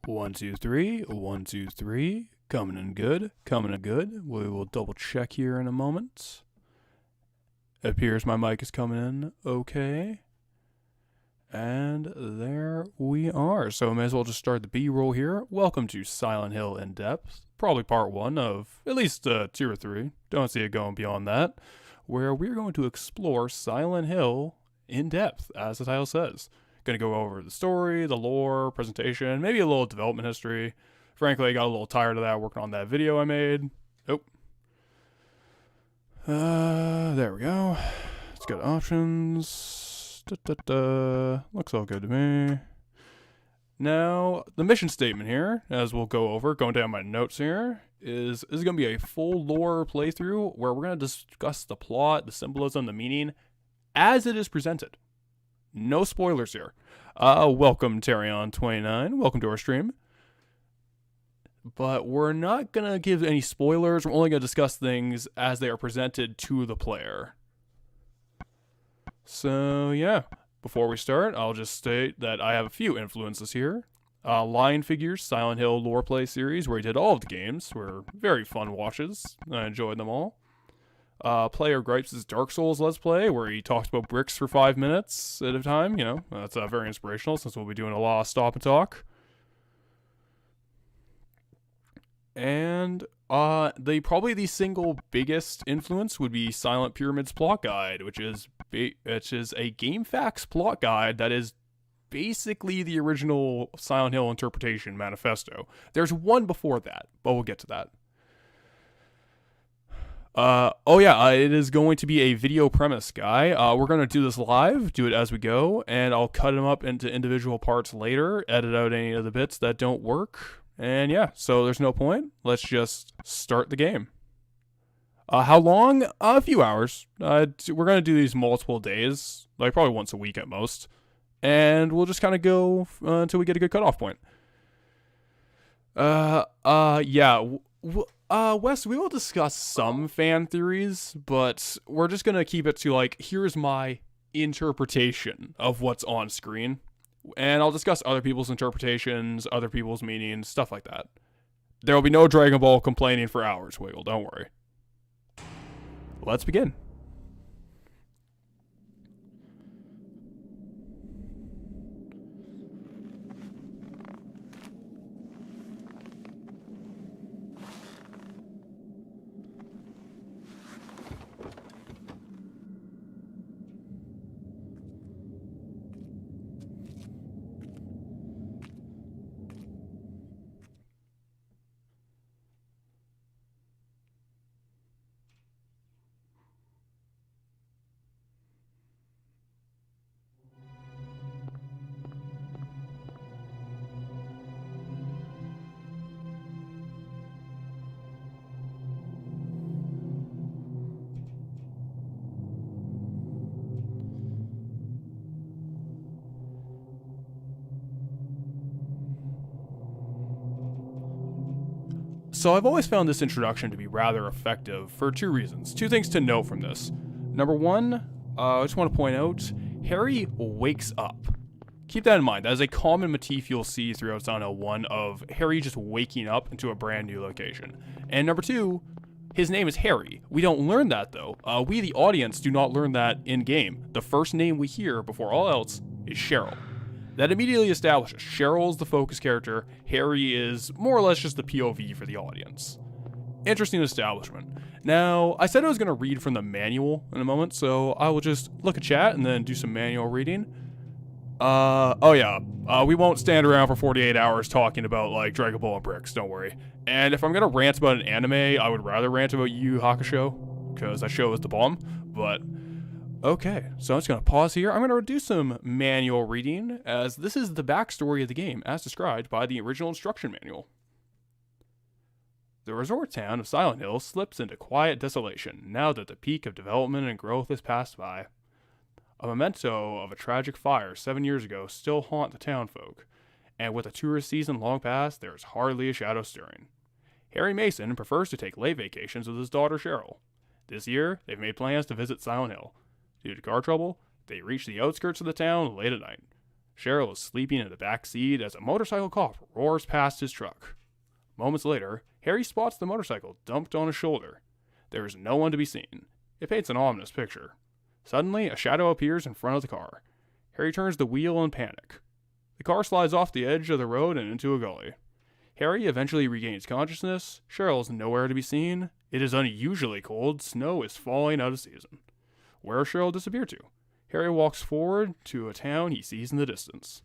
One, two, three. One, two, three. Coming in good. Coming in good. We will double check here in a moment. It appears my mic is coming in okay. And there we are. So I may as well just start the B-roll here. Welcome to Silent Hill In Depth. Probably part one of at least 2 or 3. Don't see it going beyond that. Where we're going to explore Silent Hill in depth, as the title says. Going to go over the story, the lore, presentation, maybe a little development history. Frankly, I got a little tired of that working on that video I made. Oh. There we go. Let's go to options. Looks all good to me. Now, the mission statement here, as we'll go over, going down my notes here, is going to be a full lore playthrough where we're going to discuss the plot, the symbolism, the meaning, as it is presented. No spoilers here. Welcome, Terrion29. Welcome to our stream. But we're not going to give any spoilers. We're only going to discuss things as they are presented to the player. So, yeah. Before we start, I'll just state that I have a few influences here. Lion Figures, Silent Hill lore play series, where he did all of the games, were very fun watches. I enjoyed them all. Player Gripes' Dark Souls Let's Play, where he talks about bricks for 5 minutes at a time. You know, that's very inspirational since we'll be doing a lot of stop and talk. And probably the single biggest influence would be Silent Pyramid's plot guide, which is a GameFAQs plot guide that is basically the original Silent Hill interpretation manifesto. There's one before that, but we'll get to that. It is going to be a video premise, guy. We're going to do this live, do it as we go, and I'll cut them up into individual parts later, edit out any of the bits that don't work, and yeah, so there's no point. Let's just start the game. How long? A few hours. We're going to do these multiple days, like probably once a week at most, and we'll just kind of go until we get a good cutoff point. Wes, we will discuss some fan theories, but we're just going to keep it to, like, here's my interpretation of what's on screen. And I'll discuss other people's interpretations, other people's meanings, stuff like that. There will be no Dragon Ball complaining for hours, Wiggle, don't worry. Let's begin. So I've always found this introduction to be rather effective for 2 reasons. 2 things to note from this. Number 1, I just want to point out, Harry wakes up. Keep that in mind. That is a common motif you'll see throughout Silent Hill 1 of Harry just waking up into a brand new location. And number 2, his name is Harry. We don't learn that though. We, the audience, do not learn that in-game. The first name we hear before all else is Cheryl. That immediately establishes Cheryl is the focus character, Harry is more or less just the POV for the audience. Interesting establishment. Now, I said I was going to read from the manual in a moment, so I will just look at chat and then do some manual reading. We won't stand around for 48 hours talking about, like, Dragon Ball and bricks, don't worry. And if I'm going to rant about an anime, I would rather rant about Yu Yu Hakusho, because that show is the bomb, but... Okay, so I'm just going to pause here. I'm going to do some manual reading, as this is the backstory of the game, as described by the original instruction manual. The resort town of Silent Hill slips into quiet desolation, now that the peak of development and growth has passed by. A memento of a tragic fire 7 years ago still haunt the townfolk, and with the tourist season long past, there is hardly a shadow stirring. Harry Mason prefers to take late vacations with his daughter Cheryl. This year, they've made plans to visit Silent Hill. Due to car trouble, they reach the outskirts of the town late at night. Cheryl is sleeping in the back seat as a motorcycle cop roars past his truck. Moments later, Harry spots the motorcycle dumped on his shoulder. There is no one to be seen. It paints an ominous picture. Suddenly, a shadow appears in front of the car. Harry turns the wheel in panic. The car slides off the edge of the road and into a gully. Harry eventually regains consciousness. Cheryl is nowhere to be seen. It is unusually cold. Snow is falling out of season. Where has Cheryl disappeared to? Harry walks forward to a town he sees in the distance.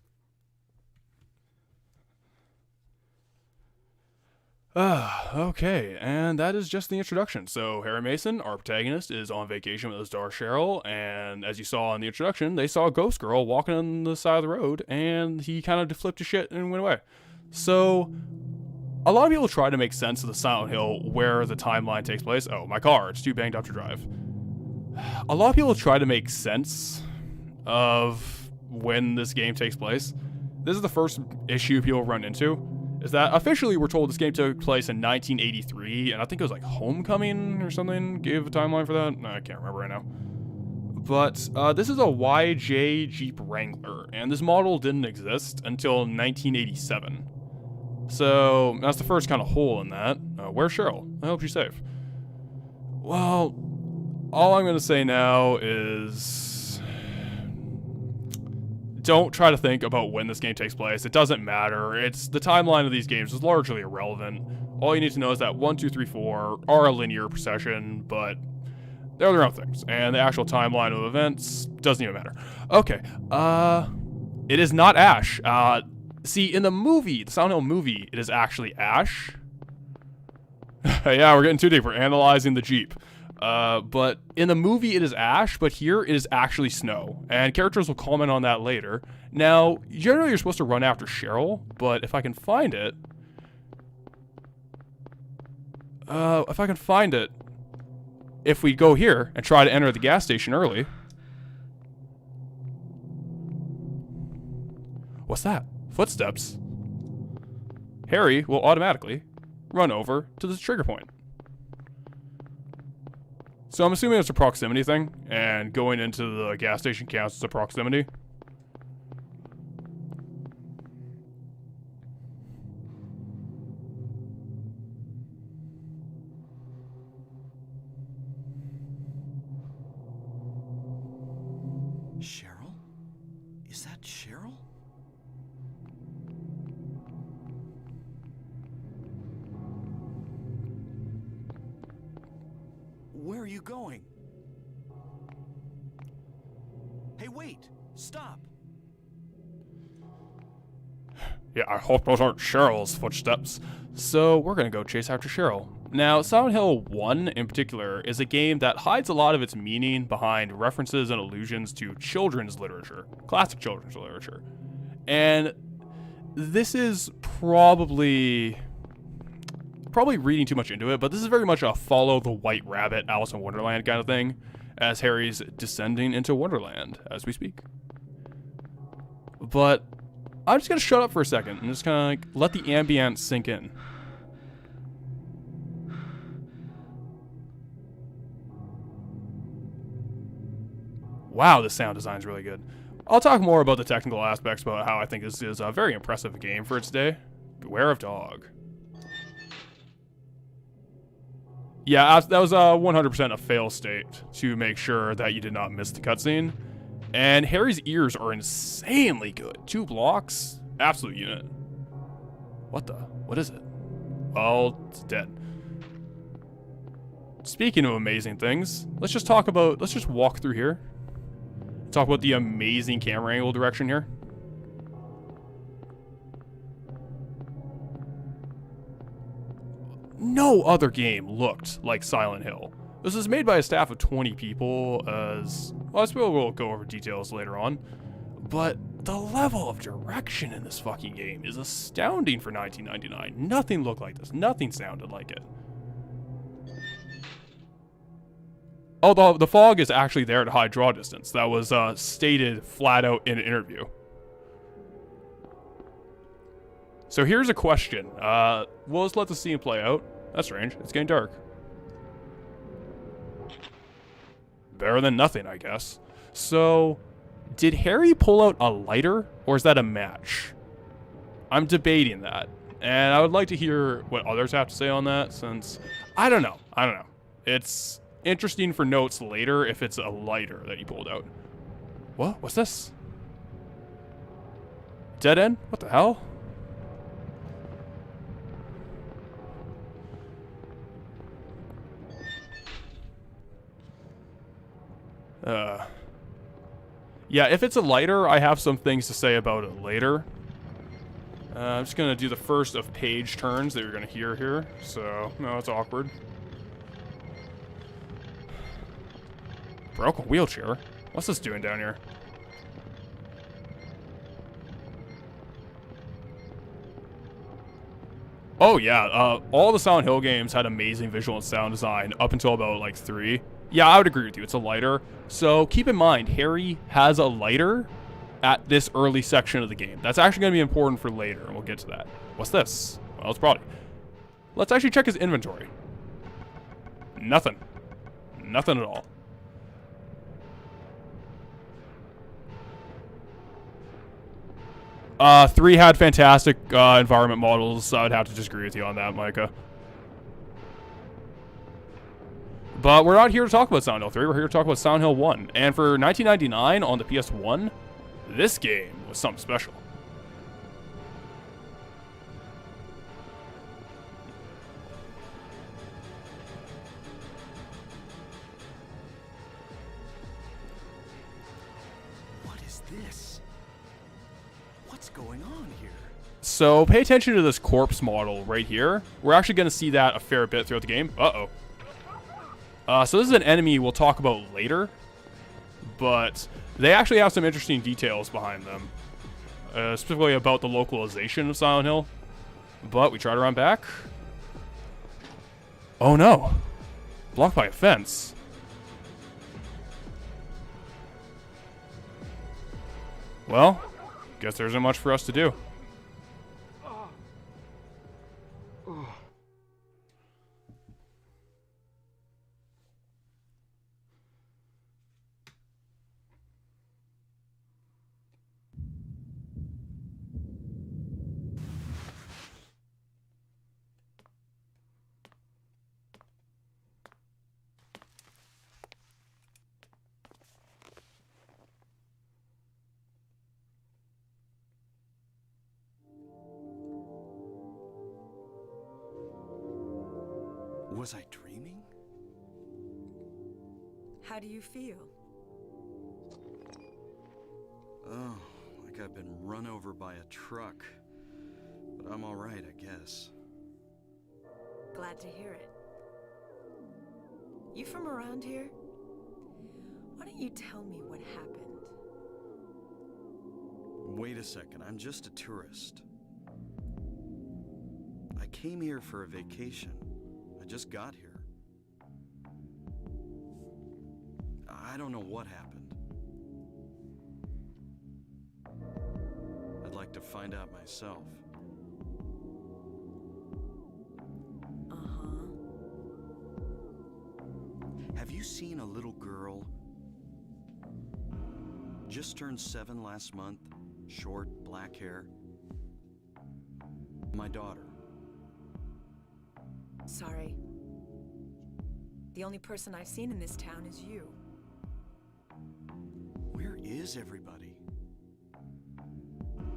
Okay, and that is just the introduction. So Harry Mason, our protagonist, is on vacation with his daughter Cheryl, and as you saw in the introduction, they saw a ghost girl walking on the side of the road, and he kind of flipped his shit and went away. So a lot of people try to make sense of the Silent Hill where the timeline takes place. Oh, my car, it's too banged up to drive. A lot of people try to make sense of when this game takes place. This is the first issue people run into, is that officially we're told this game took place in 1983, and I think it was like Homecoming or something gave a timeline for that. No, I can't remember right now. But this is a YJ Jeep Wrangler, and this model didn't exist until 1987. So that's the first kind of hole in that. Where's Cheryl? I hope she's safe. Well, all I'm going to say now is don't try to think about when this game takes place. It doesn't matter. It's the timeline of these games is largely irrelevant. All you need to know is that 1, 2, 3, 4 are a linear procession, but they're their own things. And the actual timeline of events doesn't even matter. Okay. It is not Ash. See, in the movie, the Silent Hill movie, it is actually Ash. Yeah, we're getting too deep. We're analyzing the Jeep. But in the movie, it is Ash, but here it is actually Snow. And characters will comment on that later. Now, generally you're supposed to run after Cheryl, but if I can find it... if we go here and try to enter the gas station early... What's that? Footsteps. Harry will automatically run over to the trigger point. So I'm assuming it's a proximity thing, and going into the gas station counts as a proximity. Cheryl? Is that Cheryl? Where are you going? Hey, wait! Stop! Yeah, I hope those aren't Cheryl's footsteps. So we're gonna go chase after Cheryl. Now, Silent Hill 1 in particular is a game that hides a lot of its meaning behind references and allusions to children's literature, classic children's literature. And this is probably reading too much into it, but this is very much a follow the white rabbit Alice in Wonderland kind of thing, as Harry's descending into Wonderland as we speak. But I'm just gonna shut up for a second and just kind of like let the ambience sink in. Wow, the sound design is really good. I'll talk more about the technical aspects about how I think this is a very impressive game for its day. Beware of dog. Yeah, that was 100% a fail state to make sure that you did not miss the cutscene. And Harry's ears are insanely good. 2 blocks, absolute unit. What is it? Well, it's dead. Speaking of amazing things, let's just walk through here. Talk about the amazing camera angle direction here. No other game looked like Silent Hill. This was made by a staff of 20 people, as... Well, I suppose we'll go over details later on. But the level of direction in this fucking game is astounding for 1999. Nothing looked like this. Nothing sounded like it. Oh, the fog is actually there to hide draw distance. That was stated flat out in an interview. So here's a question. We'll just let the scene play out. That's strange. It's getting dark. Better than nothing, I guess. So, Did Harry pull out a lighter, or is that a match? I'm debating that. And I would like to hear what others have to say on that, since I don't know. It's interesting for notes later if it's a lighter that he pulled out. What? What's this? Dead end? What the hell? Yeah, if it's a lighter, I have some things to say about it later. I'm just gonna do the first of page turns that you're gonna hear here, so no, it's awkward. Broken wheelchair? What's this doing down here? Oh yeah, all the Silent Hill games had amazing visual and sound design up until about like 3. Yeah, I would agree with you. It's a lighter. So keep in mind, Harry has a lighter at this early section of the game. That's actually going to be important for later, and we'll get to that. What's this? Well, it's probably... Let's actually check his inventory. Nothing. Nothing at all. Three had fantastic environment models. I would have to disagree with you on that, Micah. But we're not here to talk about Silent Hill 3. We're here to talk about Silent Hill 1. And for 1999 on the PS1, this game was something special. What is this? What's going on here? So pay attention to this corpse model right here. We're actually going to see that a fair bit throughout the game. Uh-oh. So this is an enemy we'll talk about later, but they actually have some interesting details behind them, specifically about the localization of Silent Hill. But we try to run back. Oh no, blocked by a fence. Well, guess there isn't much for us to do. Was I dreaming? How do you feel? Oh, like I've been run over by a truck. But I'm alright, I guess. Glad to hear it. You from around here? Why don't you tell me what happened? Wait a second, I'm just a tourist. I came here for a vacation. I just got here. I don't know what happened. I'd like to find out myself. Uh-huh. Have you seen a little girl? Just turned 7 last month. Short, black hair. My daughter. Sorry. The only person I've seen in this town is you. Where is everybody?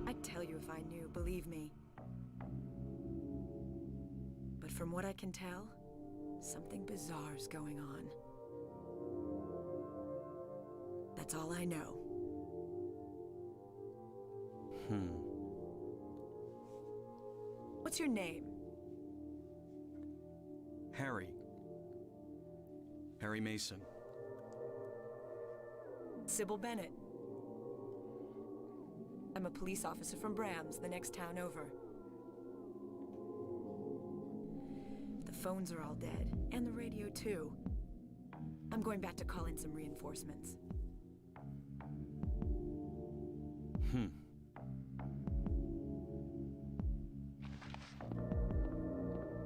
I'd tell you if I knew, believe me. But from what I can tell, something bizarre's going on. That's all I know. What's your name? Harry. Harry Mason. Sybil Bennett. I'm a police officer from Brams, the next town over. The phones are all dead, and the radio too. I'm going back to call in some reinforcements.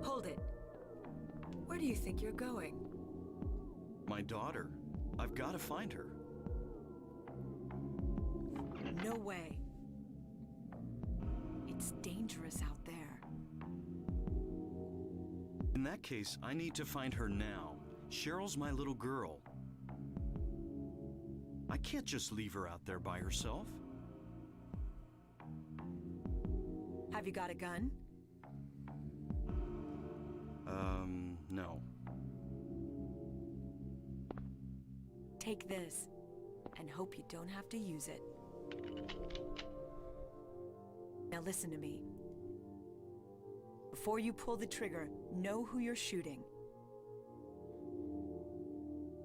Hold it. Where do you think you're going? My daughter. I've got to find her. away. It's dangerous out there. In that case, I need to find her now. Cheryl's my little girl. I can't just leave her out there by herself. Have you got a gun? No. Take this, and hope you don't have to use it. Now listen to me. Before you pull the trigger, know who you're shooting.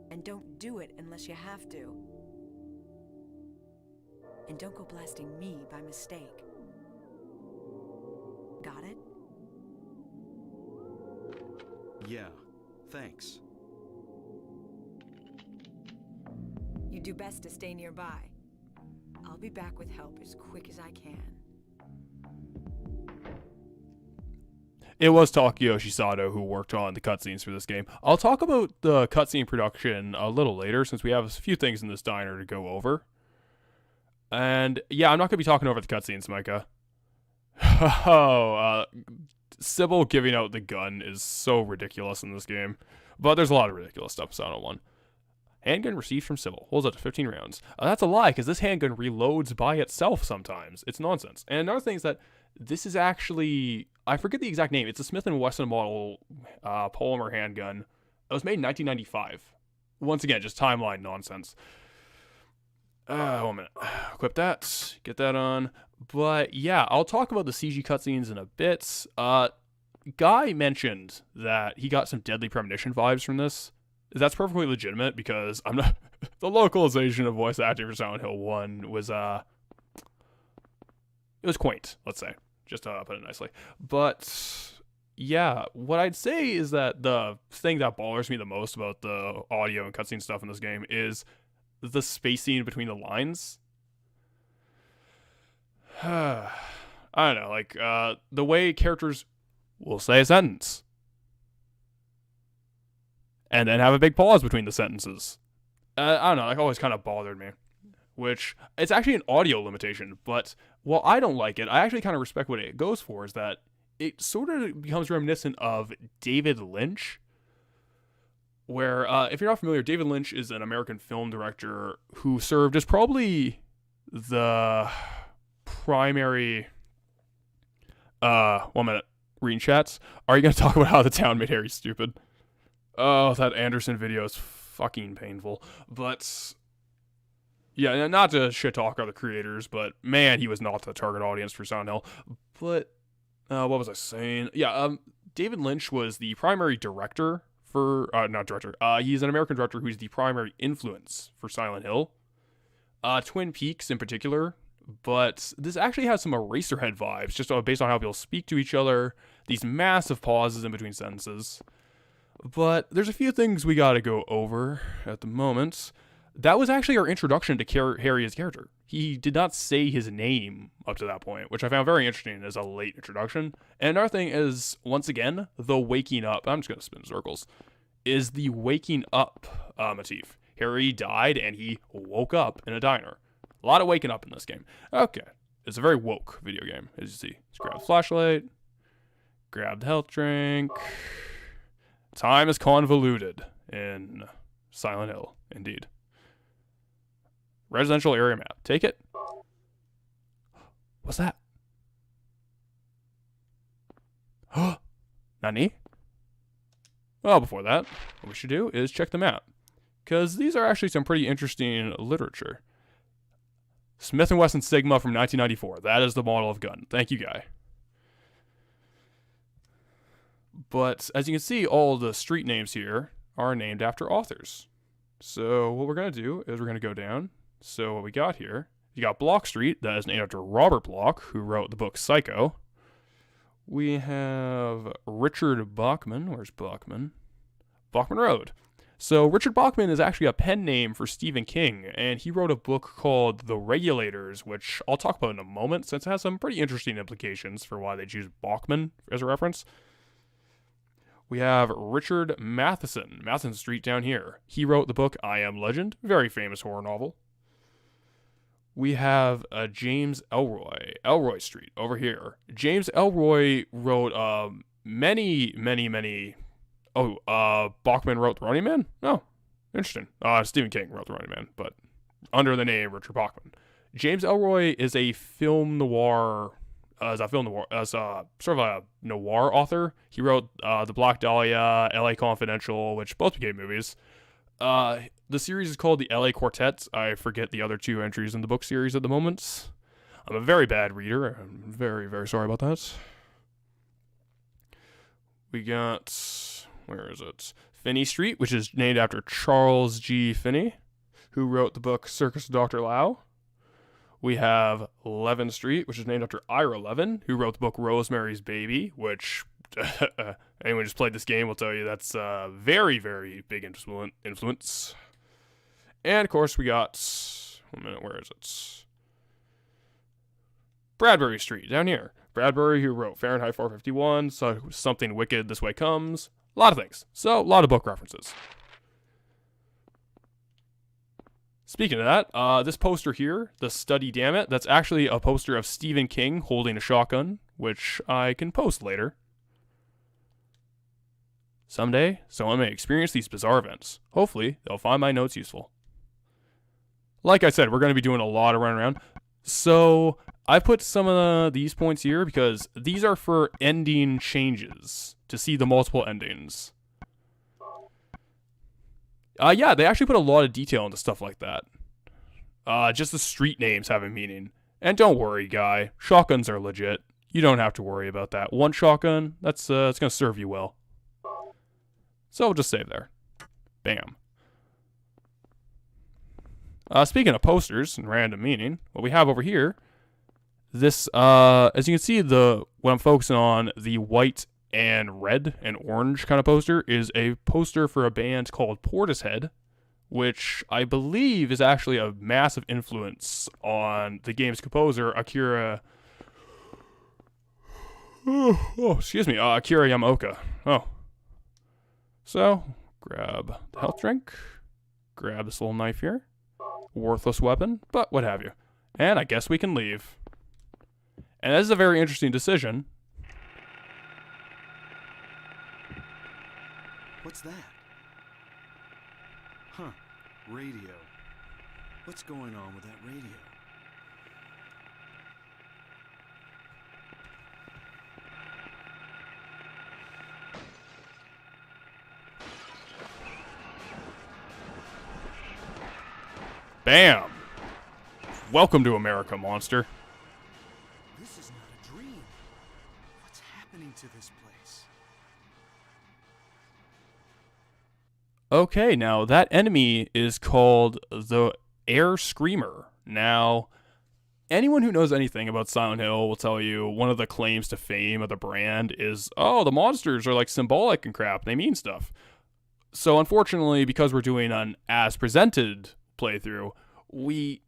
And don't do it unless you have to. And don't go blasting me by mistake. Got it? Yeah, thanks. You do best to stay nearby. I'll be back with help as quick as I can. It was Takeyoshi Sato who worked on the cutscenes for this game. I'll talk about the cutscene production a little later, since we have a few things in this diner to go over. And yeah, I'm not going to be talking over the cutscenes, Micah. Sybil giving out the gun is so ridiculous in this game. But there's a lot of ridiculous stuff in Silent 1. Handgun received from Sybil. Holds up to 15 rounds. That's a lie, because this handgun reloads by itself sometimes. It's nonsense. And another thing is that this is actually... I forget the exact name. It's a Smith & Wesson model polymer handgun. It was made in 1995. Once again, just timeline nonsense. 1 minute. Equip that. Get that on. But yeah, I'll talk about the CG cutscenes in a bit. Guy mentioned that he got some Deadly Premonition vibes from this. That's perfectly legitimate, because I'm not... the localization of voice acting for Silent Hill 1 was, it was quaint, let's say. Just to put it nicely. But yeah, what I'd say is that the thing that bothers me the most about the audio and cutscene stuff in this game is the spacing between the lines. I don't know, like, the way characters will say a sentence and then have a big pause between the sentences. I don't know, that always kind of bothered me. Which, it's actually an audio limitation, but while I don't like it, I actually kind of respect what it goes for, is that it sort of becomes reminiscent of David Lynch, where, if you're not familiar, David Lynch is an American film director who served as probably the primary... 1 minute. Reading chats. Are you going to talk about how the town made Harry stupid? Oh, that Anderson video is fucking painful. But... yeah, not to shit talk other creators, but man, he was not the target audience for Silent Hill. But, what was I saying? Yeah, David Lynch was the primary director for, not director, he's an American director who's the primary influence for Silent Hill. Twin Peaks in particular, but this actually has some Eraserhead vibes, just based on how people speak to each other, these massive pauses in between sentences. But there's a few things we gotta go over at the moment. That was actually our introduction to Harry as character. He did not say his name up to that point, which I found very interesting as a late introduction. And another thing is, once again, the waking up. I'm just going to spin circles. Is the waking up motif. Harry died and he woke up in a diner. A lot of waking up in this game. Okay. It's a very woke video game, as you see. Just grab the flashlight. Grab the health drink. Time is convoluted in Silent Hill, indeed. Residential area map. Take it. What's that? Nani? Well, before that, what we should do is check the map. Because these are actually some pretty interesting literature. Smith & Wesson Sigma from 1994. That is the model of gun. Thank you, Guy. But as you can see, all the street names here are named after authors. So what we're going to do is we're going to go down. So what we got here, you got Block Street, that is named after Robert Bloch, who wrote the book Psycho. We have Richard Bachman. Where's Bachman? Bachman Road. So Richard Bachman is actually a pen name for Stephen King, and he wrote a book called The Regulators, which I'll talk about in a moment, since it has some pretty interesting implications for why they choose Bachman as a reference. We have Richard Matheson, Matheson Street down here. He wrote the book I Am Legend, very famous horror novel. we have James Ellroy. Elroy Street over here. James Ellroy wrote many. Oh, Bachman wrote The Running Man? Oh, interesting. Stephen King wrote The Running Man, but under the name Richard Bachman. James Ellroy is a film noir, sort of a noir author. He wrote The Black Dahlia, L.A. Confidential, which both became movies. The series is called the L.A. Quartet. I forget the other two entries in the book series at the moment. I'm a very bad reader. I'm very, very sorry about that. We got, where is it? Finney Street, which is named after Charles G. Finney, who wrote the book Circus of Dr. Lao. We have Levin Street, which is named after Ira Levin, who wrote the book Rosemary's Baby, which anyone who's played this game will tell you that's a very, very big influence. And, of course, we got, where is it? Bradbury Street, down here. Bradbury, who wrote Fahrenheit 451, so Something Wicked, This Way Comes. A lot of things. So, a lot of book references. Speaking of that, this poster here, The Study Dammit, that's actually a poster of Stephen King holding a shotgun, which I can post later. Someday, someone may experience these bizarre events. Hopefully, they'll find my notes useful. Like I said, we're going to be doing a lot of running around. So, I put some of these points here because these are for ending changes, to see the multiple endings. Yeah, they actually put a lot of detail into stuff like that. Just the street names have a meaning. And don't worry, guy. Shotguns are legit. You don't have to worry about that. One shotgun, it's going to serve you well. So we'll just save there. Bam. Speaking of posters and random meaning, what we have over here, this, as you can see, what I'm focusing on, the white and red and orange kind of poster, is a poster for a band called Portishead, which I believe is actually a massive influence on the game's composer, Akira Yamaoka. Oh. So, grab the health drink, grab this little knife here. Worthless weapon, but what have you. And I guess we can leave. And this is a very interesting decision. What's that? Huh. Radio. What's going on with that radio? Bam! Welcome to America, monster. This is not a dream. What's happening to this place? Okay, now that enemy is called the Air Screamer. Now, anyone who knows anything about Silent Hill will tell you one of the claims to fame of the brand is, oh, the monsters are like symbolic and crap. They mean stuff. So unfortunately, because we're doing an as presented playthrough, we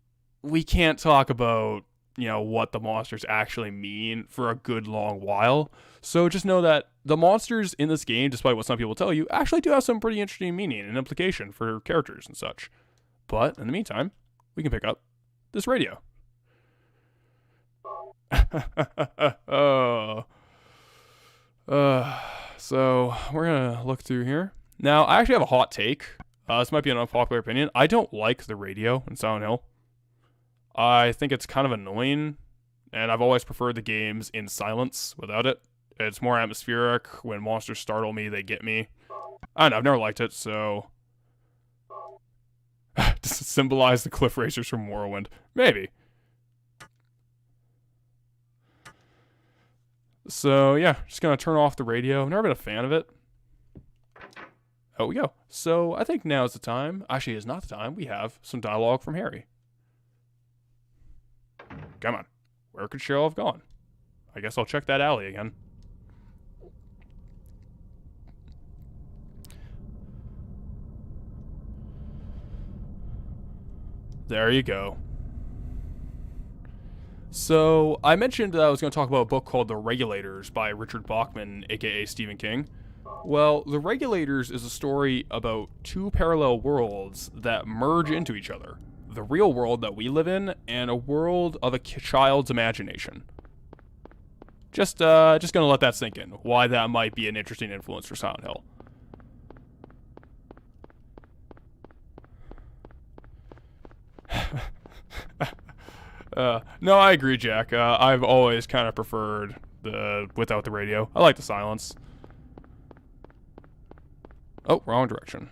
can't talk about, what the monsters actually mean for a good long while. So just know that the monsters in this game, despite what some people tell you, actually do have some pretty interesting meaning and implication for characters and such. But in the meantime, we can pick up this radio. So we're gonna look through here. Now, I actually have a hot take. This might be an unpopular opinion. I don't like the radio in Silent Hill. I think it's kind of annoying, and I've always preferred the games in silence without it. It's more atmospheric. When monsters startle me, they get me. I don't know, I've never liked it, so... Does it symbolize the cliff racers from Morrowind? Maybe. So, yeah, just gonna turn off the radio. I've never been a fan of it. Out we go. So, I think now is the time. Actually, it's not the time. We have some dialogue from Harry. Come on. Where could Cheryl have gone? I guess I'll check that alley again. There you go. So, I mentioned that I was going to talk about a book called The Regulators by Richard Bachman, aka Stephen King. Well, The Regulators is a story about two parallel worlds that merge into each other. the real world that we live in and a world of a child's imagination. Just gonna let that sink in. Why that might be an interesting influence for Silent Hill. No, I agree, Jack. I've always kind of preferred the without the radio. I like the silence. Oh, wrong direction.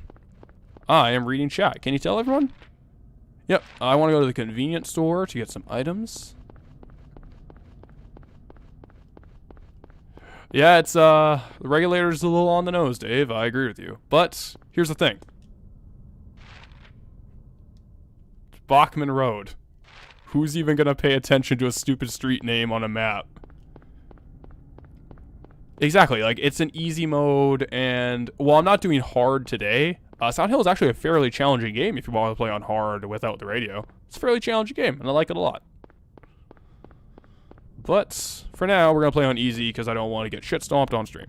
I am reading chat. Can you tell everyone? Yep, I want to go to the convenience store to get some items. Yeah, it's, the regulator's a little on the nose, Dave. I agree with you. But, here's the thing. Bachman Road. Who's even gonna pay attention to a stupid street name on a map? Exactly, like, it's an easy mode, and while I'm not doing hard today, Silent Hill is actually a fairly challenging game if you want to play on hard without the radio. It's a fairly challenging game, and I like it a lot. But, for now, we're gonna play on easy, because I don't want to get shit stomped on stream.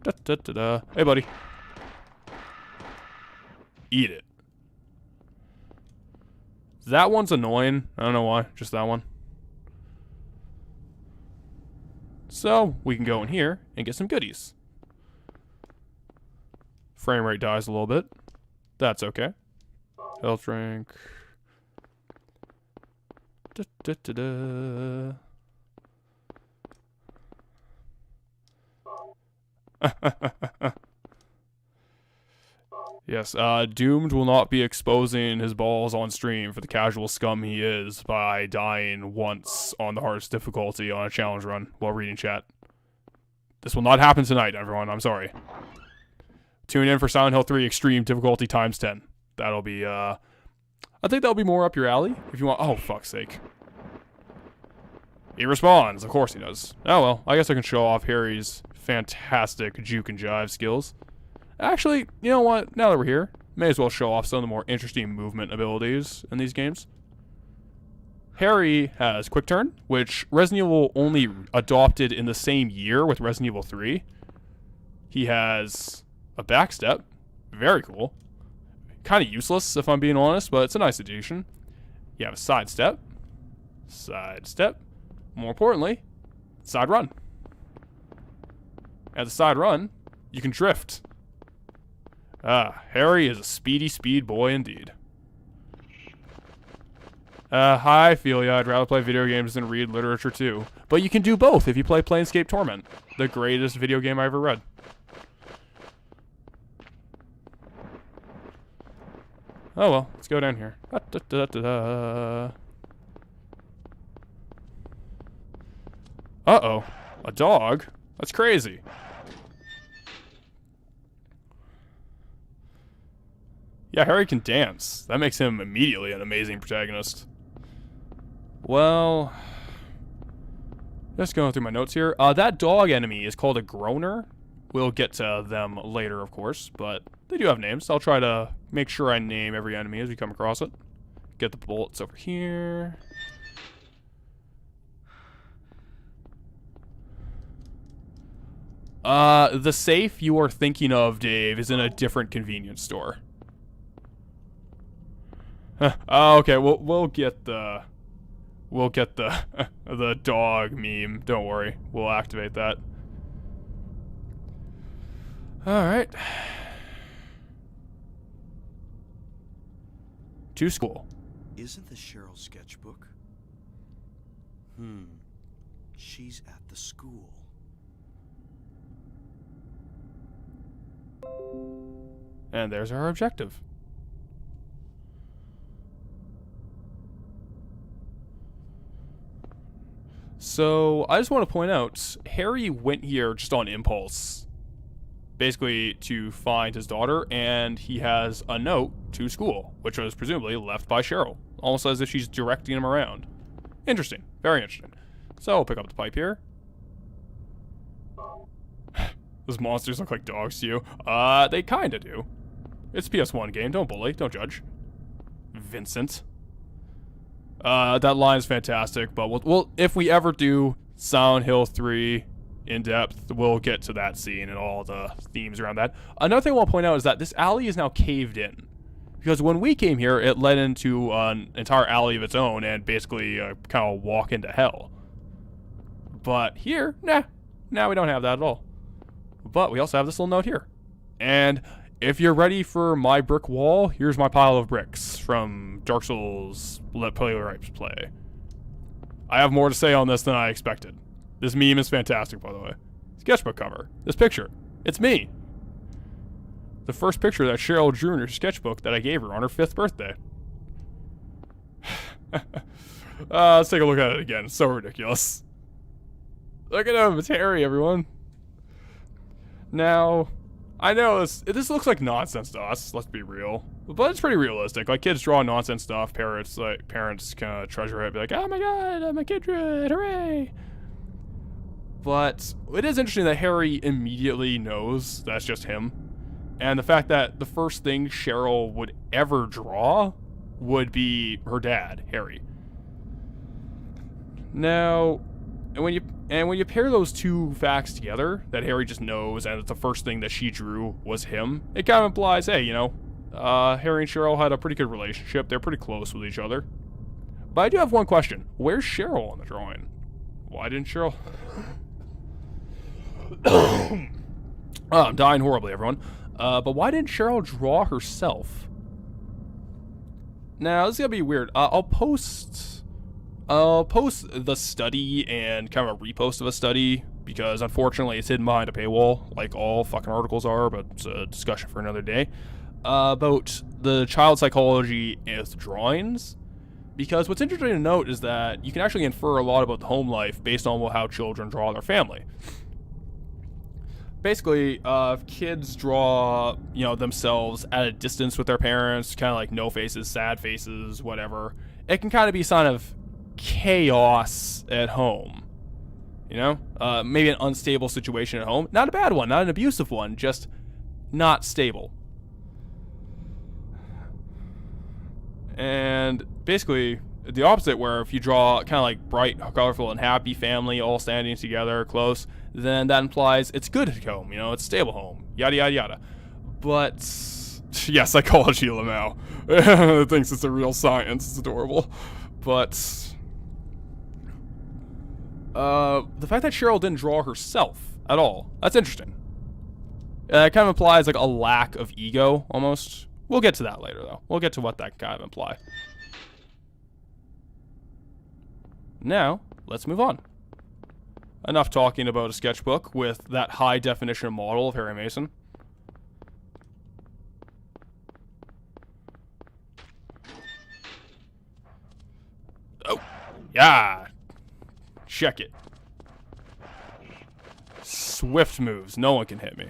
Da-da-da-da. Hey, buddy. Eat it. That one's annoying. I don't know why. Just that one. So, we can go in here and get some goodies. Frame rate dies a little bit. That's okay. Health drink. Da-da-da-da. Yes, Doomed will not be exposing his balls on stream for the casual scum he is by dying once on the hardest difficulty on a challenge run while reading chat. This will not happen tonight, everyone. I'm sorry. Tune in for Silent Hill 3 Extreme Difficulty times 10. That'll be, I think that'll be more up your alley if you want. Oh, fuck's sake. He responds. Of course he does. Oh, well, I guess I can show off Harry's fantastic juke and jive skills. Actually, you know what? Now that we're here, may as well show off some of the more interesting movement abilities in these games. Harry has Quick Turn, which Resident Evil only adopted in the same year with Resident Evil 3. He has a Backstep. Very cool. Kind of useless, if I'm being honest, but it's a nice addition. You have a Sidestep. Sidestep. More importantly, Side Run. At the Side Run, you can drift. Harry is a speedy speed boy indeed. I feel ya. I'd rather play video games than read literature too. But you can do both if you play Planescape Torment, the greatest video game I ever read. Oh well, let's go down here. Uh-oh. A dog? That's crazy. Yeah, Harry can dance. That makes him immediately an amazing protagonist. Well, just going through my notes here. That dog enemy is called a Groaner. We'll get to them later, of course, but they do have names. I'll try to make sure I name every enemy as we come across it. Get the bullets over here. The safe you are thinking of, Dave, is in a different convenience store. Oh, okay, we'll get the the dog meme. Don't worry, we'll activate that. All right. To school. Isn't this Cheryl's sketchbook? She's at the school. And there's our objective. So, I just want to point out, Harry went here just on impulse. Basically, to find his daughter, and he has a note to school, which was presumably left by Cheryl. Almost as if she's directing him around. Interesting. Very interesting. So, I'll pick up the pipe here. Those monsters look like dogs to you. They kinda do. It's a PS1 game. Don't bully. Don't judge. Vincent. That line is fantastic, but we'll if we ever do Silent Hill 3 in depth, we'll get to that scene and all the themes around that. Another thing I want to point out is that this alley is now caved in. Because when we came here, it led into an entire alley of its own and basically kind of walk into hell. But here, nah, we don't have that at all. But we also have this little note here. And if you're ready for my brick wall, here's my pile of bricks from Dark Souls Playwrights Play. I have more to say on this than I expected. This meme is fantastic, by the way. Sketchbook cover. This picture. It's me. The first picture that Cheryl drew in her sketchbook that I gave her on her 5th birthday. Let's take a look at it again. It's so ridiculous. Look at him. It's Harry, everyone. Now, I know this looks like nonsense to us, let's be real. But it's pretty realistic. Like, kids draw nonsense stuff, parents kind of treasure it, be like, oh my god, my kid drew it, hooray! But it is interesting that Harry immediately knows that's just him. And the fact that the first thing Cheryl would ever draw would be her dad, Harry. Now, when you pair those two facts together, that Harry just knows and that the first thing that she drew was him, it kind of implies, hey, you know, Harry and Cheryl had a pretty good relationship. They're pretty close with each other. But I do have one question. Where's Cheryl on the drawing? Why didn't Cheryl... Oh, I'm dying horribly, everyone. But why didn't Cheryl draw herself? Now, this is gonna be weird. I'll post the study and kind of a repost of a study, because unfortunately it's hidden behind a paywall, like all fucking articles are, but it's a discussion for another day, about the child psychology with drawings. Because what's interesting to note is that you can actually infer a lot about the home life based on how children draw their family. Basically, if kids draw, you know, themselves at a distance with their parents, kind of like no faces, sad faces, whatever, it can kind of be a sign of chaos at home. You know? Maybe an unstable situation at home. Not a bad one, not an abusive one, just not stable. And basically, the opposite, where if you draw kind of like bright, colorful, and happy family all standing together close, then that implies it's good at home, you know, it's stable home, yada yada yada. But yeah, psychology, Lamau thinks it's a real science. It's adorable. But the fact that Cheryl didn't draw herself at all, that's interesting. It kind of implies like a lack of ego almost. We'll get to that later though. We'll get to what that kind of imply. Now, let's move on. Enough talking about a sketchbook with that high definition model of Harry Mason. Oh, yeah. Check it. Swift moves. No one can hit me.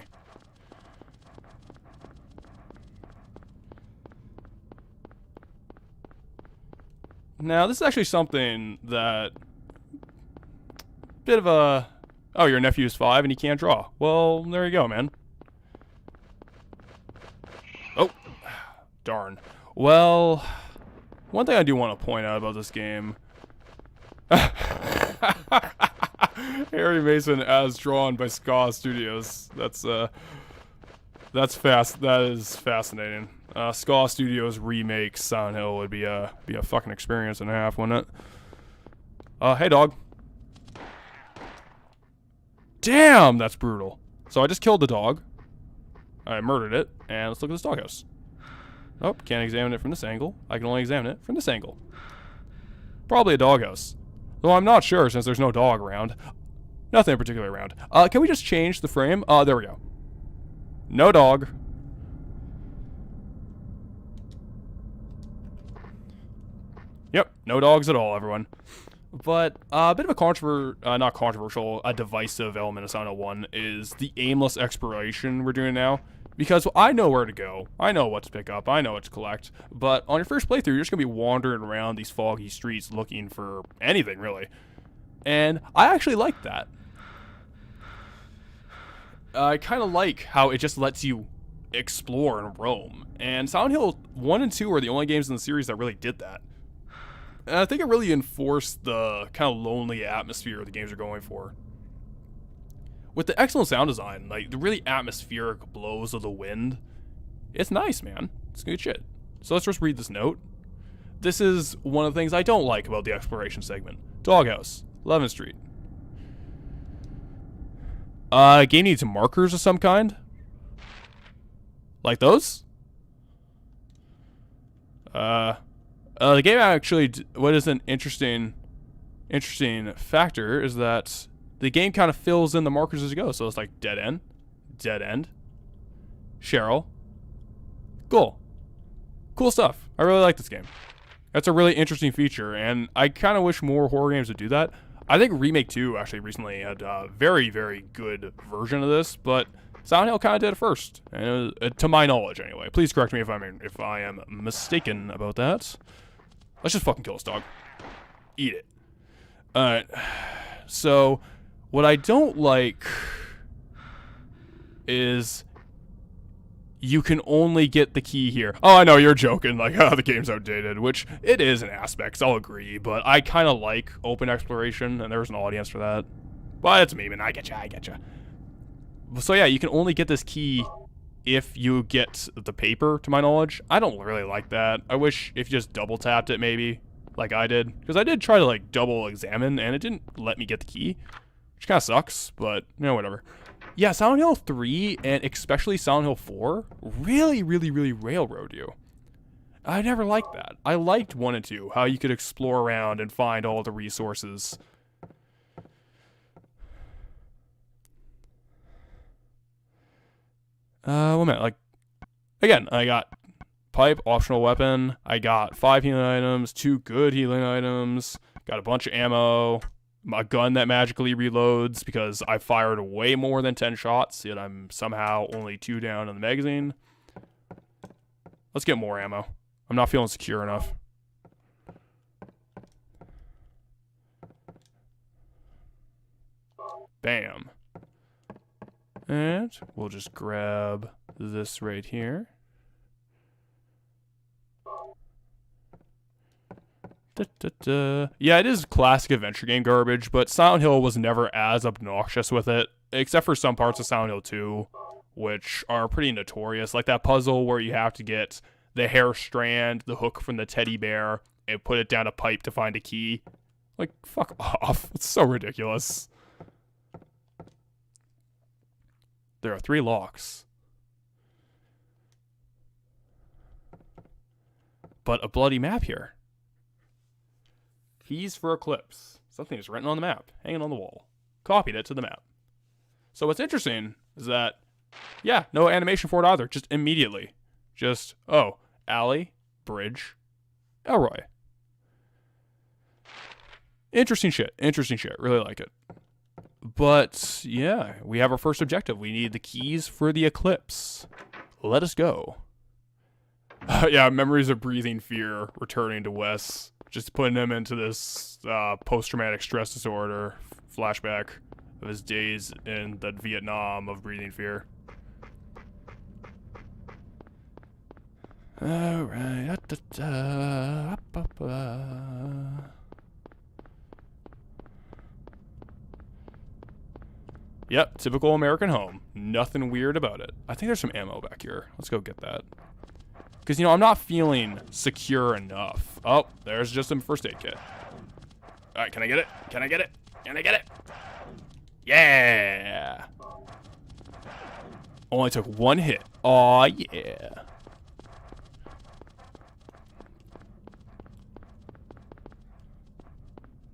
Now, this is actually something that... Bit of a... Oh, your nephew's 5 and he can't draw. Well, there you go, man. Oh. Darn. Well, one thing I do want to point out about this game... Harry Mason as drawn by Ska Studios. That is fascinating. Ska Studios remake Silent Hill would be a fucking experience and a half, wouldn't it? Hey dog. Damn, that's brutal. So I just killed the dog. I murdered it, and let's look at this doghouse. Oh, can't examine it from this angle. I can only examine it from this angle. Probably a doghouse. Though I'm not sure since there's no dog around. Nothing in particular around. Can we just change the frame? There we go. No dog. Yep, no dogs at all, everyone. But a bit of a not controversial, a divisive element of Silent Hill 1 is the aimless exploration we're doing now. Because I know where to go, I know what to pick up, I know what to collect, but on your first playthrough, you're just going to be wandering around these foggy streets looking for anything, really. And I actually like that. I kind of like how it just lets you explore and roam. And Silent Hill 1 and 2 are the only games in the series that really did that. And I think it really enforced the kind of lonely atmosphere the games are going for. With the excellent sound design, like the really atmospheric blows of the wind, it's nice, man. It's good shit. So let's just read this note. This is one of the things I don't like about the exploration segment. Doghouse, 11th Street. Game needs markers of some kind. Like those? The game actually, what is an interesting factor is that the game kind of fills in the markers as you go. So it's like dead end, Cheryl. Cool stuff. I really like this game. That's a really interesting feature, and I kind of wish more horror games would do that. I think Remake 2 actually recently had a very, very good version of this, but Silent Hill kind of did it first, and it was, to my knowledge anyway. Please correct me if I am mistaken about that. Let's just fucking kill this dog. Eat it. Alright. So, what I don't like is you can only get the key here. Oh, I know, you're joking, like, oh, the game's outdated, which it is in aspects, I'll agree, but I kind of like open exploration, and there's an audience for that. But it's me, man, I getcha. So yeah, you can only get this key if you get the paper, to my knowledge. I don't really like that. I wish if you just double tapped it, maybe, like I did. Because I did try to, like, double examine, and it didn't let me get the key, which kind of sucks, but, you know, whatever. Yeah, Silent Hill 3, and especially Silent Hill 4, really, really, really railroad you. I never liked that. I liked 1 and 2, how you could explore around and find all the resources. One minute, like, again, I got pipe, optional weapon, I got 5 healing items, 2 good healing items, got a bunch of ammo, a gun that magically reloads because I fired way more than 10 shots, yet I'm somehow only 2 down in the magazine. Let's get more ammo. I'm not feeling secure enough. Bam. And we'll just grab this right here. Yeah, it is classic adventure game garbage, but Silent Hill was never as obnoxious with it, except for some parts of Silent Hill 2, which are pretty notorious. Like that puzzle where you have to get the hair strand, the hook from the teddy bear, and put it down a pipe to find a key. Like, fuck off. It's so ridiculous. There are 3 locks. But a bloody map here. Keys for Eclipse. Something is written on the map, hanging on the wall. Copied it to the map. So what's interesting is that, yeah, no animation for it either. Just immediately. Just, oh, alley, bridge, Elroy. Interesting shit. Really like it. But, yeah, we have our first objective. We need the keys for the Eclipse. Let us go. Yeah, memories of breathing fear returning to Wes. Just putting him into this post-traumatic stress disorder flashback of his days in the Vietnam of breathing fear. Alright. Yep, typical American home. Nothing weird about it. I think there's some ammo back here. Let's go get that. Because, you know, I'm not feeling secure enough. Oh, there's just some first aid kit. Alright, can I get it? Can I get it? Can I get it? Yeah! Only took 1 hit. Aw, yeah.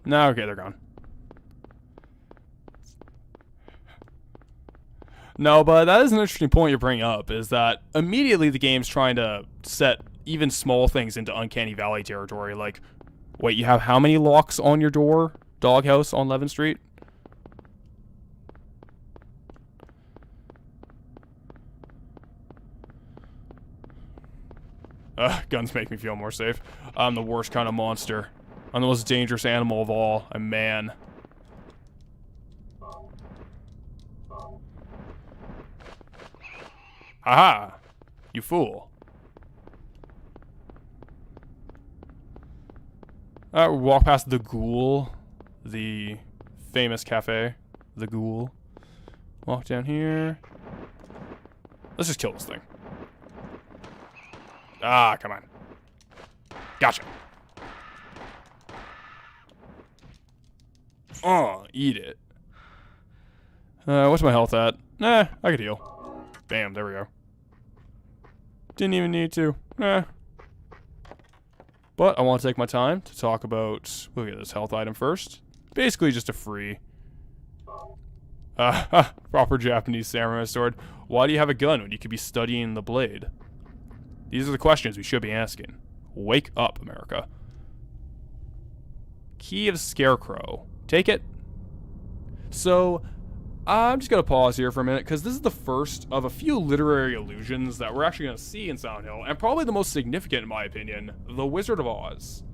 No, okay, they're gone. No, but that is an interesting point you're bringing up, is that immediately the game's trying to set even small things into Uncanny Valley territory. Like, wait, you have how many locks on your door? Doghouse on 11th Street? Guns make me feel more safe. I'm the worst kind of monster. I'm the most dangerous animal of all. I'm man. Aha! You fool. We walk past the Ghoul, the famous cafe, the Ghoul. Walk down here. Let's just kill this thing. Ah, come on. Gotcha. Oh, eat it. What's my health at? Nah, I could heal. Bam, there we go. Didn't even need to. Nah. But I want to take my time to talk about... We'll get this health item first. Basically just a free... proper Japanese samurai sword. Why do you have a gun when you could be studying the blade? These are the questions we should be asking. Wake up, America. Key of Scarecrow. Take it. So, I'm just going to pause here for a minute, because this is the first of a few literary allusions that we're actually going to see in Silent Hill, and probably the most significant, in my opinion, The Wizard of Oz.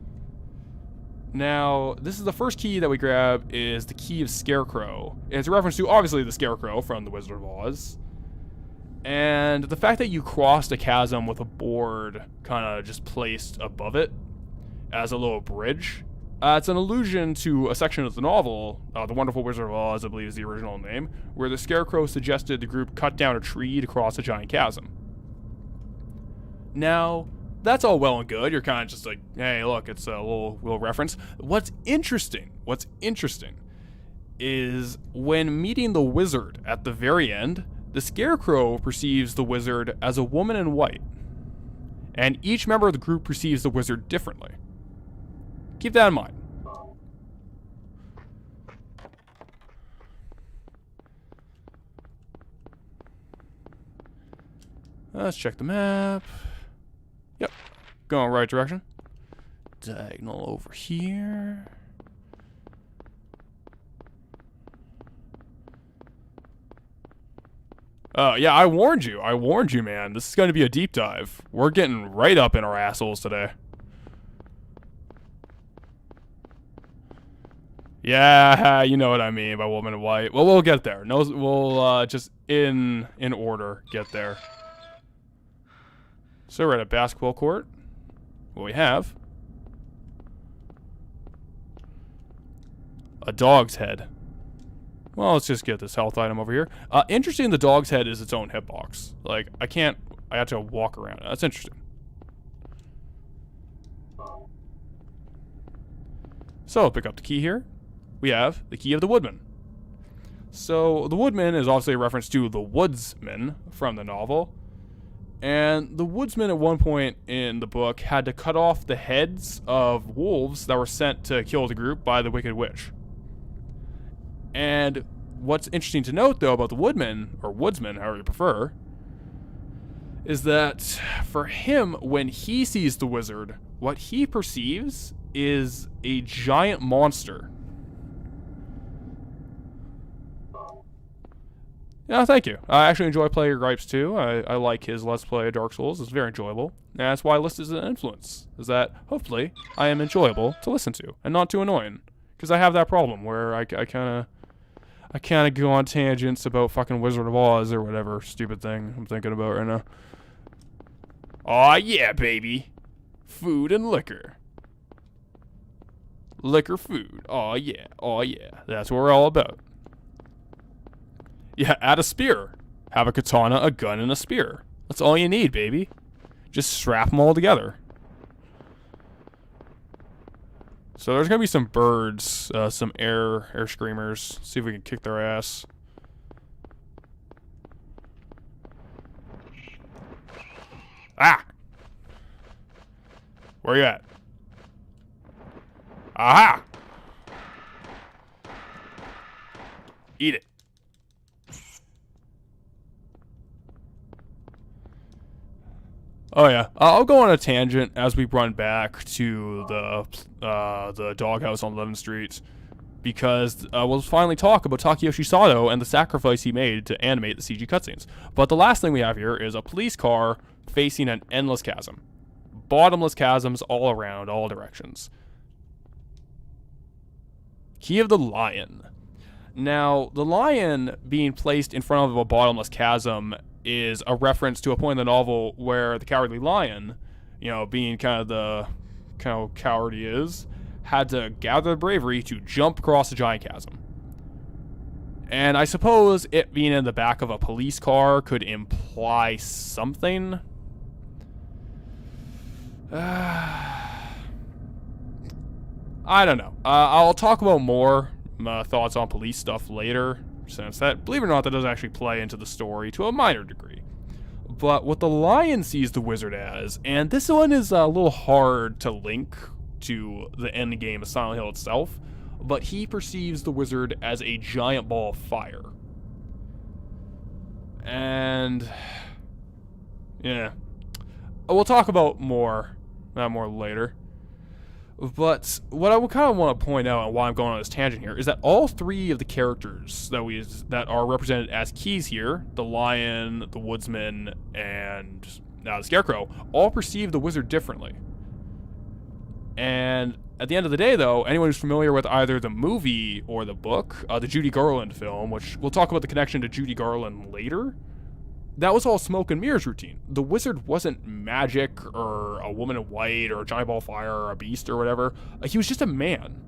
Now, this is the first key that we grab, is the Key of Scarecrow. It's a reference to, obviously, the Scarecrow from The Wizard of Oz. And the fact that you crossed a chasm with a board kind of just placed above it as a little bridge, it's an allusion to a section of the novel, The Wonderful Wizard of Oz, I believe is the original name, where the Scarecrow suggested the group cut down a tree to cross a giant chasm. Now, that's all well and good. You're kind of just like, hey, look, it's a little reference. What's interesting is when meeting the wizard at the very end, the Scarecrow perceives the wizard as a woman in white. And each member of the group perceives the wizard differently. Keep that in mind. Let's check the map. Yep. Going right direction. Diagonal over here. Yeah, I warned you. Man. This is going to be a deep dive. We're getting right up in our assholes today. Yeah, you know what I mean by woman in white. Well, we'll get there. No, we'll just in order get there. So we're at a basketball court. What we have: a dog's head. Well, let's just get this health item over here. Interesting, the dog's head is its own hitbox. Like, I have to walk around it. That's interesting. So, pick up the key here. We have the Key of the Woodman. So, the Woodman is obviously a reference to the woodsman from the novel. And the woodsman at one point in the book had to cut off the heads of wolves that were sent to kill the group by the Wicked Witch. And what's interesting to note, though, about the woodman, or woodsman, however you prefer, is that for him, when he sees the wizard, what he perceives is a giant monster. Yeah, thank you. I actually enjoy Player Gripes too. I like his Let's Play of Dark Souls. It's very enjoyable. And that's why I list it as an influence. Is that, hopefully, I am enjoyable to listen to, and not too annoying. Because I have that problem where I kind of go on tangents about fucking Wizard of Oz or whatever stupid thing I'm thinking about right now. Aw, yeah, baby. Food and liquor. Liquor, food. Aw, yeah. Aw, yeah. That's what we're all about. Yeah, add a spear. Have a katana, a gun, and a spear. That's all you need, baby. Just strap them all together. So there's going to be some birds, some air screamers. See if we can kick their ass. Ah! Where you at? Aha! Eat it. Oh yeah, I'll go on a tangent as we run back to the doghouse on 11th Street, because we'll finally talk about Takeyoshi Sato and the sacrifice he made to animate the CG cutscenes. But the last thing we have here is a police car facing an endless chasm. Bottomless chasms all around, all directions. Key of the Lion. Now, the lion being placed in front of a bottomless chasm is a reference to a point in the novel where the Cowardly Lion, you know, being kind of coward he is, had to gather the bravery to jump across a giant chasm. And I suppose it being in the back of a police car could imply something. I don't know. I'll talk about more thoughts on police stuff later, since that, believe it or not, that doesn't actually play into the story to a minor degree. But what the lion sees the wizard as, and this one is a little hard to link to the end game of Silent Hill itself, but he perceives the wizard as a giant ball of fire. And yeah, we'll talk about that more later. But what I would kind of want to point out, and why I'm going on this tangent here, is that all three of the characters that are represented as keys here, the lion, the woodsman, and the scarecrow, all perceive the wizard differently. And at the end of the day, though, anyone who's familiar with either the movie or the book, the Judy Garland film, which we'll talk about the connection to Judy Garland later, that was all smoke and mirrors routine. The wizard wasn't magic or a woman in white or a giant ball of fire or a beast or whatever. He was just a man.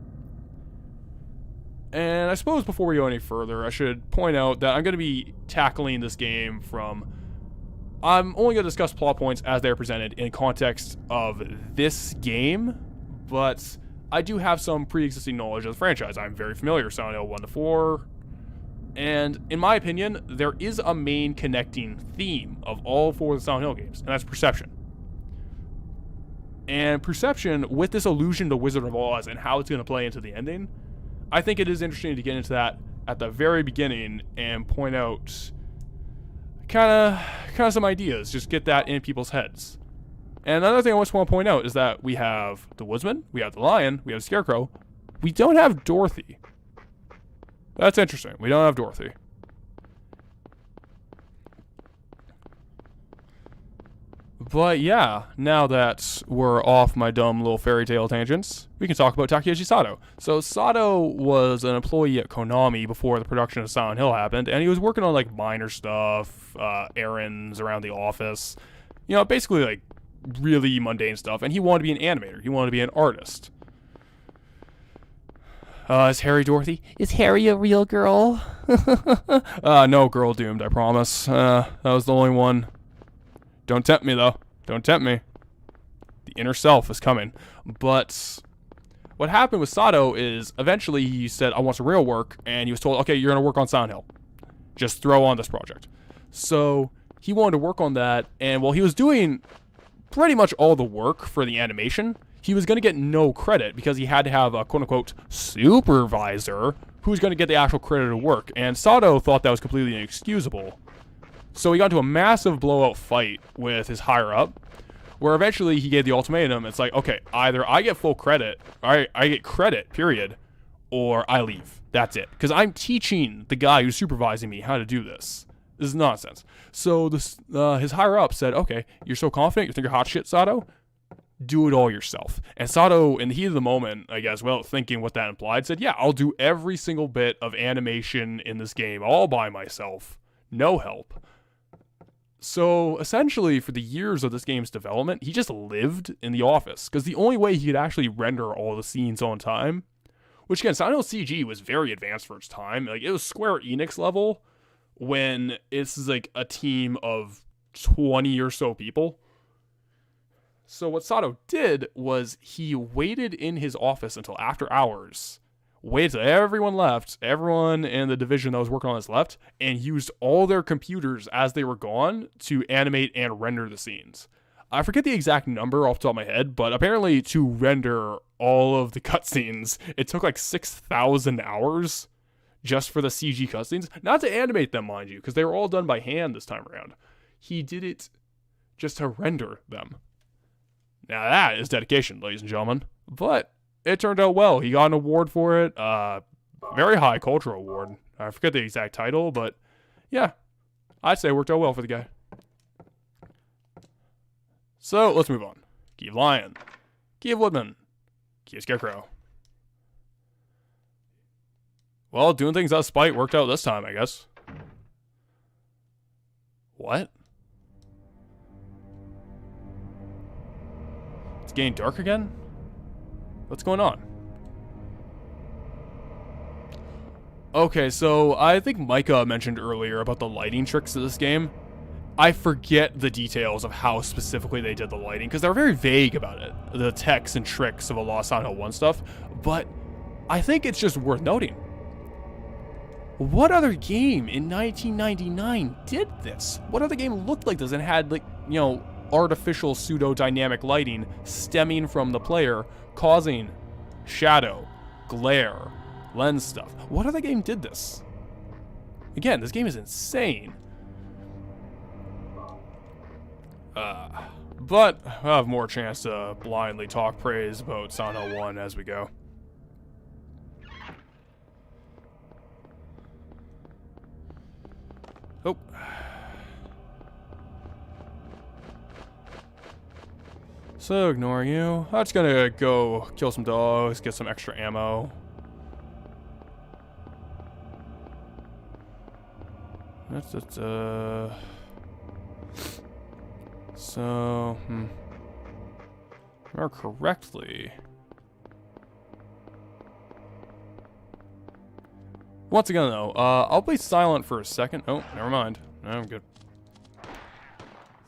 And I suppose before we go any further, I should point out that I'm going to be tackling this game from... I'm only going to discuss plot points as they're presented in context of this game, but I do have some pre-existing knowledge of the franchise. I'm very familiar with Silent Hill 1 to 4, and in my opinion, there is a main connecting theme of all four of the Silent Hill games, and that's perception. And perception, with this allusion to Wizard of Oz and how it's going to play into the ending, I think it is interesting to get into that at the very beginning and point out kind of some ideas, just get that in people's heads. And another thing I just want to point out is that we have the woodsman, we have the lion, we have the scarecrow. We don't have Dorothy. That's interesting. We don't have Dorothy. But yeah, now that we're off my dumb little fairy tale tangents, we can talk about Takeyoshi Sato. So Sato was an employee at Konami before the production of Silent Hill happened, and he was working on like minor stuff, errands around the office, you know, basically like really mundane stuff, and he wanted to be an animator. He wanted to be an artist. Is Harry Dorothy? Is Harry a real girl? No, girl doomed, I promise. That was the only one. Don't tempt me, though. Don't tempt me. The inner self is coming. But what happened with Sato is eventually he said, I want some real work, and he was told, okay, you're going to work on Silent Hill. Just throw on this project. So he wanted to work on that, and while he was doing pretty much all the work for the animation, he was going to get no credit because he had to have a quote-unquote supervisor who's going to get the actual credit of work. And Sato thought that was completely inexcusable. So he got into a massive blowout fight with his higher-up, where eventually he gave the ultimatum. It's like, okay, either I get full credit, I get credit, period, or I leave. That's it. Because I'm teaching the guy who's supervising me how to do this. This is nonsense. So this, his higher-up said, okay, you're so confident, you think you're hot shit, Sato? Do it all yourself. And Sato, in the heat of the moment, I guess, without thinking what that implied, said, yeah, I'll do every single bit of animation in this game all by myself. No help. So, essentially, for the years of this game's development, he just lived in the office, because the only way he could actually render all the scenes on time, which, again, Silent Hill CG was very advanced for its time. Like, it was Square Enix level, when it's, like, a team of 20 or so people. So what Sato did was he waited in his office until after hours, waited till everyone left, everyone in the division that was working on this left, and used all their computers as they were gone to animate and render the scenes. I forget the exact number off the top of my head, but apparently to render all of the cutscenes, it took like 6,000 hours just for the CG cutscenes. Not to animate them, mind you, because they were all done by hand this time around. He did it just to render them. Now that is dedication, ladies and gentlemen. But it turned out well. He got an award for it. Very high cultural award. I forget the exact title, but yeah. I'd say it worked out well for the guy. So, let's move on. Key of Lion. Key of Woodman. Key of Scarecrow. Well, doing things out of spite worked out this time, I guess. What? It's getting dark again? What's going on? Okay, so I think Micah mentioned earlier about the lighting tricks of this game. I forget the details of how specifically they did the lighting, because they're very vague about it, the techs and tricks of a lot of Silent Hill 1 stuff, but I think it's just worth noting. What other game in 1999 did this? What other game looked like this and had, like, you know, artificial pseudo-dynamic lighting stemming from the player, causing shadow, glare, lens stuff? What other game did this? Again, this game is insane. But I'll have more chance to blindly talk praise about Silent Hill 1 as we go. Oh. So, ignore you. I'm just gonna go kill some dogs, get some extra ammo. That's So, remember correctly. Once again, though, I'll be silent for a second. Oh, never mind. No, I'm good.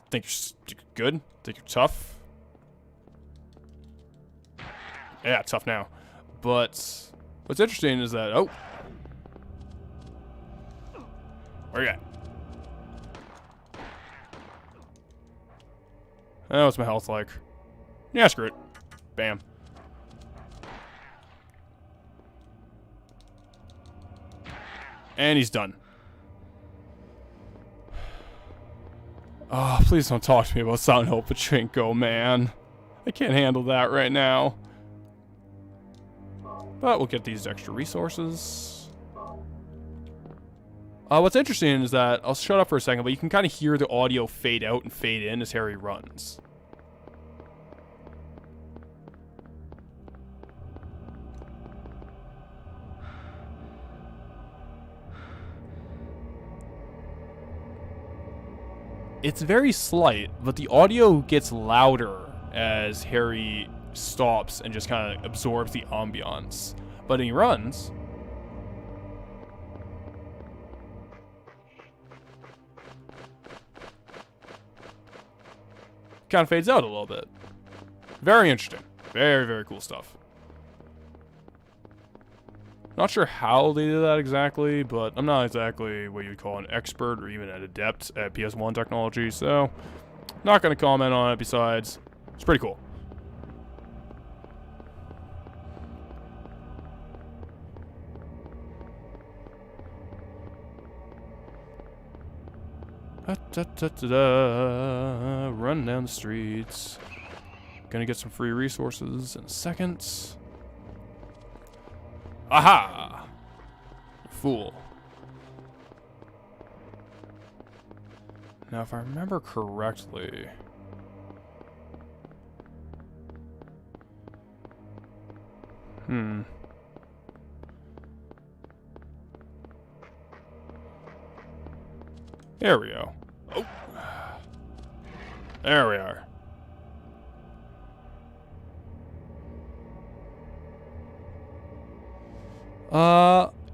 Think you're good? Think you're tough? Yeah, tough now. But what's interesting is that, oh. Where you at? Oh, what's my health like? Yeah, screw it. Bam. And he's done. Oh, please don't talk to me about Silent Hill Pachinko, man. I can't handle that right now. But we'll get these extra resources. What's interesting is that, I'll shut up for a second, but you can kind of hear the audio fade out and fade in as Harry runs. It's very slight, but the audio gets louder as Harry stops and just kind of absorbs the ambiance. But he runs. Kind of fades out a little bit. Very interesting. Very, very cool stuff. Not sure how they did that exactly, but I'm not exactly what you'd call an expert or even an adept at PS1 technology, so not going to comment on it. Besides, it's pretty cool. Run down the streets. Gonna get some free resources in a second. Aha! Fool. Now, if I remember correctly... There we go. Oh. There we are.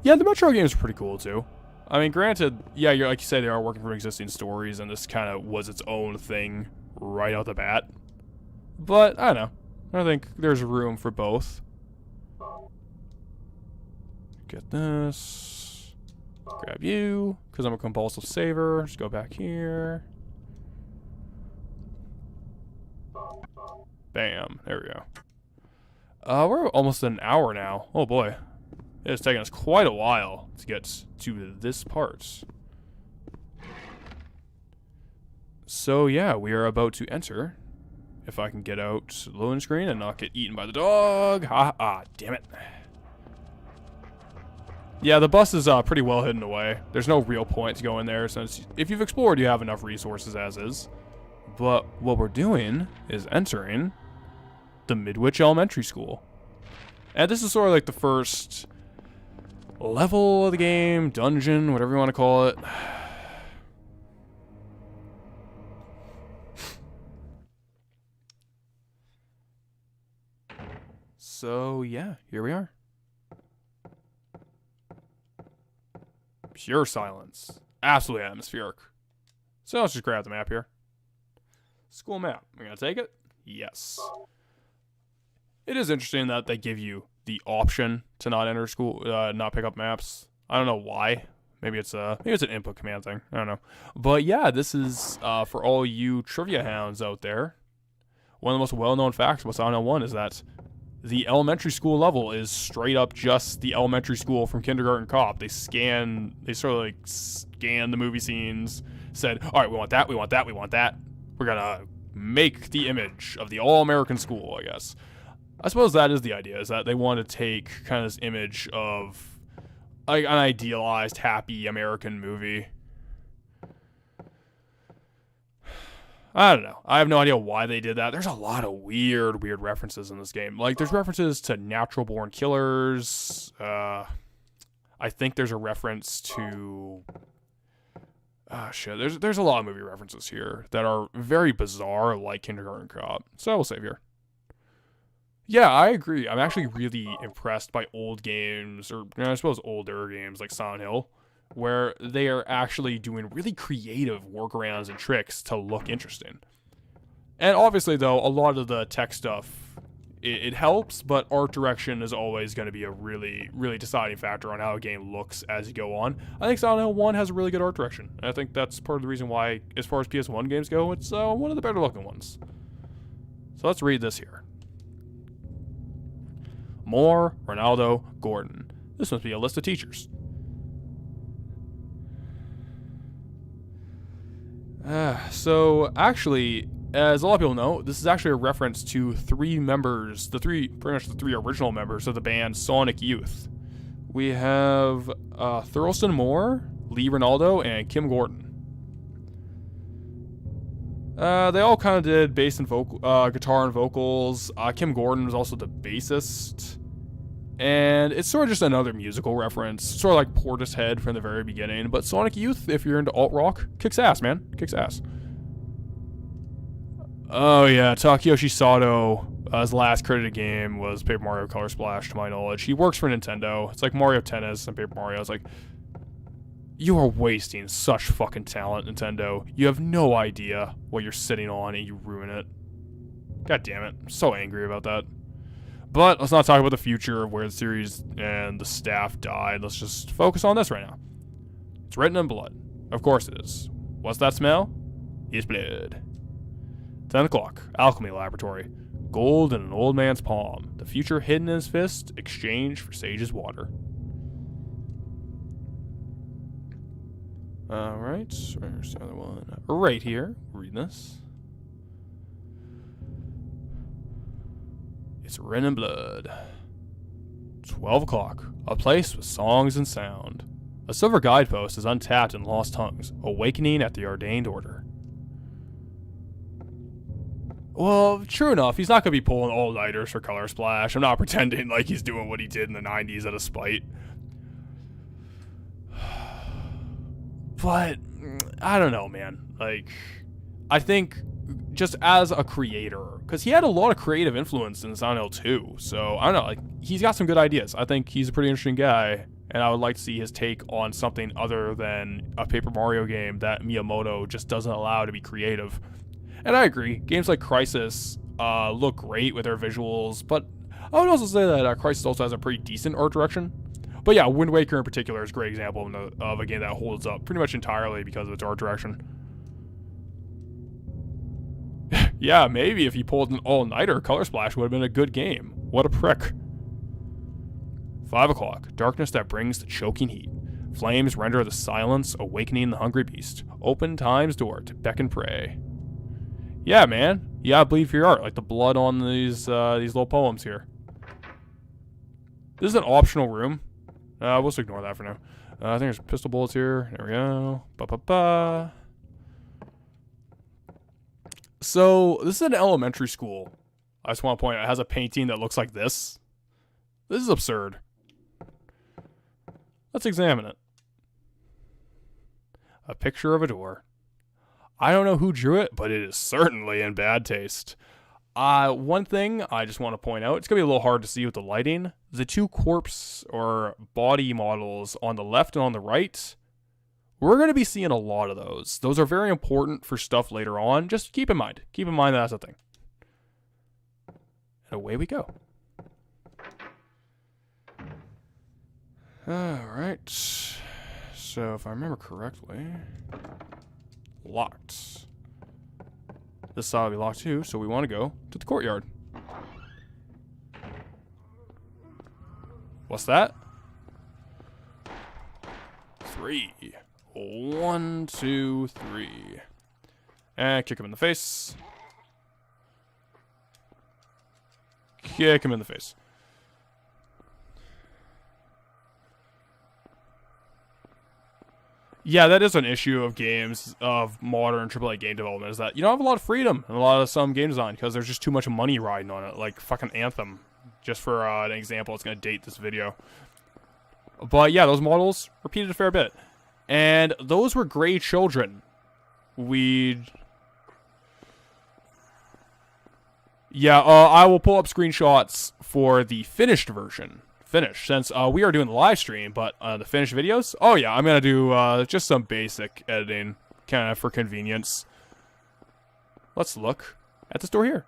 Yeah, the Metro games are pretty cool too. I mean, granted, yeah, you're, like you say, they are working from existing stories, and this kind of was its own thing right out the bat. But, I don't know. I think there's room for both. Get this. Grab you, because I'm a compulsive saver. Just go back here. Bam. There we go. We're almost an hour now. Oh boy. It's taken us quite a while to get to this part. So yeah, we are about to enter. If I can get out the loading screen and not get eaten by the dog. Damn it. Yeah, the bus is pretty well hidden away. There's no real point to go in there, since if you've explored, you have enough resources as is. But what we're doing is entering the Midwich Elementary School. And this is sort of like the first level of the game, dungeon, whatever you want to call it. So, yeah, here we are. Pure silence. Absolutely atmospheric. So let's just grab the map here. School map. We're going to take it? Yes. It is interesting that they give you the option to not enter school, not pick up maps. I don't know why. Maybe it's an input command thing. I don't know. But yeah, this is for all you trivia hounds out there. One of the most well-known facts about Silent Hill 1 is that the elementary school level is straight up just the elementary school from Kindergarten Cop. They scan the movie scenes, said, all right, we want that, we want that, we want that. We're gonna make the image of the all-American school, I guess. I suppose that is the idea, is that they want to take kind of this image of like an idealized, happy American movie. I don't know. I have no idea why they did that. There's a lot of weird references in this game. Like, there's references to natural born killers. I think there's a reference to... There's a lot of movie references here that are very bizarre, like Kindergarten Cop. So we'll save here. Yeah, I agree. I'm actually really impressed by old games, or I suppose older games like Silent Hill, where they are actually doing really creative workarounds and tricks to look interesting. And obviously, though, a lot of the tech stuff, it helps, but art direction is always going to be a really, really deciding factor on how a game looks as you go on. I think Silent Hill 1 has a really good art direction, and I think that's part of the reason why, as far as PS1 games go, it's one of the better looking ones. So let's read this here. More Ronaldo Gordon. This must be a list of teachers. So actually, as a lot of people know, this is actually a reference to pretty much the three original members of the band Sonic Youth. We have Thurston Moore, Lee Ronaldo, and Kim Gordon. They all kind of did bass and guitar and vocals. Kim Gordon was also the bassist. And it's sort of just another musical reference, sort of like Portishead from the very beginning. But Sonic Youth, if you're into alt-rock, kicks ass, man. Kicks ass. Oh yeah, Takeyoshi Sato, his last credited game was Paper Mario Color Splash, to my knowledge. He works for Nintendo. It's like Mario Tennis and Paper Mario. It's like, you are wasting such fucking talent, Nintendo. You have no idea what you're sitting on and you ruin it. God damn it. I'm so angry about that. But let's not talk about the future of where the series and the staff died. Let's just focus on this right now. It's written in blood. Of course it is. What's that smell? It's blood. 10 o'clock. Alchemy Laboratory. Gold in an old man's palm. The future hidden in his fist. Exchange for Sage's water. Alright. Where's the other one? Right here. Read this. It's written in blood. 12 o'clock. A place with songs and sound. A silver guidepost is untapped in lost tongues. Awakening at the ordained order. Well, true enough, he's not going to be pulling all-nighters for Color Splash. I'm not pretending like he's doing what he did in the 90s out of spite. But, I don't know, man. Like, I think just as a creator, because he had a lot of creative influence in Silent Hill 2, so I don't know, like, he's got some good ideas. I think he's a pretty interesting guy, and I would like to see his take on something other than a Paper Mario game that Miyamoto just doesn't allow to be creative. And I agree, games like Crysis look great with their visuals, but I would also say that Crysis also has a pretty decent art direction. But yeah, Wind Waker in particular is a great example of a game that holds up pretty much entirely because of its art direction. Yeah, maybe if he pulled an all-nighter, Color Splash would have been a good game. What a prick. 5 o'clock. Darkness that brings the choking heat. Flames render the silence, awakening the hungry beast. Open time's door to beck and pray. Yeah, man. You gotta bleed for your art, like the blood on these little poems here. This is an optional room. We'll just ignore that for now. I think there's pistol bullets here. There we go. Ba-ba-ba. So, this is an elementary school. I just want to point out, it has a painting that looks like this. This is absurd. Let's examine it. A picture of a door. I don't know who drew it, but it is certainly in bad taste. One thing I just want to point out, it's going to be a little hard to see with the lighting. The two corpse or body models on the left and on the right We're going to be seeing a lot of those. Those are very important for stuff later on. Just keep in mind. Keep in mind that that's a thing. And away we go. Alright. So, if I remember correctly... Locked. This side will be locked too, so we want to go to the courtyard. What's that? 3. 1, 2, 3. And kick him in the face. Kick him in the face. Yeah, that is an issue of games, of modern AAA game development, is that you don't have a lot of freedom in a lot of some game design because there's just too much money riding on it, like fucking Anthem. Just for an example, it's going to date this video. But yeah, those models repeated a fair bit. And those were gray children. Yeah, I will pull up screenshots for the finished version. Since we are doing the live stream, but the finished videos, oh yeah, I'm gonna do just some basic editing, kind of for convenience. Let's look at this door here.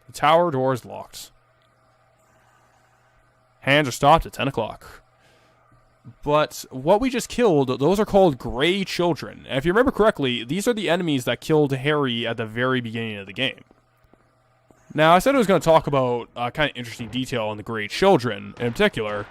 The tower door is locked. Hands are stopped at 10 o'clock. But what we just killed, those are called gray children. And if you remember correctly, these are the enemies that killed Harry at the very beginning of the game. Now, I said I was going to talk about kind of interesting detail on the Gray Children, in particular,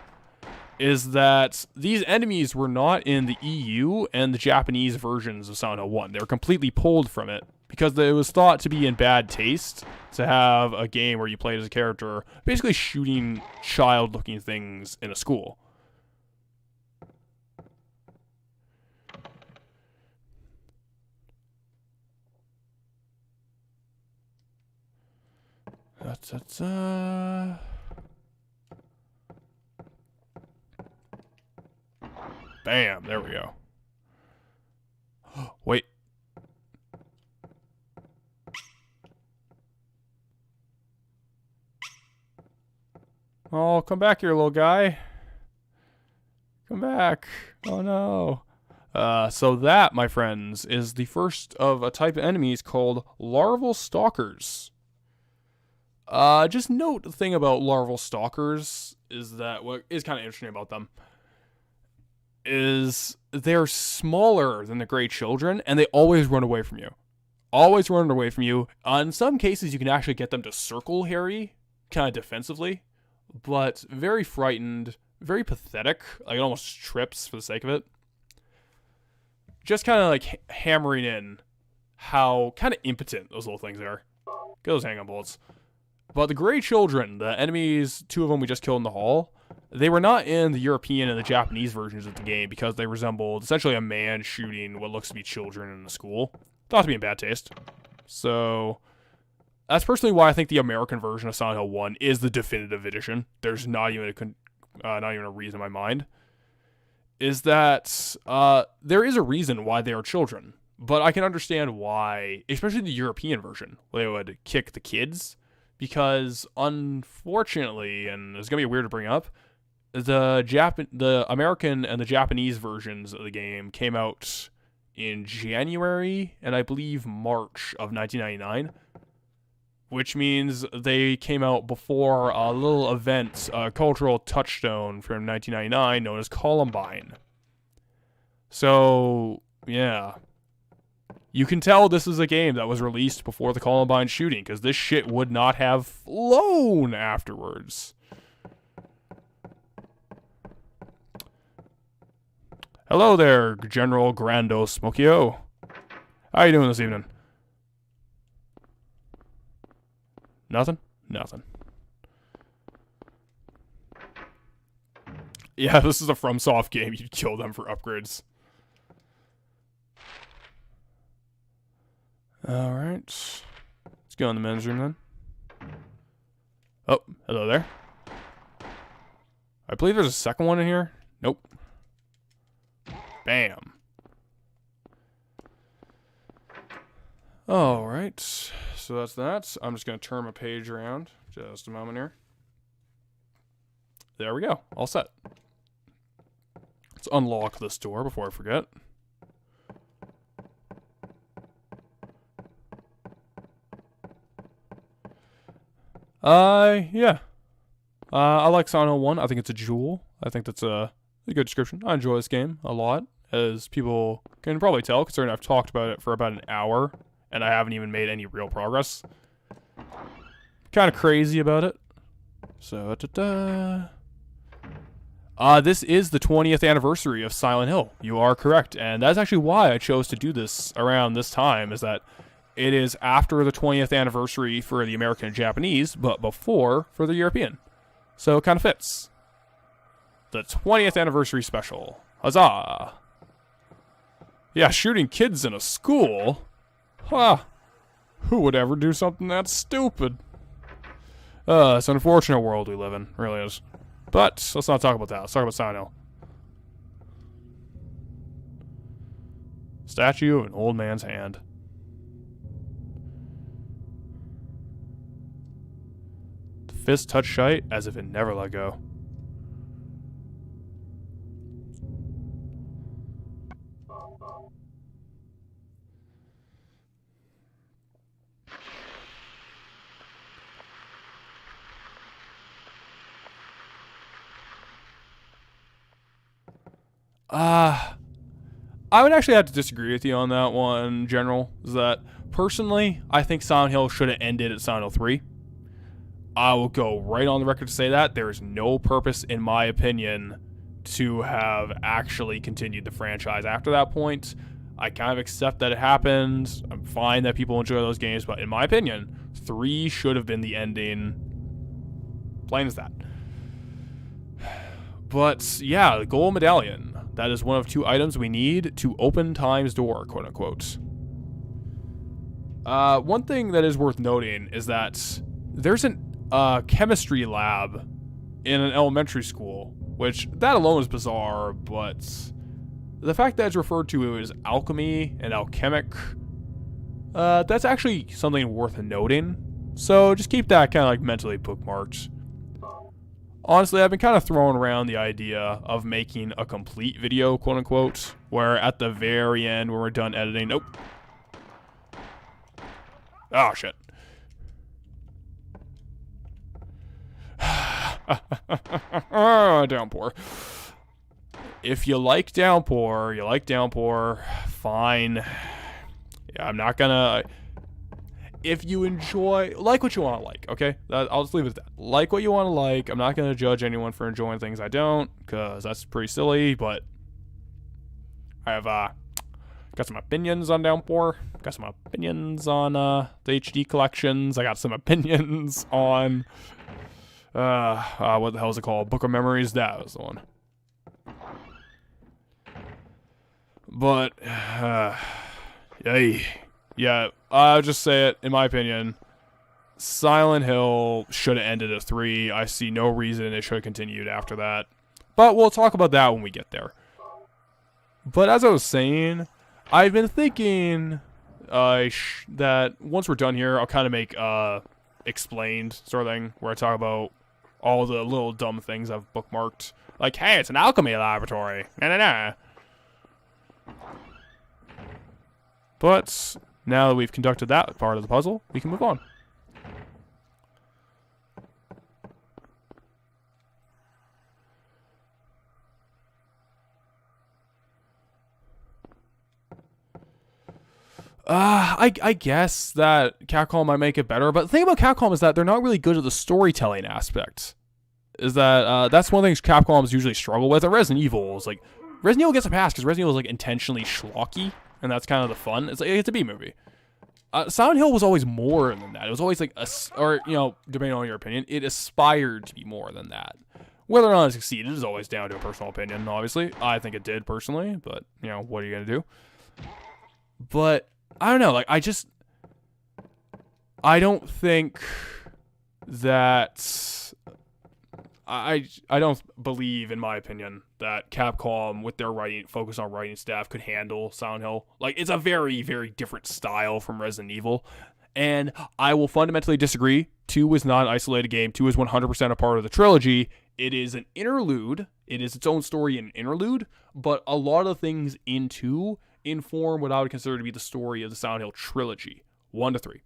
is that these enemies were not in the EU and the Japanese versions of Silent Hill 1. They were completely pulled from it, because it was thought to be in bad taste to have a game where you played as a character basically shooting child-looking things in a school. Bam, there we go. Wait. Oh, come back here, little guy. Come back. Oh, no. So that, my friends, is the first of a type of enemies called larval stalkers. Just note the thing about larval stalkers is that what is kind of interesting about them is they're smaller than the Gray Children, and they always run away from you. Always run away from you. In some cases, you can actually get them to circle Harry, kind of defensively, but very frightened, very pathetic, like it almost trips for the sake of it. Just kind of like hammering in how kind of impotent those little things are. Get those hang-on bullets. But the Gray Children, the enemies, 2 of them we just killed in the hall, they were not in the European and the Japanese versions of the game because they resembled essentially a man shooting what looks to be children in a school. Thought to be in bad taste. So, that's personally why I think the American version of Silent Hill 1 is the definitive edition. There's not even a reason in my mind. Is that there is a reason why they are children. But I can understand why, especially the European version, where they would kick the kids. Because, unfortunately, and it's going to be weird to bring up, the American and the Japanese versions of the game came out in January and I believe March of 1999. Which means they came out before a little event, a cultural touchstone from 1999 known as Columbine. So, yeah. You can tell this is a game that was released before the Columbine shooting, because this shit would not have flown afterwards. Hello there, General Grando Smokio. How you doing this evening? Nothing? Nothing. Yeah, this is a FromSoft game. You'd kill them for upgrades. Alright. Let's go in the men's room then. Oh, hello there. I believe there's a second one in here. Nope. Bam. Alright. So that's that. I'm just going to turn my page around. Just a moment here. There we go. All set. Let's unlock this door before I forget. Yeah. I like Silent Hill 1. I think it's a jewel. I think that's a good description. I enjoy this game a lot, as people can probably tell, considering I've talked about it for about an hour, and I haven't even made any real progress. Kind of crazy about it. So, this is the 20th anniversary of Silent Hill. You are correct, and that's actually why I chose to do this around this time, is that it is after the 20th anniversary for the American and Japanese, but before for the European. So it kind of fits. The 20th anniversary special. Huzzah! Yeah, shooting kids in a school? Huh. Who would ever do something that stupid? It's an unfortunate world we live in. It really is. But let's not talk about that. Let's talk about Silent Hill. Statue of an old man's hand. The fist touched shite as if it never let go. I would actually have to disagree with you on that one, General. Is that, personally, I think Silent Hill should have ended at Silent Hill 3. I will go right on the record to say that. There is no purpose, in my opinion, to have actually continued the franchise after that point. I kind of accept that it happened. I'm fine that people enjoy those games, but in my opinion, 3 should have been the ending. Plain as that. But, yeah, the gold medallion. That is one of 2 items we need to open time's door, quote-unquote. One thing that is worth noting is that there's a chemistry lab in an elementary school, which that alone is bizarre, but the fact that it's referred to as alchemy and alchemic, that's actually something worth noting. So just keep that kind of like mentally bookmarked. Honestly, I've been kind of throwing around the idea of making a complete video, quote-unquote, where at the very end, when we're done editing... Nope. Oh, shit. Downpour. If you like Downpour, you like Downpour, fine. Yeah, I'm not gonna... If you enjoy, like what you want to like, okay? I'll just leave it at that. Like what you want to like. I'm not going to judge anyone for enjoying things I don't, because that's pretty silly, but I have got some opinions on Downpour. Got some opinions on the HD collections. I got some opinions on, what the hell is it called? Book of Memories? That was the one. But, yay. Yeah, I'll just say it, in my opinion, Silent Hill should have ended at 3. I see no reason it should have continued after that. But we'll talk about that when we get there. But as I was saying, I've been thinking that once we're done here, I'll kind of make explained sort of thing, where I talk about all the little dumb things I've bookmarked. Like, hey, it's an alchemy laboratory. Nah. But now that we've conducted that part of the puzzle, we can move on. I guess that Capcom might make it better, but the thing about Capcom is that they're not really good at the storytelling aspect. Is that that's one of the things Capcom's usually struggle with. And Resident Evil is like, Resident Evil gets a pass because Resident Evil is like intentionally schlocky, and that's kind of the fun. It's like, it's a B movie. Silent Hill was always more than that. It was always like or you know, depending on your opinion, it aspired to be more than that. Whether or not it succeeded is always down to a personal opinion. Obviously, I think it did personally, but you know, what are you gonna do? But I don't know. Like, I don't think that. I don't believe, in my opinion, that Capcom, with their focus on writing staff, could handle Silent Hill. Like, it's a very, very different style from Resident Evil. And I will fundamentally disagree. 2 is not an isolated game. 2 is 100% a part of the trilogy. It is an interlude. It is its own story and interlude. But a lot of things in 2 inform what I would consider to be the story of the Silent Hill trilogy. 1 to 3.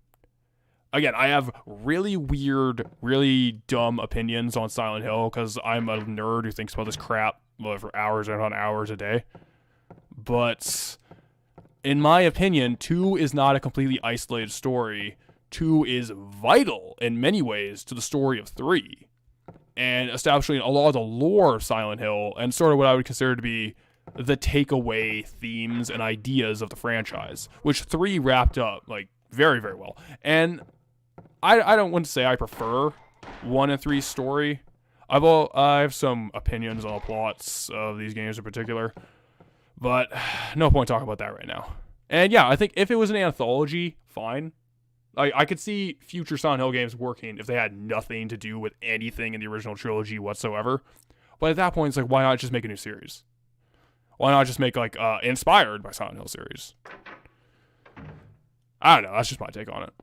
again, I have really weird, really dumb opinions on Silent Hill because I'm a nerd who thinks about this crap for hours and on hours a day. But in my opinion, 2 is not a completely isolated story. 2 is vital in many ways to the story of 3 and establishing a lot of the lore of Silent Hill and sort of what I would consider to be the takeaway themes and ideas of the franchise, which 3 wrapped up like very, very well. And I don't want to say I prefer 1 and 3's story. I have some opinions on the plots of these games in particular, but no point talking about that right now. And yeah, I think if it was an anthology, fine. I could see future Silent Hill games working if they had nothing to do with anything in the original trilogy whatsoever. But at that point, it's like, why not just make a new series? Why not just make like inspired by Silent Hill series? I don't know. That's just my take on it.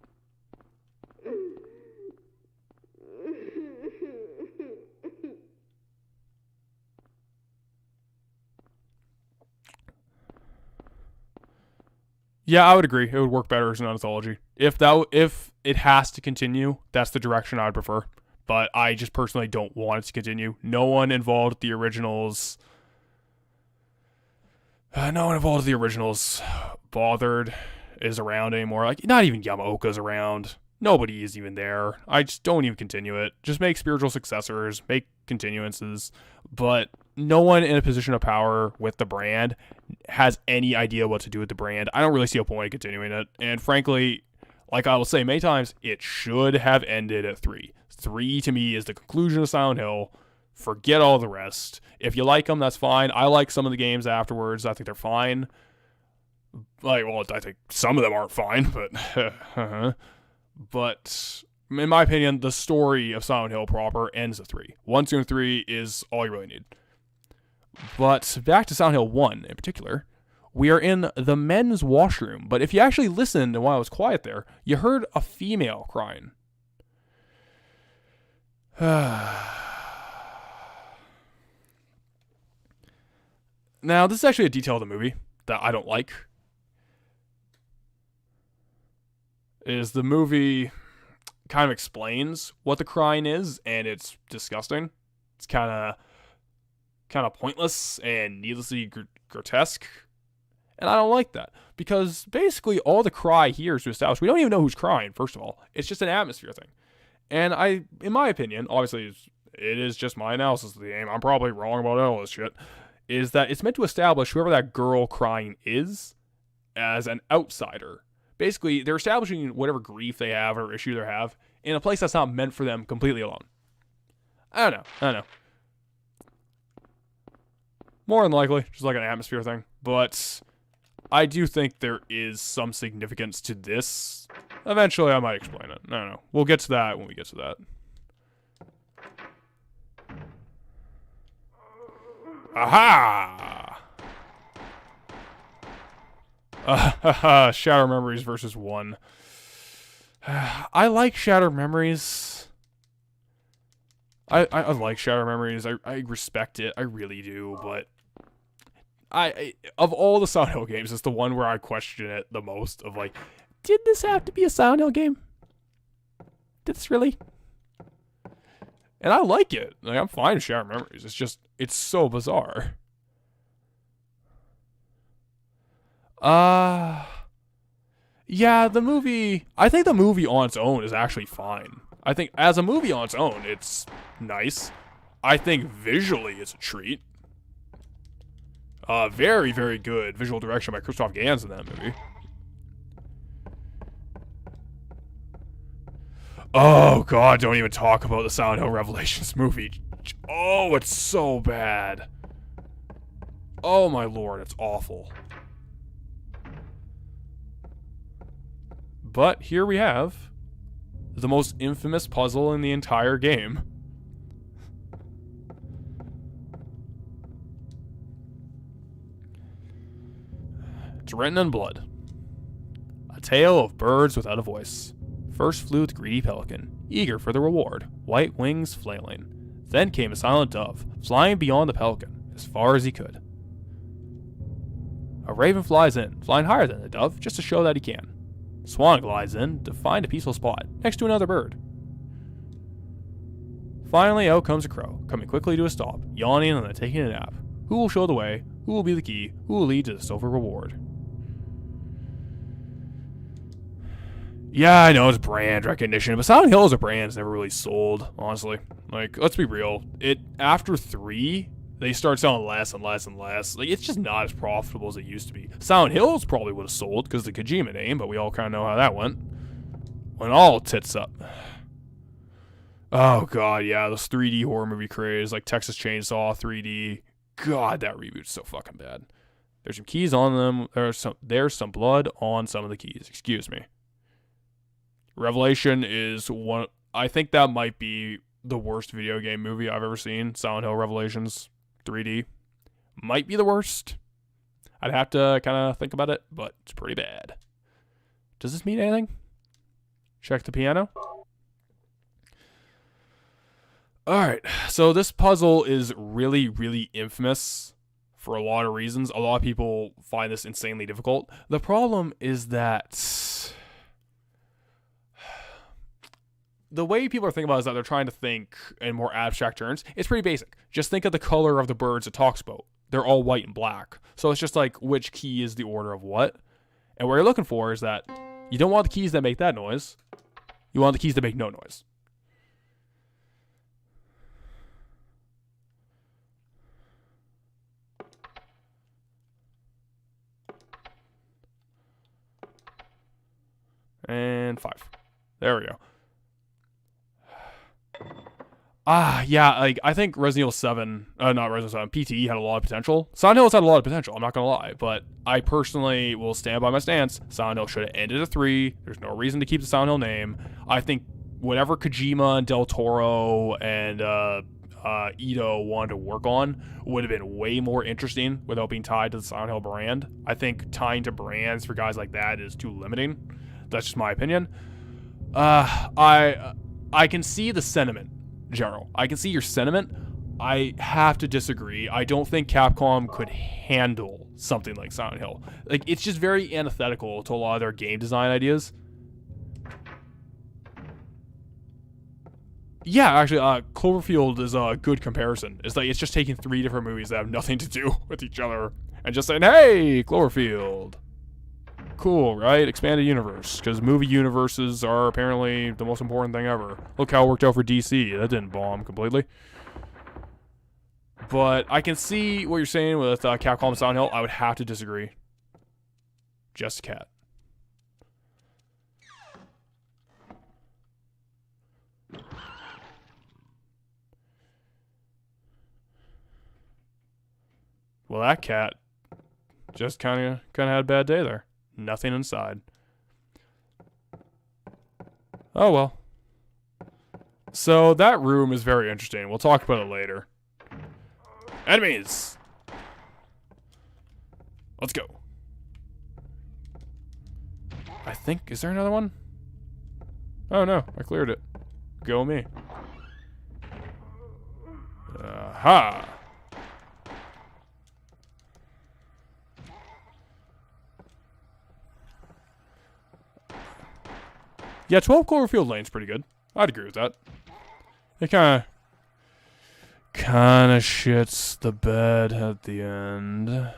Yeah, I would agree. It would work better as an anthology. If it has to continue, that's the direction I'd prefer. But I just personally don't want it to continue. No one involved with the originals. Bothered is around anymore. Like, not even Yamaoka's around. Nobody is even there. I just don't even continue it. Just make spiritual successors, make continuances, but no one in a position of power with the brand has any idea what to do with the brand. I don't really see a point in continuing it. And frankly, like I will say many times, it should have ended at 3. 3 to me is the conclusion of Silent Hill. Forget all the rest. If you like them, that's fine. I like some of the games afterwards. I think they're fine. I think some of them aren't fine, but but in my opinion, the story of Silent Hill proper ends at 3. 1, 2, and 3 is all you really need. But back to Silent Hill 1 in particular, we are in the men's washroom. But if you actually listened while I was quiet there, you heard a female crying. Now, this is actually a detail of the movie that I don't like. Is the movie kind of explains what the crying is, and it's disgusting. It's kind of pointless and needlessly grotesque. And I don't like that. Because basically all the cry here is to establish, we don't even know who's crying, first of all. It's just an atmosphere thing. And in my opinion, obviously it is just my analysis of the game, I'm probably wrong about all this shit, is that it's meant to establish whoever that girl crying is as an outsider. Basically, they're establishing whatever grief they have or issue they have in a place that's not meant for them completely alone. I don't know. More than likely, just like an atmosphere thing. But I do think there is some significance to this. Eventually, I might explain it. I don't know. We'll get to that when we get to that. Aha! Shattered Memories versus 1. I like Shattered Memories. I like Shattered Memories. I respect it. I really do. But I of all the Silent Hill games, it's the one where I question it the most. Of like, did this have to be a Silent Hill game? Did this really? And I like it. Like, I'm fine with Shattered Memories. It's just, it's so bizarre. Yeah, the movie, I think the movie on its own is actually fine. I think as a movie on its own, it's nice. I think visually it's a treat. Very, very good visual direction by Christoph Gans in that movie. Oh god, don't even talk about the Silent Hill Revelations movie. Oh, it's so bad. Oh my lord, it's awful. But here we have the most infamous puzzle in the entire game. It's written in blood. A tale of birds without a voice. First flew the greedy pelican, eager for the reward, white wings flailing. Then came a silent dove, flying beyond the pelican, as far as he could. A raven flies in, flying higher than the dove, just to show that he can. Swan glides in to find a peaceful spot next to another bird. Finally, out comes a crow, coming quickly to a stop, yawning and then taking a nap. Who will show the way? Who will be the key? Who will lead to the silver reward? Yeah, I know it's brand recognition, but Silent Hill as a brand is never really sold, honestly. Like, let's be real. After 3, they start selling less and less and less. Like, it's just not as profitable as it used to be. Silent Hills probably would have sold because of the Kojima name, but we all kind of know how that went. Went all tits up. Oh, God, yeah, this 3D horror movie craze, like Texas Chainsaw 3D. God, that reboot's so fucking bad. There's some keys on them. There's some blood on some of the keys. Excuse me. Revelation is one. I think that might be the worst video game movie I've ever seen. Silent Hill Revelations 3D might be the worst. I'd have to kind of think about it, but it's pretty bad. Does this mean anything? Check the piano. Alright, so this puzzle is really, really infamous for a lot of reasons. A lot of people find this insanely difficult. The problem is that the way people are thinking about it is that they're trying to think in more abstract terms. It's pretty basic. Just think of the color of the birds it talks about. They're all white and black. So it's just like which key is the order of what. And what you're looking for is that you don't want the keys that make that noise. You want the keys that make no noise. And 5. There we go. Yeah, like, I think Resident Evil 7, not Resident Evil 7, PTE had a lot of potential. Silent Hill has had a lot of potential, I'm not gonna lie, but I personally will stand by my stance. Silent Hill should have ended at 3. There's no reason to keep the Silent Hill name. I think whatever Kojima and Del Toro and Ito wanted to work on would have been way more interesting without being tied to the Silent Hill brand. I think tying to brands for guys like that is too limiting. That's just my opinion. I can see the sentiment, General. I can see your sentiment. I have to disagree. I don't think Capcom could handle something like Silent Hill. Like, it's just very antithetical to a lot of their game design ideas. Yeah, actually, Cloverfield is a good comparison. It's like it's just taking 3 different movies that have nothing to do with each other and just saying, hey, Cloverfield. Cool, right? Expanded universe, because movie universes are apparently the most important thing ever. Look how it worked out for DC. That didn't bomb completely. But I can see what you're saying with Capcom and Silent Hill. I would have to disagree. Just a cat. Well, that cat just kind of had a bad day there. Nothing inside. Oh, well. So that room is very interesting. We'll talk about it later. Enemies! Let's go. I think... Is there another one? Oh, no. I cleared it. Go me. Aha! Yeah, 12 Cloverfield Lane's pretty good. I'd agree with that. It kind of shits the bed at the end.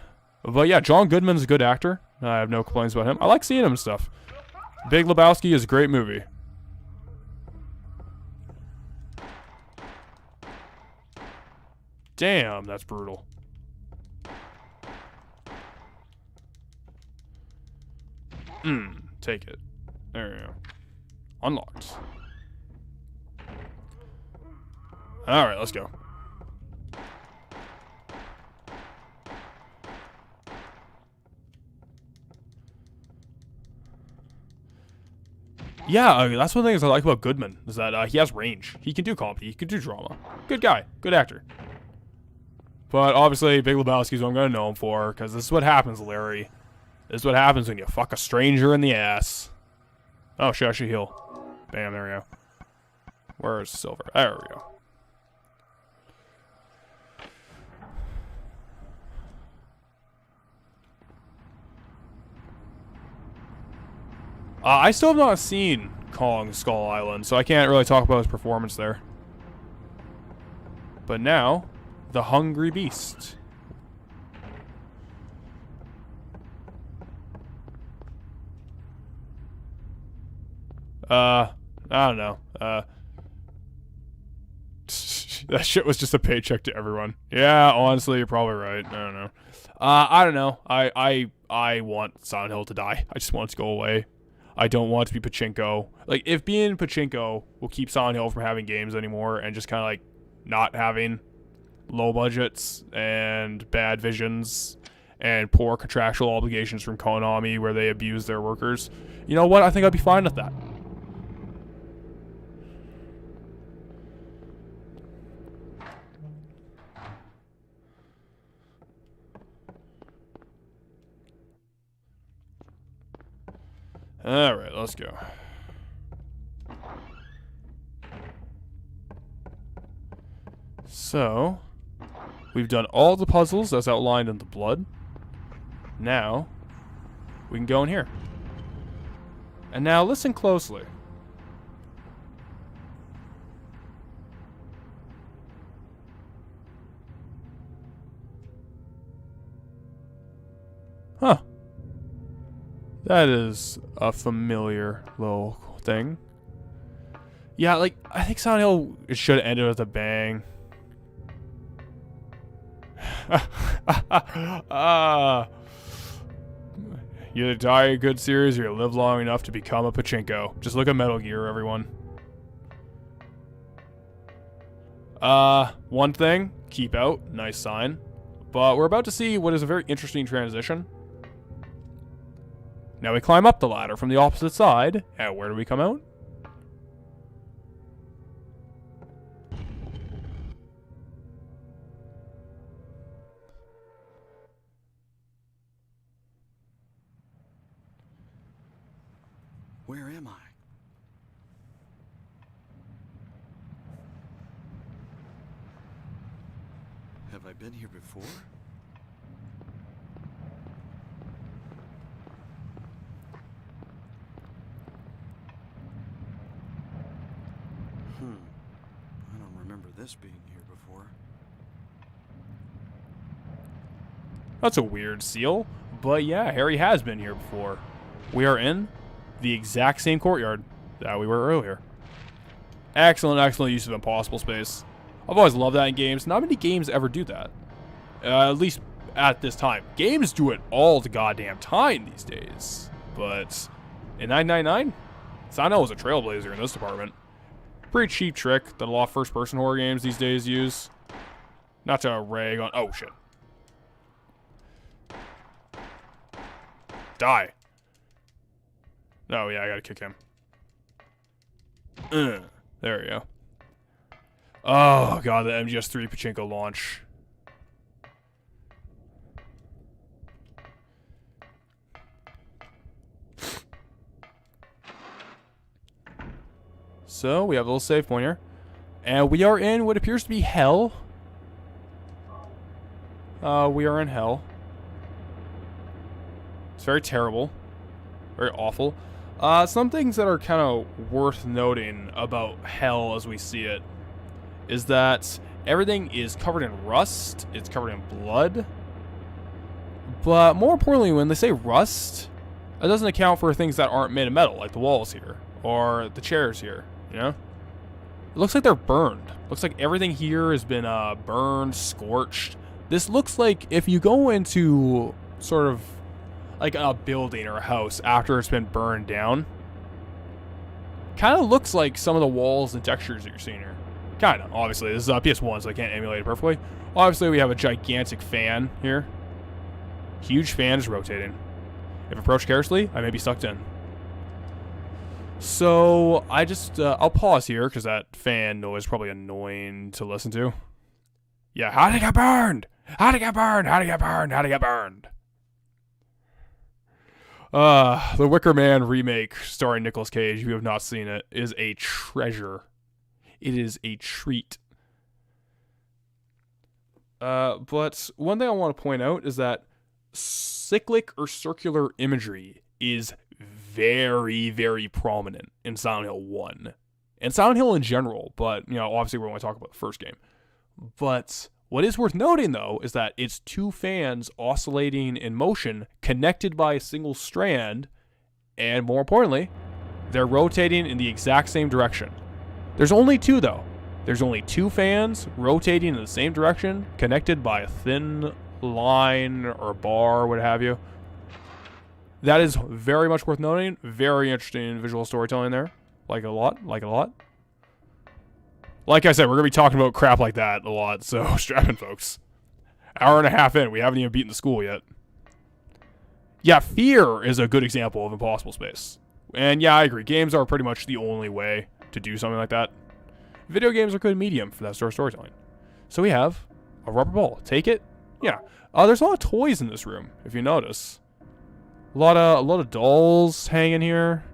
But yeah, John Goodman's a good actor. I have no complaints about him. I like seeing him and stuff. Big Lebowski is a great movie. Damn, that's brutal. Take it. There we go. Unlocked. Alright, let's go. Yeah, that's one of the things I like about Goodman, is that he has range. He can do comedy, he can do drama. Good guy, good actor. But obviously, Big Lebowski is what I'm going to know him for, because this is what happens, Larry. This is what happens when you fuck a stranger in the ass. Oh, shit, I should heal. Bam, there we go. Where's Silver? There we go. I still have not seen Kong Skull Island, so I can't really talk about his performance there. But now, the Hungry Beast. I don't know. That shit was just a paycheck to everyone. Yeah, honestly, you're probably right. I don't know. I don't know. I want Silent Hill to die. I just want it to go away. I don't want it to be Pachinko. Like, if being Pachinko will keep Silent Hill from having games anymore and just kind of like not having low budgets and bad visions and poor contractual obligations from Konami where they abuse their workers, you know what? I think I'd be fine with that. Alright, let's go. So, we've done all the puzzles as outlined in the blood. Now, we can go in here. And now listen closely. Huh. That is a familiar little thing. Yeah, like, I think Silent Hill, it should have ended with a bang. You either die a good series or you live long enough to become a Pachinko. Just look at Metal Gear, everyone. One thing, keep out, nice sign. But we're about to see what is a very interesting transition. Now we climb up the ladder from the opposite side, and where do we come out? Where am I? Have I been here before? I don't remember this being here before. That's a weird seal, but yeah, Harry has been here before. We are in the exact same courtyard that we were earlier. Excellent, excellent use of impossible space. I've always loved that in games. Not many games ever do that. At least at this time. Games do it all the goddamn time these days. But in 999, Silent was a trailblazer in this department. Pretty cheap trick that a lot of first-person horror games these days use. Not to rag on... Oh, shit. Die. Oh, yeah, I gotta kick him. There we go. Oh, God, the MGS3 Pachinko launch. So, we have a little save point here. And we are in what appears to be hell. We are in hell. It's very terrible. Very awful. Some things that are kind of worth noting about hell as we see it is that everything is covered in rust. It's covered in blood. But more importantly, when they say rust, it doesn't account for things that aren't made of metal, like the walls here, or the chairs here, you know? It looks like they're burned. Looks like everything here has been burned, scorched. This looks like if you go into sort of like a building or a house after it's been burned down, kind of looks like some of the walls and textures that you're seeing here. Kind of. Obviously, this is PS1, so I can't emulate it perfectly. Obviously, we have a gigantic fan here. Huge fan is rotating. If approached carelessly, I may be sucked in. So, I just, I'll pause here, because that fan noise is probably annoying to listen to. Yeah, how'd it get burned? How'd it get burned? How'd it get burned? How'd it get burned? The Wicker Man remake starring Nicolas Cage, if you have not seen it, is a treasure. It is a treat. But one thing I want to point out is that cyclic or circular imagery is very, very prominent in Silent Hill 1. And Silent Hill in general, but, obviously we're going to talk about the first game. But what is worth noting, though, is that it's two fans oscillating in motion, connected by a single strand, and more importantly, they're rotating in the exact same direction. There's only two, though. There's only two fans rotating in the same direction, connected by a thin line or bar, what have you. That is very much worth noting. Very interesting visual storytelling there. Like a lot. Like I said, we're going to be talking about crap like that a lot, so strap in, folks. Hour and a half in, we haven't even beaten the school yet. Yeah, Fear is a good example of impossible space. And yeah, I agree. Games are pretty much the only way to do something like that. Video games are a good medium for that sort of storytelling. So we have a rubber ball. Take it. Yeah. There's a lot of toys in this room, if you notice. A lot of dolls hanging here.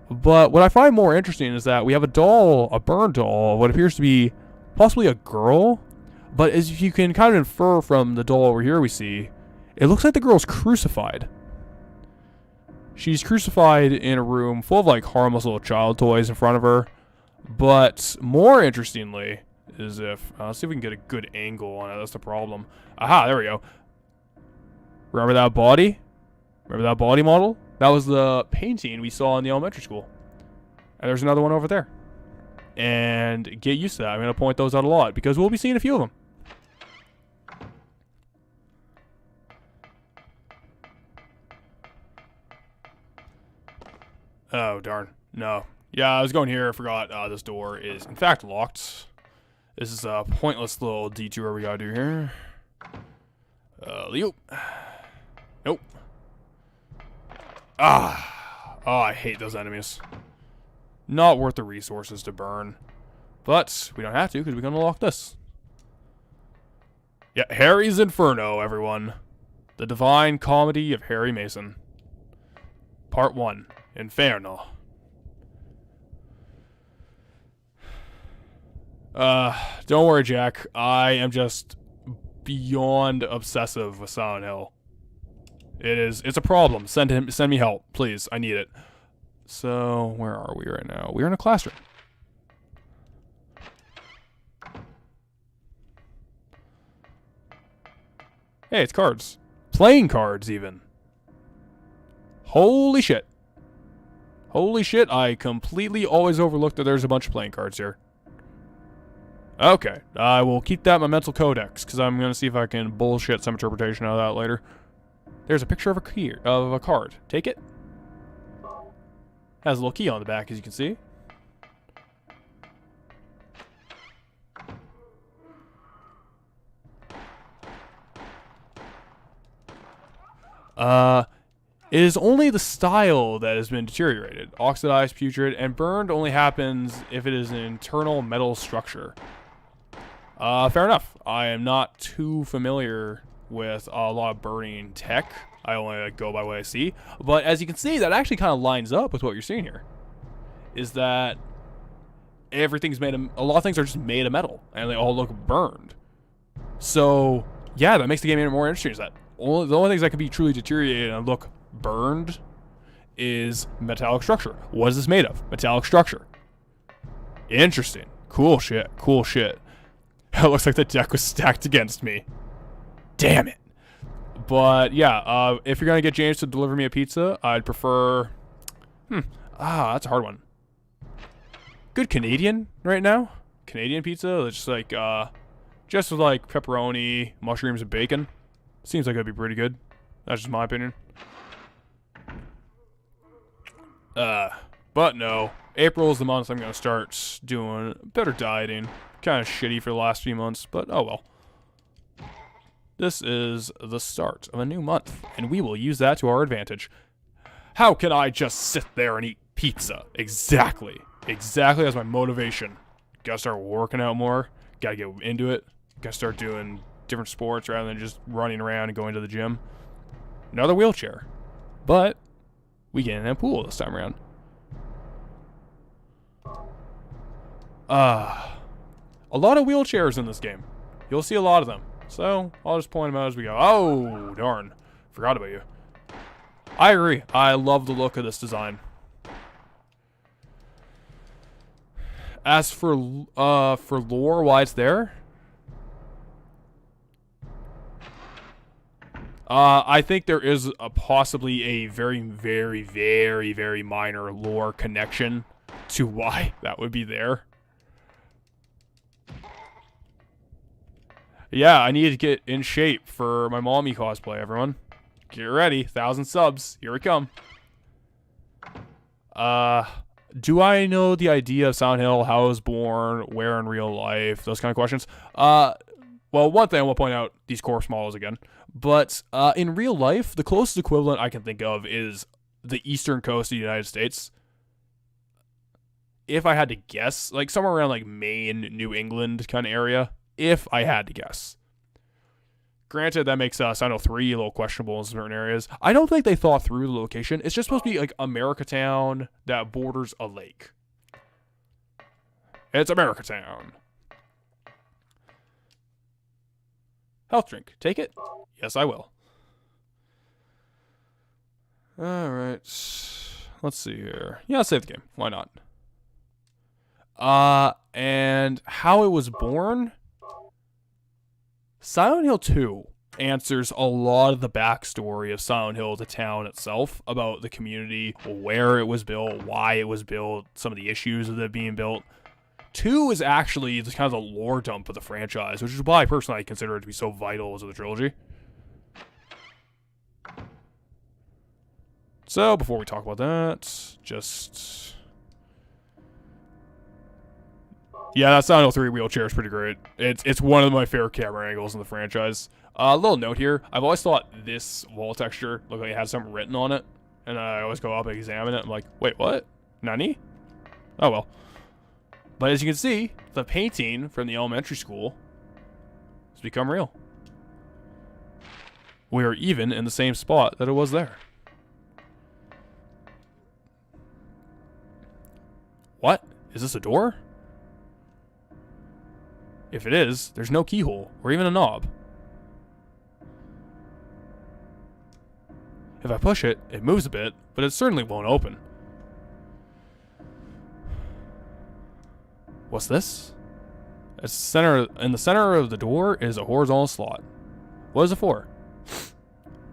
But what I find more interesting is that we have a doll, a burn doll, what appears to be possibly a girl. But as you can kind of infer from the doll over here we see, it looks like the girl's crucified. She's crucified in a room full of like harmless little child toys in front of her. But more interestingly is let's see if we can get a good angle on it. That's the problem. Aha, there we go. Remember that body? Remember that body model? That was the painting we saw in the elementary school. And there's another one over there. And get used to that. I'm going to point those out a lot because we'll be seeing a few of them. Oh, darn. No. Yeah, I was going here. I forgot this door is, in fact, locked. This is a pointless little detour we got to do here. Nope. Oh, I hate those enemies. Not worth the resources to burn. But we don't have to because we can unlock this. Yeah, Harry's Inferno, everyone. The Divine Comedy of Harry Mason. Part 1. Inferno. Don't worry, Jack. I am just beyond obsessive with Silent Hill. It's a problem. Send me help, please. I need it. So, where are we right now? We're in a classroom. Hey, it's cards. Playing cards, even. Holy shit. Holy shit, I completely always overlooked that there's a bunch of playing cards here. Okay, I will keep that in my mental codex, because I'm going to see if I can bullshit some interpretation out of that later. There's a picture of a card. Take it. Has a little key on the back, as you can see. It is only the style that has been deteriorated. Oxidized, putrid, and burned only happens if it is an internal metal structure. Fair enough. I am not too familiar with a lot of burning tech. I only go by what I see. But as you can see, that actually kind of lines up with what you're seeing here. Is that everything's made of... A lot of things are just made of metal. And they all look burned. So, yeah, that makes the game even more interesting. Is that the only things that could be truly deteriorated and look burned is metallic structure. What is this made of? Metallic structure. Interesting. Cool shit. Cool shit. It looks like the deck was stacked against me. Damn it. But, yeah, if you're going to get James to deliver me a pizza, I'd prefer... that's a hard one. Good Canadian right now. Canadian pizza. It's just like, just with like pepperoni, mushrooms, and bacon. Seems like it'd be pretty good. That's just my opinion. But no. April is the month I'm going to start doing better dieting. Kind of shitty for the last few months, but oh well. This is the start of a new month, and we will use that to our advantage. How can I just sit there and eat pizza? Exactly. Exactly as my motivation. Gotta start working out more. Gotta get into it. Gotta start doing different sports rather than just running around and going to the gym. Another wheelchair. But we get in a pool this time around. A lot of wheelchairs in this game. You'll see a lot of them. So, I'll just point them out as we go. Oh, darn. Forgot about you. I agree. I love the look of this design. As for lore, why it's there? I think there is possibly a very, very, very, very minor lore connection to why that would be there. Yeah, I need to get in shape for my mommy cosplay, everyone. Get ready. 1,000 subs. Here we come. Do I know the idea of Silent Hill, how it was born, where in real life, those kind of questions? Well, one thing I will point out, these corpse models again. But in real life, the closest equivalent I can think of is the eastern coast of the United States. If I had to guess, like somewhere around like Maine, New England kind of area. If I had to guess. Granted, that makes Silent Hill 3 a little questionable in certain areas. I don't think they thought through the location. It's just supposed to be like America Town that borders a lake. It's America Town. Health drink. Take it? Yes, I will. Alright. Let's see here. Yeah, let's save the game. Why not? And how it was born? Silent Hill 2 answers a lot of the backstory of Silent Hill, the town itself, about the community, where it was built, why it was built, some of the issues of it being built. 2 is actually just kind of the lore dump of the franchise, which is why personally I consider it to be so vital to the trilogy. So, before we talk about that, just... Yeah, that Silent Hill 3 wheelchair is pretty great. It's one of my favorite camera angles in the franchise. A little note here. I've always thought this wall texture looked like it had something written on it. And I always go up and examine it. I'm like, wait, what? Nani? Oh, well. But as you can see, the painting from the elementary school has become real. We are even in the same spot that it was there. What? Is this a door? If it is, there's no keyhole, or even a knob. If I push it, it moves a bit, but it certainly won't open. What's this? In the center of the door is a horizontal slot. What is it for?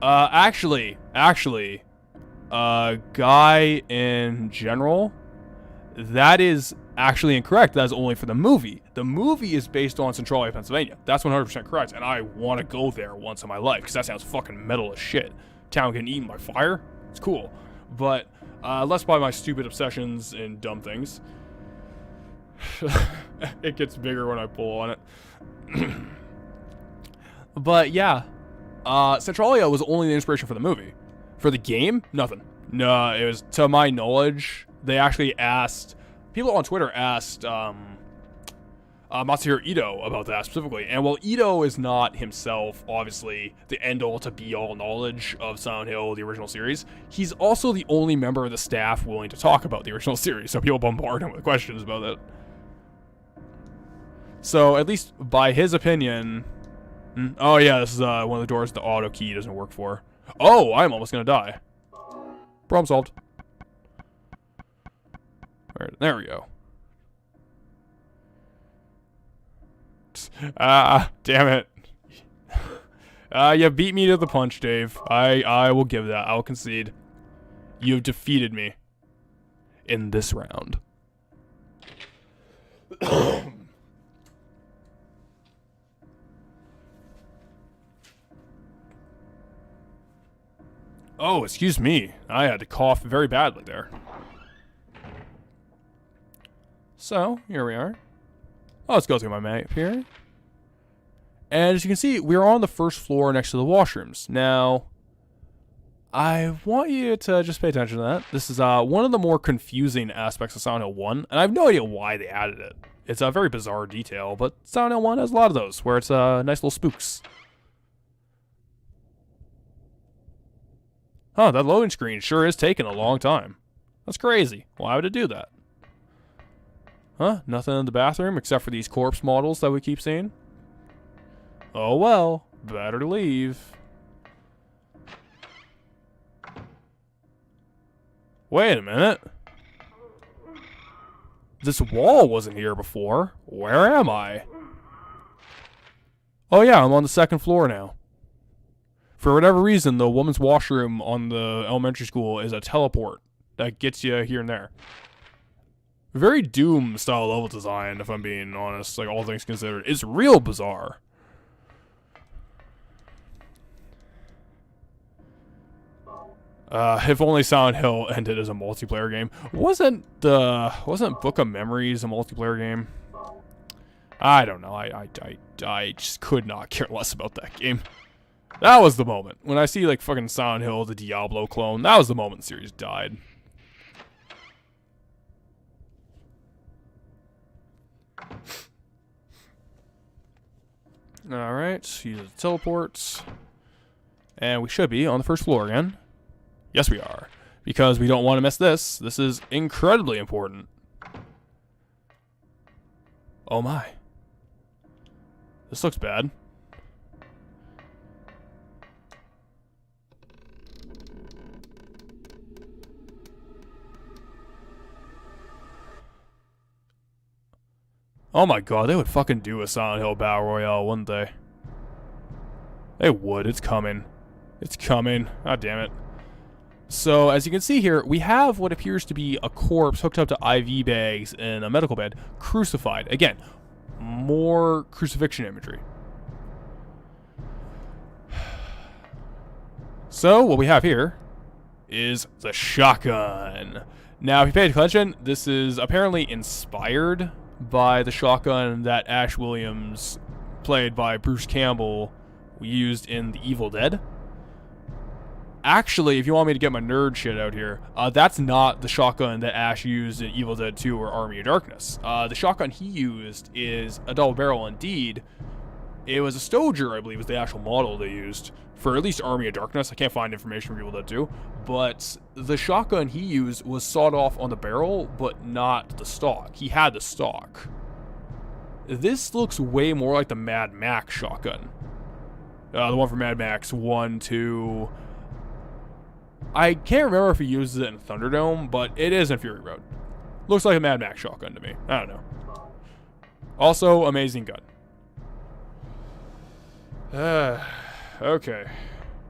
Actually, guy in general, that is actually incorrect. That is only for the movie. The movie is based on Centralia, Pennsylvania. That's 100% correct, and I want to go there once in my life, because that sounds fucking metal as shit. Town getting eaten by fire? It's cool. But, less by my stupid obsessions and dumb things. It gets bigger when I pull on it. But, yeah. Centralia was only the inspiration for the movie. For the game, nothing. No, it was, to my knowledge, they actually asked... People on Twitter asked Matsuhiro Ito about that specifically. And while Ito is not himself, obviously, the end-all to be-all knowledge of Silent Hill, the original series, he's also the only member of the staff willing to talk about the original series. So people bombard him with questions about it. So, at least by his opinion... Oh yeah, this is one of the doors the auto key doesn't work for. Oh, I'm almost gonna die. Problem solved. There we go. Damn it. You beat me to the punch, Dave. I will give that. I'll concede. You've defeated me in this round. Oh, excuse me. I had to cough very badly there. So, here we are. Oh, let's go through my map here. And as you can see, we're on the first floor next to the washrooms. Now, I want you to just pay attention to that. This is one of the more confusing aspects of Silent Hill 1, and I have no idea why they added it. It's a very bizarre detail, but Silent Hill 1 has a lot of those, where it's nice little spooks. Huh, that loading screen sure is taking a long time. That's crazy. Why would it do that? Huh? Nothing in the bathroom except for these corpse models that we keep seeing? Oh well, better leave. Wait a minute. This wall wasn't here before. Where am I? Oh yeah, I'm on the second floor now. For whatever reason, the woman's washroom on the elementary school is a teleport that gets you here and there. Very Doom style level design, if I'm being honest, like all things considered. It's real bizarre. If only Silent Hill ended as a multiplayer game. Wasn't Book of Memories a multiplayer game? I don't know. I just could not care less about that game. That was the moment. When I see like fucking Silent Hill, the Diablo clone, that was the moment the series died. Alright, use the teleports. And we should be on the first floor again. Yes, we are. Because we don't want to miss this. This is incredibly important. Oh my. This looks bad. Oh my god, they would fucking do a Silent Hill Battle Royale, wouldn't they? They would. It's coming. It's coming. God damn it. So, as you can see here, we have what appears to be a corpse hooked up to IV bags in a medical bed, crucified. Again, more crucifixion imagery. So, what we have here is the shotgun. Now, if you pay attention, this is apparently inspired by the shotgun that Ash Williams, played by Bruce Campbell, used in The Evil Dead. Actually, if you want me to get my nerd shit out here, that's not the shotgun that Ash used in Evil Dead 2 or Army of Darkness. The shotgun he used is a double barrel indeed. It was a Stoger, I believe, was the actual model they used for at least Army of Darkness. I can't find information from Evil Dead 2. But the shotgun he used was sawed off on the barrel, but not the stock. He had the stock. This looks way more like the Mad Max shotgun. The one from Mad Max 1, 2... I can't remember if he uses it in Thunderdome, but it is in Fury Road. Looks like a Mad Max shotgun to me. I don't know. Also, amazing gun. Okay.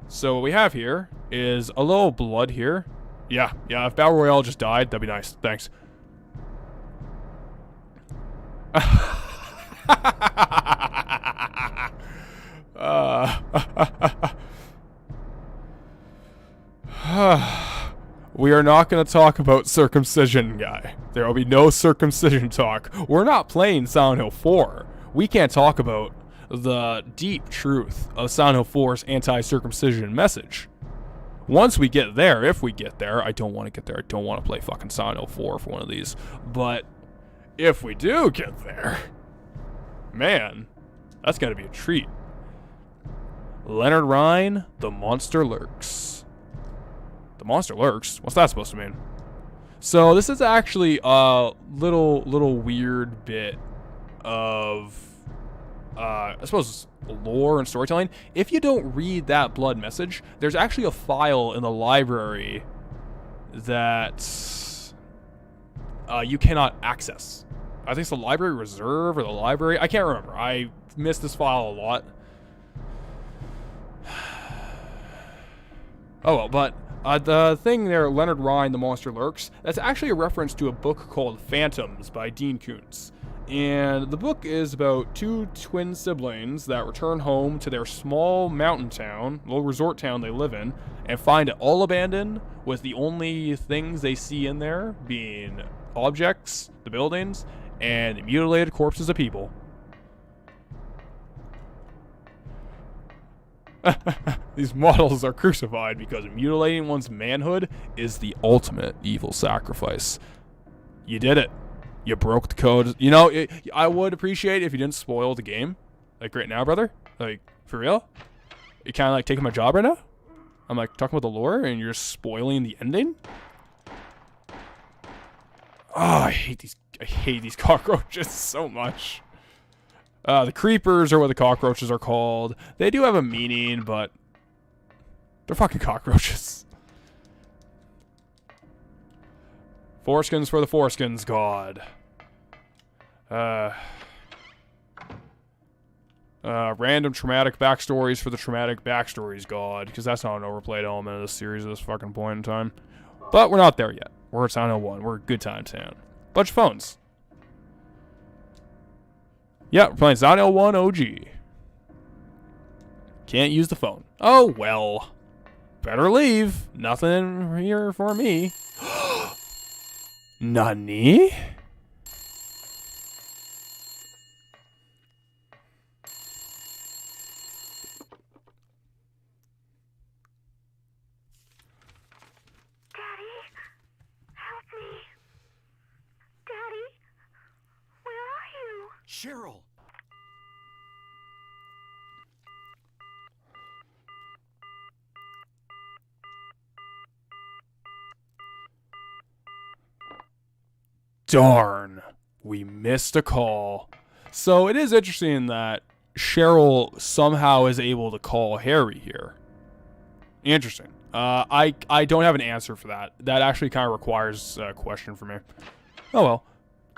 So what we have here is a little blood here. Yeah, if Battle Royale just died, that'd be nice. Thanks. We are not going to talk about circumcision, guy. There will be no circumcision talk. We're not playing Silent Hill 4. We can't talk about the deep truth of Silent Hill 4's anti-circumcision message. Once we get there, if we get there, I don't want to get there. I don't want to play fucking Silent Hill 4 for one of these. But if we do get there, man, that's got to be a treat. Leonard Rhine, The Monster Lurks. The Monster Lurks? What's that supposed to mean? So this is actually a little weird bit of, I suppose, lore and storytelling. If you don't read that blood message, there's actually a file in the library that you cannot access. I think it's the library reserve or the library. I can't remember. I missed this file a lot. Oh well, but the thing there, Leonard Rhine, The Monster Lurks, that's actually a reference to a book called Phantoms by Dean Koontz. And the book is about two twin siblings that return home to their small mountain town, little resort town they live in, and find it all abandoned, with the only things they see in there being objects, the buildings, and mutilated corpses of people. These models are crucified because mutilating one's manhood is the ultimate evil sacrifice. You did it. You broke the code. You know, I would appreciate if you didn't spoil the game. Like right now, brother. Like, for real? You kind of like taking my job right now? I'm like talking about the lore and you're spoiling the ending? Oh, I hate these cockroaches so much. The creepers are what the cockroaches are called. They do have a meaning, but they're fucking cockroaches. Foreskins for the Foreskins God. Random traumatic backstories for the traumatic backstories God, because that's not an overplayed element of this series at this fucking point in time. But we're not there yet. We're at Silent Hill 1. We're a good time town. Bunch of phones. Yeah, we're playing Silent Hill 1 OG. Can't use the phone. Oh, well. Better leave. Nothing here for me. Nani? Cheryl! Darn. We missed a call. So it is interesting that Cheryl somehow is able to call Harry here. Interesting. I don't have an answer for that. That actually kind of requires a question for me. Oh well.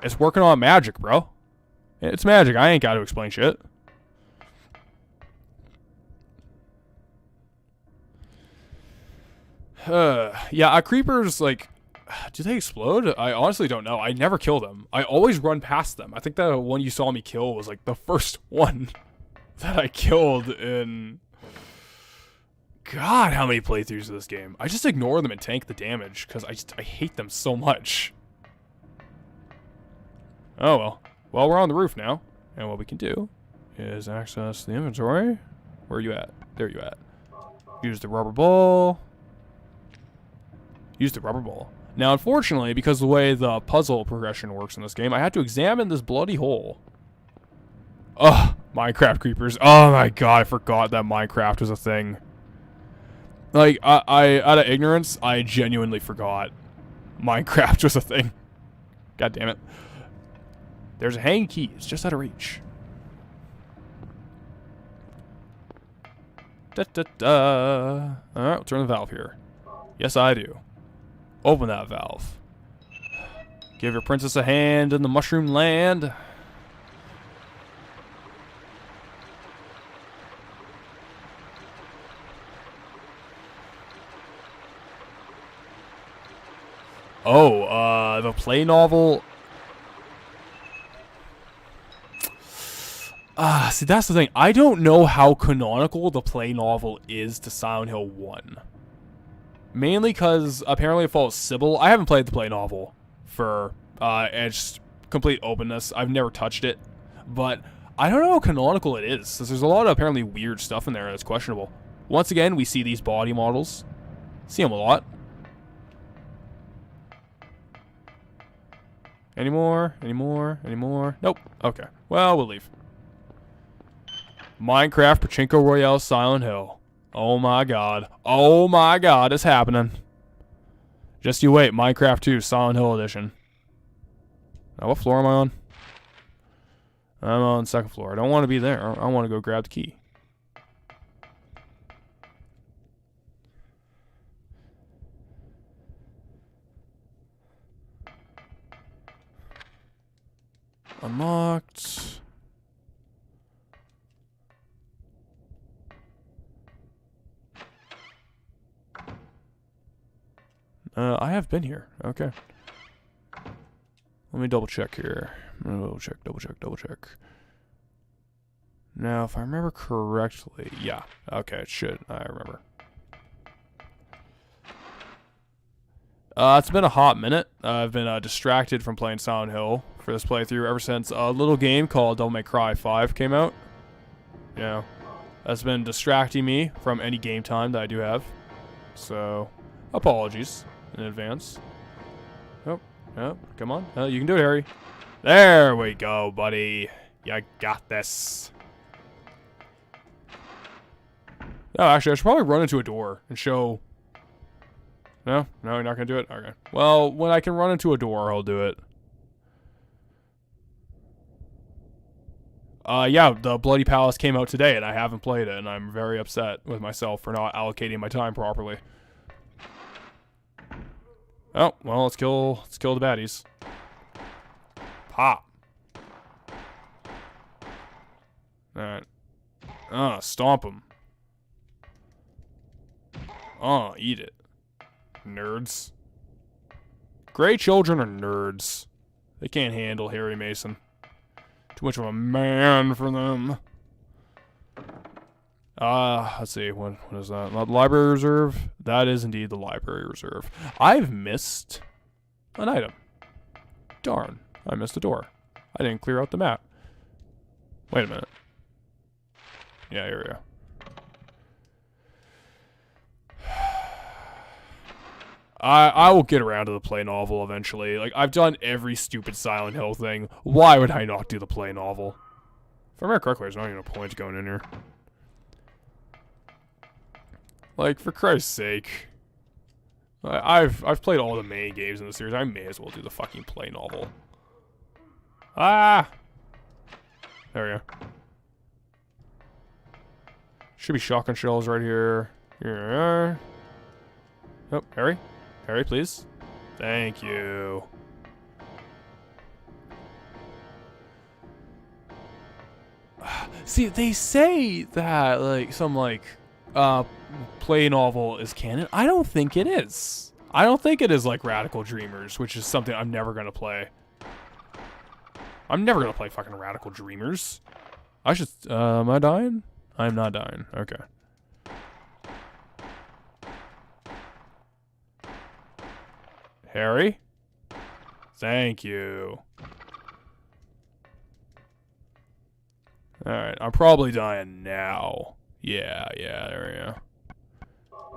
It's working on magic, bro. It's magic. I ain't got to explain shit. Yeah, creepers, like, do they explode? I honestly don't know. I never kill them. I always run past them. I think the one you saw me kill was, like, the first one that I killed in... God, how many playthroughs of this game? I just ignore them and tank the damage, because I hate them so much. Oh, well. Well, we're on the roof now, and what we can do is access the inventory. Where are you at? There you at. Use the rubber ball. Use the rubber ball. Now, unfortunately, because of the way the puzzle progression works in this game, I had to examine this bloody hole. Ugh, Minecraft creepers. Oh my god, I forgot that Minecraft was a thing. Like, I out of ignorance, I genuinely forgot Minecraft was a thing. God damn it. There's a hanging key. It's just out of reach. Da-da-da. Alright, we'll turn the valve here. Yes, I do. Open that valve. Give your princess a hand in the mushroom land. Oh, the play novel... see, that's the thing. I don't know how canonical the play novel is to Silent Hill 1. Mainly because apparently it follows Sybil. I haven't played the play novel for just complete openness. I've never touched it. But I don't know how canonical it is, since there's a lot of apparently weird stuff in there that's questionable. Once again, we see these body models. See them a lot. Any more? Any more? Any more? Nope. Okay. Well, we'll leave. Minecraft Pachinko Royale Silent Hill. Oh my god. Oh my god, it's happening. Just you wait, Minecraft 2 Silent Hill Edition. Now, what floor am I on? I'm on the second floor. I don't want to be there. I want to go grab the key. Unlocked. I have been here. Okay. Let me double check here. Double check. Now, if I remember correctly, yeah. Okay, it should. I remember. It's been a hot minute. I've been distracted from playing Silent Hill for this playthrough ever since a little game called Devil May Cry 5 came out. You know, that's been distracting me from any game time that I do have. So, apologies in advance. Oh, come on. You can do it, Harry. There we go, buddy. You got this. Oh, actually, I should probably run into a door and show... No, you're not going to do it? Okay. Well, when I can run into a door, I'll do it. Yeah, the Bloody Palace came out today, and I haven't played it, and I'm very upset with myself for not allocating my time properly. Oh, well, let's kill the baddies. Pop. Alright. Stomp them. Eat it. Nerds. Gray children are nerds. They can't handle Harry Mason. Too much of a man for them. Let's see. What is that? Not the Library Reserve? That is indeed the Library Reserve. I've missed an item. Darn. I missed a door. I didn't clear out the map. Wait a minute. Yeah, here we go. I will get around to the play novel eventually. Like, I've done every stupid Silent Hill thing. Why would I not do the play novel? If I remember correctly, there's not even a point going in here. Like, for Christ's sake. I've played all the main games in the series. I may as well do the fucking play novel. Ah! There we go. Should be shotgun shells right here. Here. Oh, Harry? Harry, please. Thank you. See, they say that, like, some, like, play novel is canon. I don't think it is. I don't think it is like Radical Dreamers, which is something I'm never going to play. I'm never going to play fucking Radical Dreamers. I should... am I dying? I'm not dying. Okay. Harry? Thank you. Alright, I'm probably dying now. Yeah, there we go.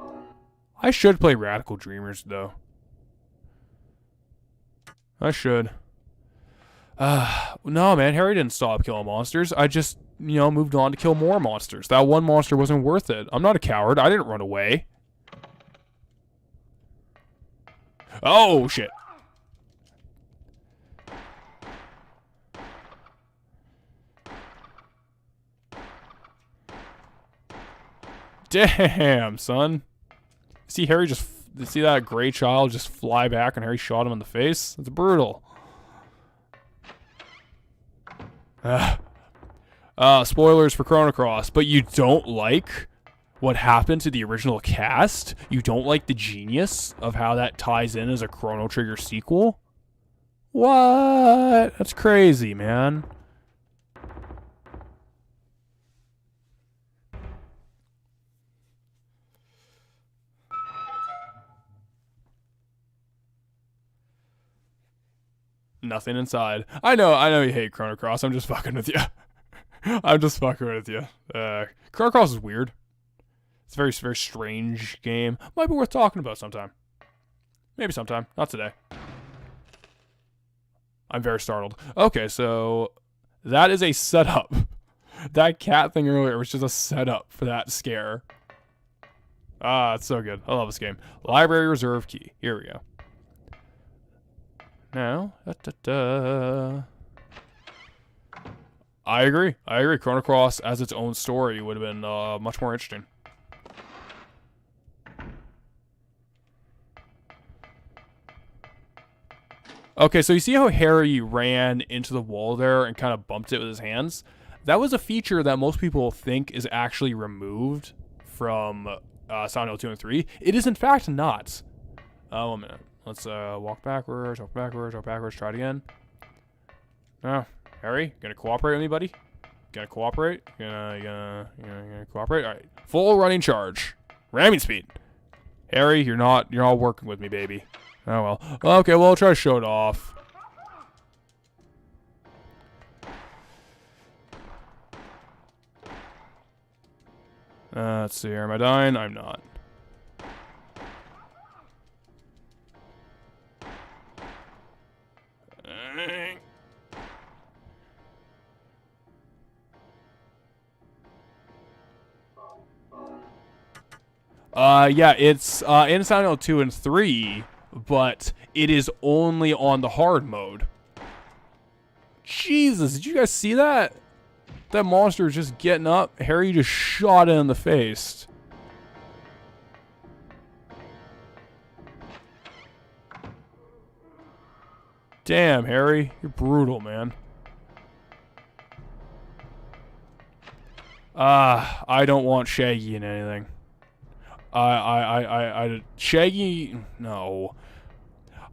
I should play Radical Dreamers, though. I should. No, man, Harry didn't stop killing monsters. I just, you know, moved on to kill more monsters. That one monster wasn't worth it. I'm not a coward. I didn't run away. Oh, shit. Damn, son. See Harry just... See that gray child just fly back and Harry shot him in the face? It's brutal. Spoilers for Chrono Cross, but you don't like what happened to the original cast? You don't like the genius of how that ties in as a Chrono Trigger sequel? What? That's crazy, man. Nothing inside. I know you hate Chrono Cross. I'm just fucking with you. I'm just fucking with you. Chrono Cross is weird. It's a very, very strange game. Might be worth talking about sometime. Maybe sometime. Not today. I'm very startled. Okay, so that is a setup. That cat thing earlier was just a setup for that scare. Ah, it's so good. I love this game. Library Reserve Key. Here we go. Now, I agree. Chrono Cross as its own story would have been much more interesting. Okay, so you see how Harry ran into the wall there and kind of bumped it with his hands? That was a feature that most people think is actually removed from Silent Hill 2 and 3. It is in fact not. 1 minute. Let's walk backwards, try it again. Oh, Harry, gonna cooperate with me, buddy? Gonna cooperate? Gonna cooperate? Alright. Full running charge. Ramming speed. Harry, you're not working with me, baby. Oh well. Okay, well, I'll try to show it off. Let's see here. Am I dying? I'm not. Yeah, it's in Silent Hill 2 and 3, but it is only on the hard mode. Jesus, did you guys see that? That monster is just getting up. Harry just shot it in the face. Damn, Harry. You're brutal, man. I don't want Shaggy in anything. Shaggy, no.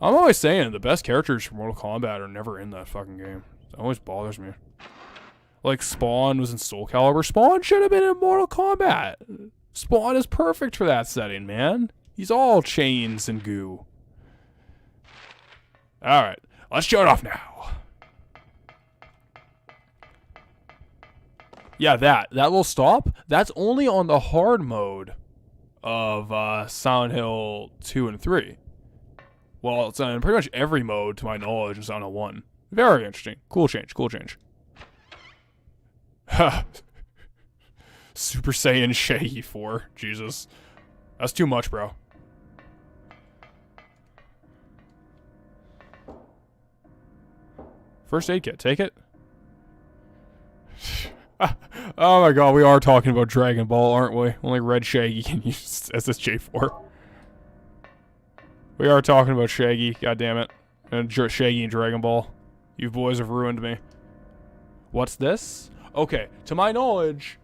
I'm always saying the best characters from Mortal Kombat are never in that fucking game. It always bothers me. Like, Spawn was in Soul Calibur. Spawn should have been in Mortal Kombat. Spawn is perfect for that setting, man. He's all chains and goo. Alright, let's show it off now. Yeah, that little stop, that's only on the hard mode of Silent Hill 2 and 3. Well, it's in pretty much every mode, to my knowledge, in Silent Hill 1. Very interesting. Cool change, cool change. Super Saiyan Shaggy 4. Jesus. That's too much, bro. First aid kit, take it. Oh my god, we are talking about Dragon Ball, aren't we? Only Red Shaggy can use SSJ4. We are talking about Shaggy, god damn it. And Shaggy and Dragon Ball. You boys have ruined me. What's this? Okay, to my knowledge,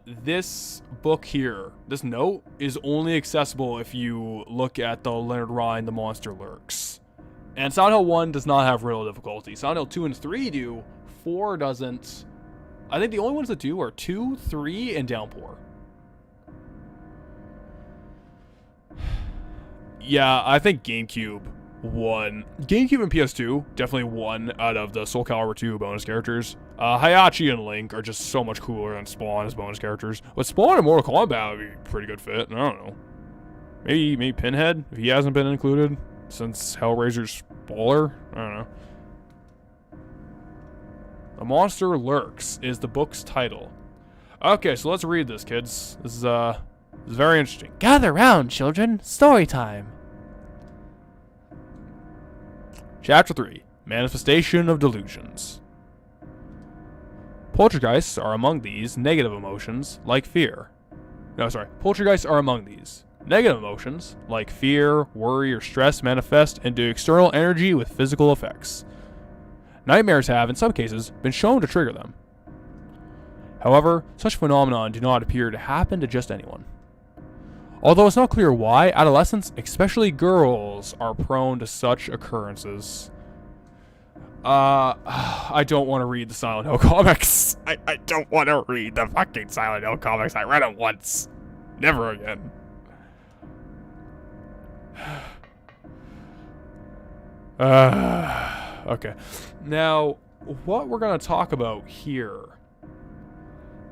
this book here, this note, is only accessible if you look at the Leonard Rhyme, The Monster Lurks. And Silent Hill 1 does not have riddle difficulty. Silent Hill 2 and 3 do. 4 doesn't. I think the only ones that do are 2, 3, and Downpour. Yeah, I think GameCube won. GameCube and PS2 definitely won out of the Soul Calibur 2 bonus characters. Hayachi and Link are just so much cooler than Spawn as bonus characters. But Spawn and Mortal Kombat would be a pretty good fit. I don't know. Maybe Pinhead, if he hasn't been included since Hellraiser's baller. I don't know. The Monster Lurks is the book's title. Okay, so let's read this, kids. This is very interesting. Gather round, children. Story time. Chapter 3. Manifestation of Delusions. Poltergeists are among these negative emotions, like fear. Poltergeists are among these. Negative emotions, like fear, worry, or stress, manifest into external energy with physical effects. Nightmares have, in some cases, been shown to trigger them. However, such phenomena do not appear to happen to just anyone. Although it's not clear why, adolescents, especially girls, are prone to such occurrences. I don't want to read the Silent Hill comics. I don't want to read the fucking Silent Hill comics. I read them once. Never again. Okay. Now, what we're going to talk about here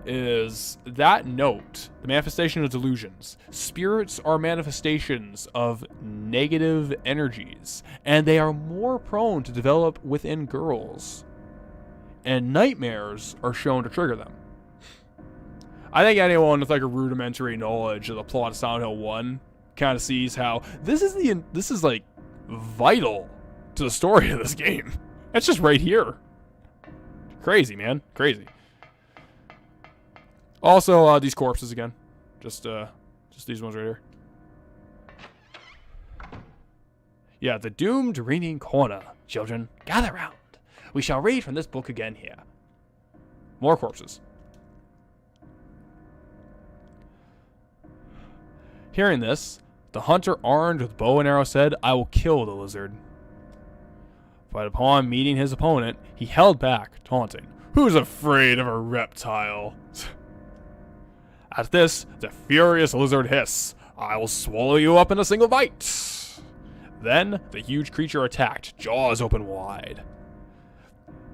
is that note, the manifestation of delusions. Spirits are manifestations of negative energies, and they are more prone to develop within girls. And nightmares are shown to trigger them. I think anyone with like a rudimentary knowledge of the plot of Silent Hill 1 kind of sees how this is like vital to the story of this game. It's just right here. Crazy, man. Crazy. Also, these corpses again. Just these ones right here. Yeah, the doomed reading corner. Children, gather round. We shall read from this book again here. More corpses. Hearing this, the hunter armed with bow and arrow said, "I will kill the lizard." But upon meeting his opponent, he held back, taunting, "Who's afraid of a reptile?" At this, the furious lizard hissed, "I will swallow you up in a single bite." Then, the huge creature attacked, jaws open wide.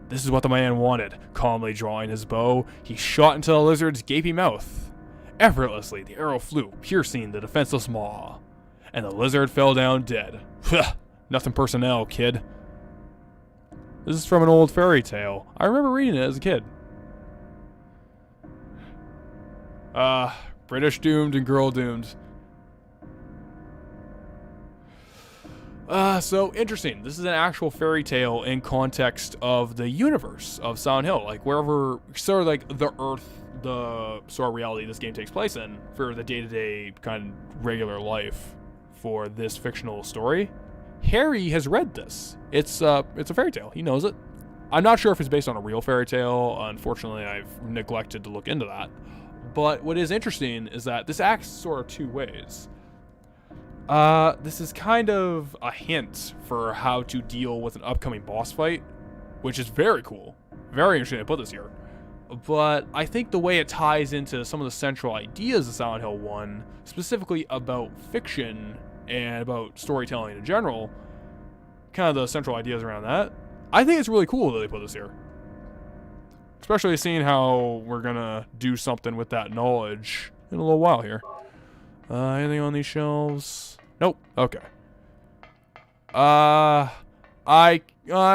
This is what the man wanted. Calmly drawing his bow, he shot into the lizard's gaping mouth. Effortlessly, the arrow flew, piercing the defenseless maw, and the lizard fell down dead. Nothing personnel, kid. This is from an old fairy tale. I remember reading it as a kid. British doomed and girl doomed. So interesting. This is an actual fairy tale in context of the universe of Silent Hill. Like wherever, sort of like the Earth, the sort of reality this game takes place in for the day-to-day kind of regular life for this fictional story. Harry has read this. It's a fairy tale. He knows it. I'm not sure if it's based on a real fairy tale. Unfortunately, I've neglected to look into that. But what is interesting is that this acts sort of two ways. This is kind of a hint for how to deal with an upcoming boss fight, which is very cool. Very interesting to put this here. But I think the way it ties into some of the central ideas of Silent Hill 1, specifically about fiction and about storytelling in general, kind of the central ideas around that, I think it's really cool that they put this here. Especially seeing how we're gonna do something with that knowledge in a little while here. Anything on these shelves? Nope. Okay. I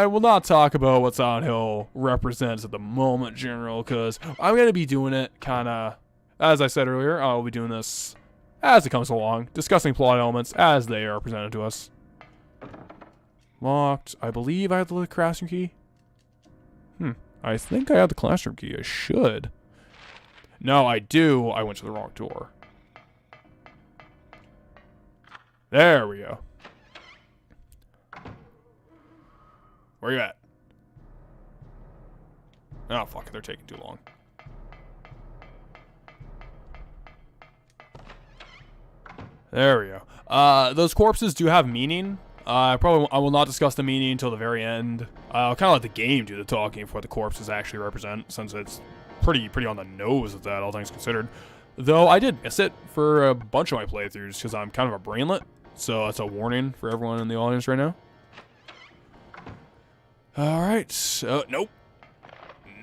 will not talk about what Silent Hill represents at the moment, General, because I'm going to be doing it kind of, as I said earlier, I'll be doing this as it comes along, discussing plot elements as they are presented to us. Locked. I believe I have the classroom key. I think I have the classroom key. I should. No, I do. I went to the wrong door. There we go. Where you at? Oh, fuck. They're taking too long. There we go. Those corpses do have meaning. I will not discuss the meaning until the very end. I'll kind of let the game do the talking for what the corpses actually represent, since it's pretty on the nose of that, all things considered. Though I did miss it for a bunch of my playthroughs because I'm kind of a brainlet, so that's a warning for everyone in the audience right now. All right. Nope.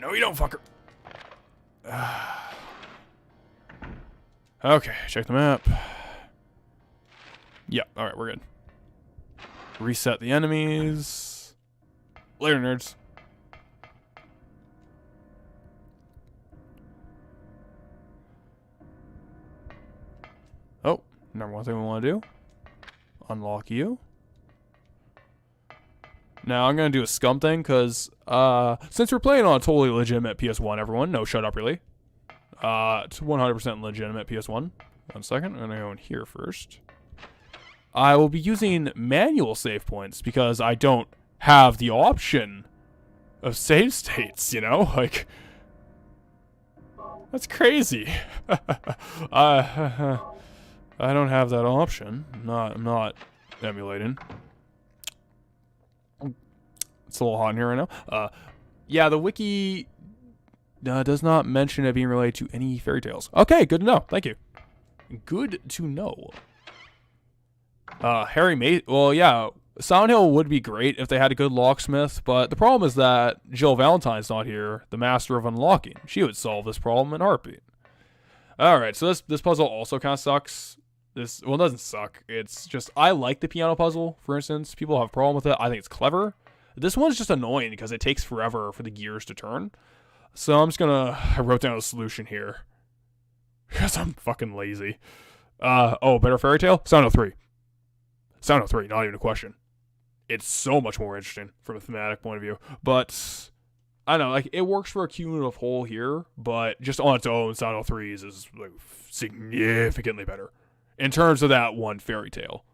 No, you don't, fucker. Okay, check the map. Yeah, all right, we're good. Reset the enemies. Later, nerds. Oh, number one thing we want to do. Unlock you. Now, I'm going to do a scum thing, because since we're playing on a totally legitimate PS1, everyone, no shut up really. It's 100% legitimate PS1. 1 second, I'm going to go in here first. I will be using manual save points, because I don't have the option of save states, you know? Like, that's crazy. I don't have that option. I'm not emulating. It's a little hot in here right now. Yeah, the wiki does not mention it being related to any fairy tales. Okay, good to know. Thank you. Good to know. Well, yeah, Silent Hill would be great if they had a good locksmith, but the problem is that Jill Valentine's not here, the master of unlocking. She would solve this problem in a heartbeat. Alright, so this puzzle also kind of sucks. Well, it doesn't suck. It's just, I like the piano puzzle, for instance. People have a problem with it. I think it's clever. This one's just annoying because it takes forever for the gears to turn. So I'm just gonna, I wrote down a solution here. Because I'm fucking lazy. Better fairy tale? Silent Hill 3. Silent Hill 3, not even a question. It's so much more interesting from a thematic point of view. But, I don't know, like, it works for a cumulative whole here, but just on its own, Silent Hill 3 is like, significantly better. In terms of that one fairy tale.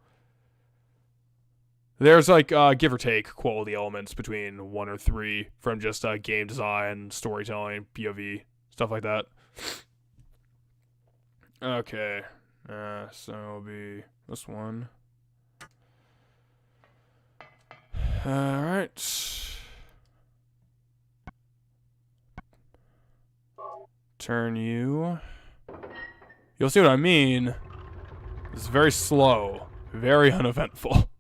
There's like give or take quality elements between 1 or 3 from just game design, storytelling, POV, stuff like that. Okay, so it'll be this one. All right. Turn you. You'll see what I mean. It's very slow, very uneventful.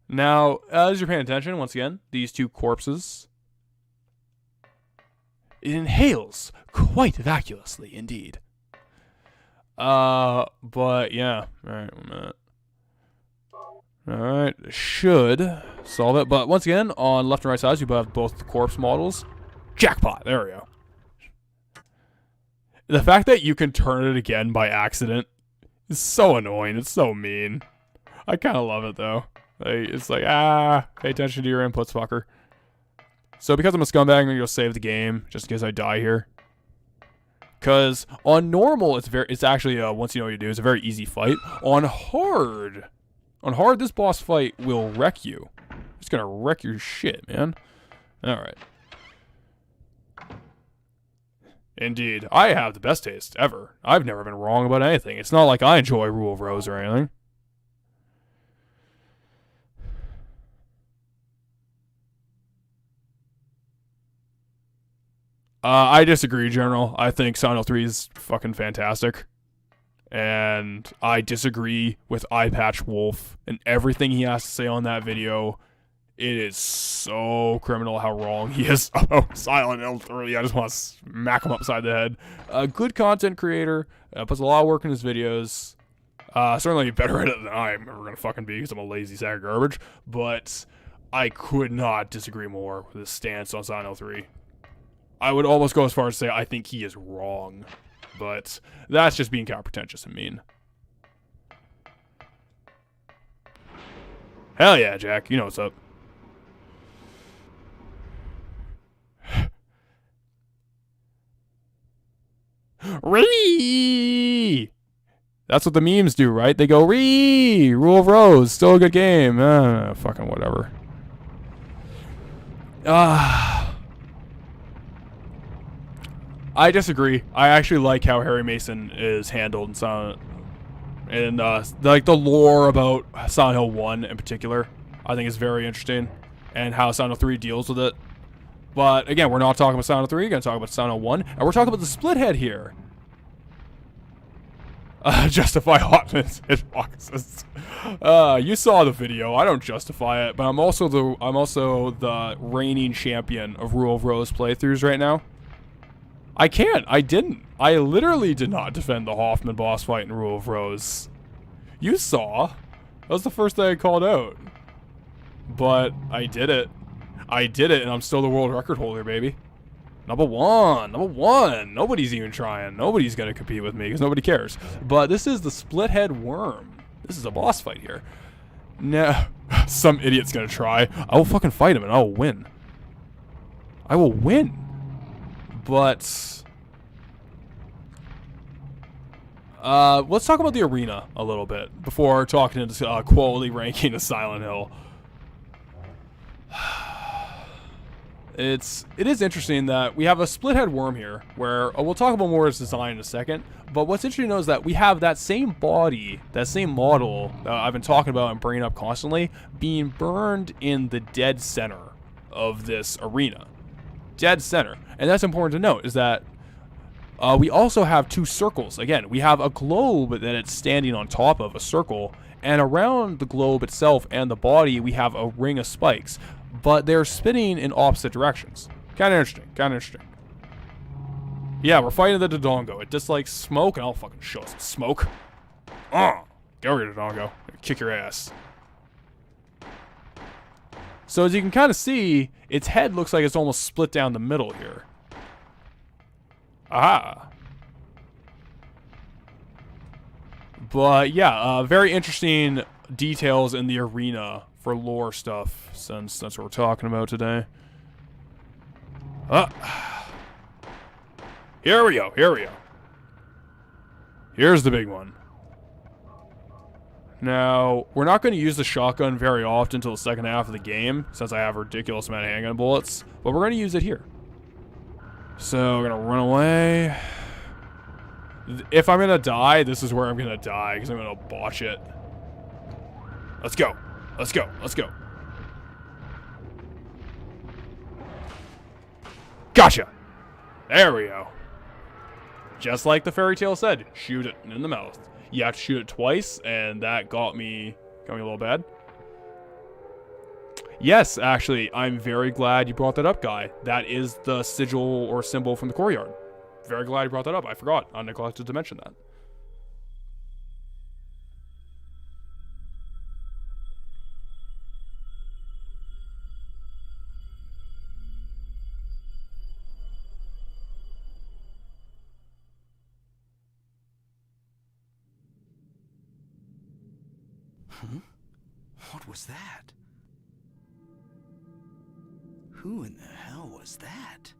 Now, as you're paying attention, once again, these two corpses. It inhales quite vacuously indeed. But yeah. Alright, 1 minute. Alright, should solve it. But once again, on left and right sides, you have both the corpse models. Jackpot, there we go. The fact that you can turn it again by accident is so annoying. It's so mean. I kind of love it, though. It's like, pay attention to your inputs, fucker. So because I'm a scumbag, I'm going to go save the game, just in case I die here. Because on normal, it's actually, once you know what you do, it's a very easy fight. On hard, this boss fight will wreck you. It's gonna wreck your shit, man. Alright. Indeed. I have the best taste ever. I've never been wrong about anything. It's not like I enjoy Rule of Rose or anything. I disagree, General. I think Silent Hill 3 is fucking fantastic. And I disagree with Eyepatch Wolf and everything he has to say on that video. It is so criminal how wrong he is about Silent Hill 3. I just want to smack him upside the head. A good content creator, puts a lot of work in his videos. Certainly better at it than I'm ever going to fucking be because I'm a lazy sack of garbage. But I could not disagree more with his stance on Silent Hill 3. I would almost go as far as to say I think he is wrong. But that's just being kind of pretentious and mean. Hell yeah, Jack. You know what's up. Ree! That's what the memes do, right? They go, Ree! Rule of Rose. Still a good game. Fucking whatever. I disagree. I actually like how Harry Mason is handled in Silent, and like the lore about Silent Hill 1 in particular, I think is very interesting, and how Silent Hill 3 deals with it. But again, we're not talking about Silent Hill 3. We're gonna talk about Silent Hill 1, and we're talking about the split head here. Justify hotness hitboxes. You saw the video. I don't justify it, but I'm also the reigning champion of Rule of Rose playthroughs right now. I can't. I didn't. I literally did not defend the Hoffman boss fight in Rule of Rose. You saw. That was the first thing I called out. But I did it. I did it, and I'm still the world record holder, baby. Number one. Number one. Nobody's even trying. Nobody's going to compete with me because nobody cares. But this is the split head worm. This is a boss fight here. Now, some idiot's going to try. I will fucking fight him, and I will win. I will win. But let's talk about the arena a little bit before talking into quality ranking of Silent Hill. It is interesting that we have a split head worm here, where we'll talk about more its design in a second. But what's interesting to know is that we have that same body, that same model that I've been talking about and bringing up constantly, being burned in the dead center of this arena. Dead center. And that's important to note, is that we also have two circles. Again, we have a globe that it's standing on top of, a circle, and around the globe itself and the body, we have a ring of spikes. But they're spinning in opposite directions. Kind of interesting. Kind of interesting. Yeah, we're fighting the Dodongo. It dislikes smoke, and I'll fucking show us some smoke. Get over here, Dodongo. Kick your ass. So as you can kind of see, its head looks like it's almost split down the middle here. Aha. But yeah, very interesting details in the arena for lore stuff, since that's what we're talking about today. Here we go, here we go. Here's the big one. Now, we're not going to use the shotgun very often until the second half of the game, since I have a ridiculous amount of handgun bullets, but we're going to use it here. So, we're going to run away. If I'm going to die, this is where I'm going to die, because I'm going to botch it. Let's go. Let's go. Let's go. Gotcha! There we go. Just like the fairy tale said, shoot it in the mouth. You have to shoot it twice, and that got me a little bad. Yes, actually, I'm very glad you brought that up, Guy. That is the sigil or symbol from the courtyard. Very glad you brought that up. I forgot. I neglected to mention that. Huh? What was that? Who in the hell was that?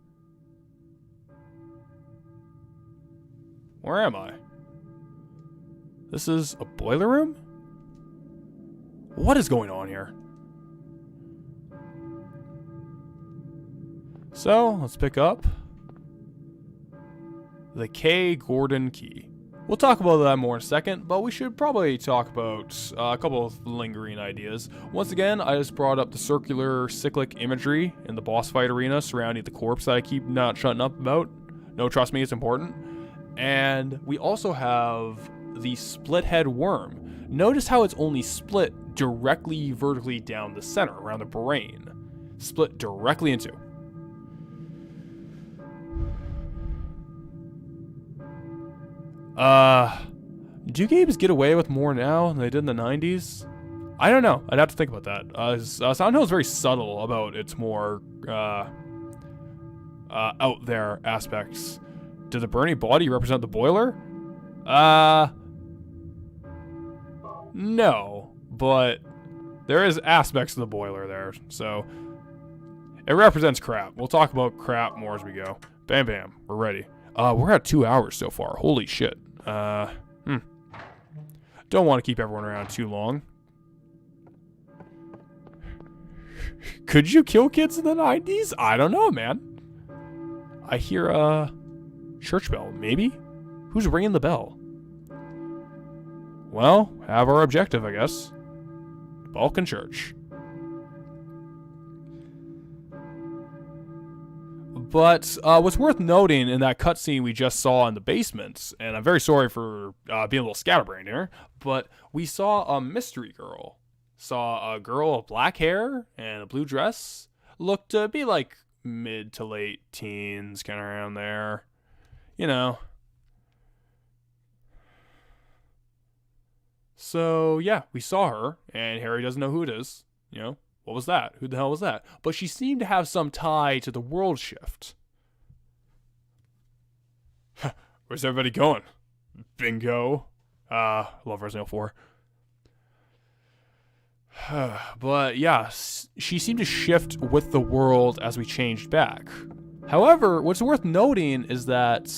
Where am I? This is a boiler room? What is going on here? So, let's pick up the K. Gordon key. We'll talk about that more in a second, but we should probably talk about a couple of lingering ideas. Once again, I just brought up the circular cyclic imagery in the boss fight arena surrounding the corpse that I keep not shutting up about. No, trust me, it's important. And we also have the split head worm. Notice how it's only split directly vertically down the center, around the brain. Split directly in two. Do games get away with more now than they did in the 90s? I don't know. I'd have to think about that. Silent Hill is very subtle about its more out there aspects. Did the burning body represent the boiler? No, but there is aspects of the boiler there, so it represents crap. We'll talk about crap more as we go. Bam, bam, we're ready. We're at 2 hours so far. Holy shit. Don't want to keep everyone around too long. Could you kill kids in the 90s? I don't know, man. I hear a church bell. Maybe? Who's ringing the bell? Well, have our objective, I guess. Balkan Church. But what's worth noting in that cutscene we just saw in the basement, and I'm very sorry for being a little scatterbrained here, but we saw a mystery girl. Saw a girl with black hair and a blue dress. Looked to be like mid to late teens, kind of around there. You know. So, yeah, we saw her, and Harry doesn't know who it is, you know. What was that? Who the hell was that? But she seemed to have some tie to the world shift. Where's everybody going? Bingo. Love Resident Evil 4. But yeah, she seemed to shift with the world as we changed back. However, what's worth noting is that,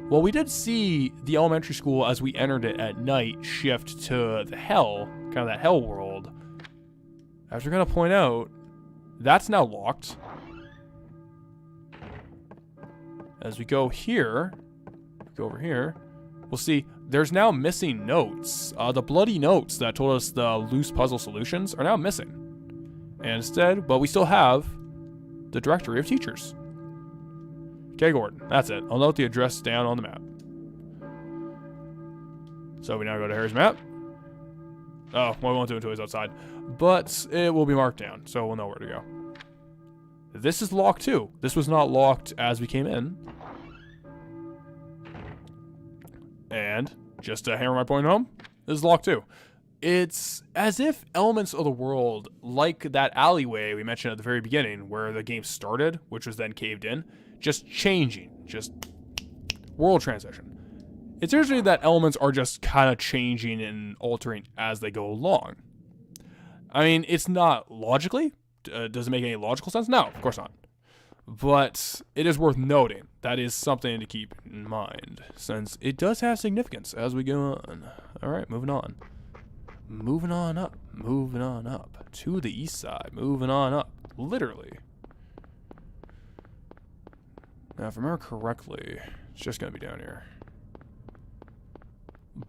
well, we did see the elementary school as we entered it at night shift to the hell, kind of that hell world. As we're going to point out, that's now locked. As we go here, go over here, we'll see there's now missing notes. The bloody notes that told us the loose puzzle solutions are now missing. And instead, but we still have the directory of teachers. K. Gordon, that's it. I'll note the address down on the map. So we now go to Harry's map. Oh, well, we won't do it until he's outside. But it will be marked down, so we'll know where to go. This is locked too. This was not locked as we came in. And, just to hammer my point home, this is locked too. It's as if elements of the world, like that alleyway we mentioned at the very beginning, where the game started, which was then caved in, just changing. Just world transition. It's interesting that elements are just kind of changing and altering as they go along. I mean, it's not logically. Does it make any logical sense? No, of course not. But it is worth noting. That is something to keep in mind, since it does have significance as we go on. Alright, moving on. Moving on up. Moving on up. To the east side. Moving on up. Literally. Now, if I remember correctly, it's just going to be down here.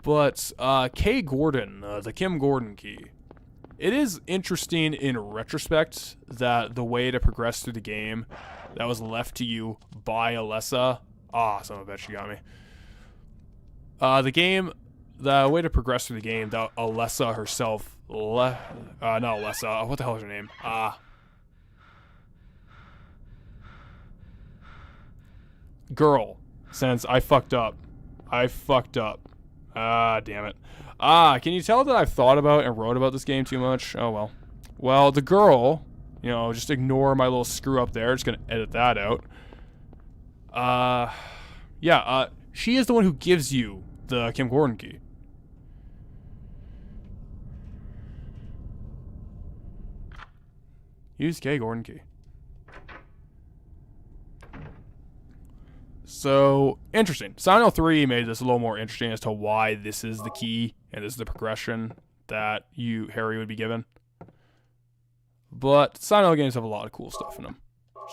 But K. Gordon, the Kim Gordon key. It is interesting in retrospect that the way to progress through the game that was left to you by Alessa. Son of a bitch, she got me. The way to progress through the game that Alessa herself, not Alessa, what the hell is her name? Girl, since I fucked up. Damn it. Can you tell that I've thought about and wrote about this game too much? Oh, well. Well, the girl, you know, just ignore my little screw up there. Just gonna edit that out. She is the one who gives you the Kim Gordon key. Use K. Gordon key. So, interesting. Silent Hill 3 made this a little more interesting as to why this is the key and this is the progression that Harry would be given. But Silent Hill games have a lot of cool stuff in them.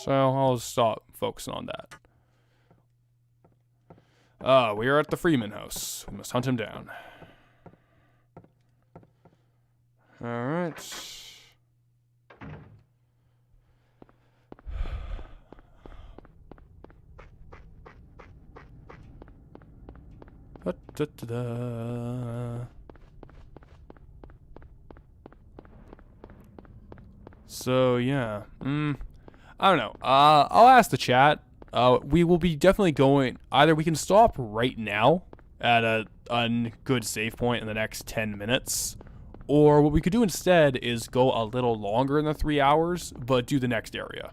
So, I'll stop focusing on that. We are at the Freeman house. We must hunt him down. Alright. So yeah, I don't know. I'll ask the chat. We will be definitely going. Either we can stop right now at a good save point in the next 10 minutes, or what we could do instead is go a little longer in the 3 hours, but do the next area.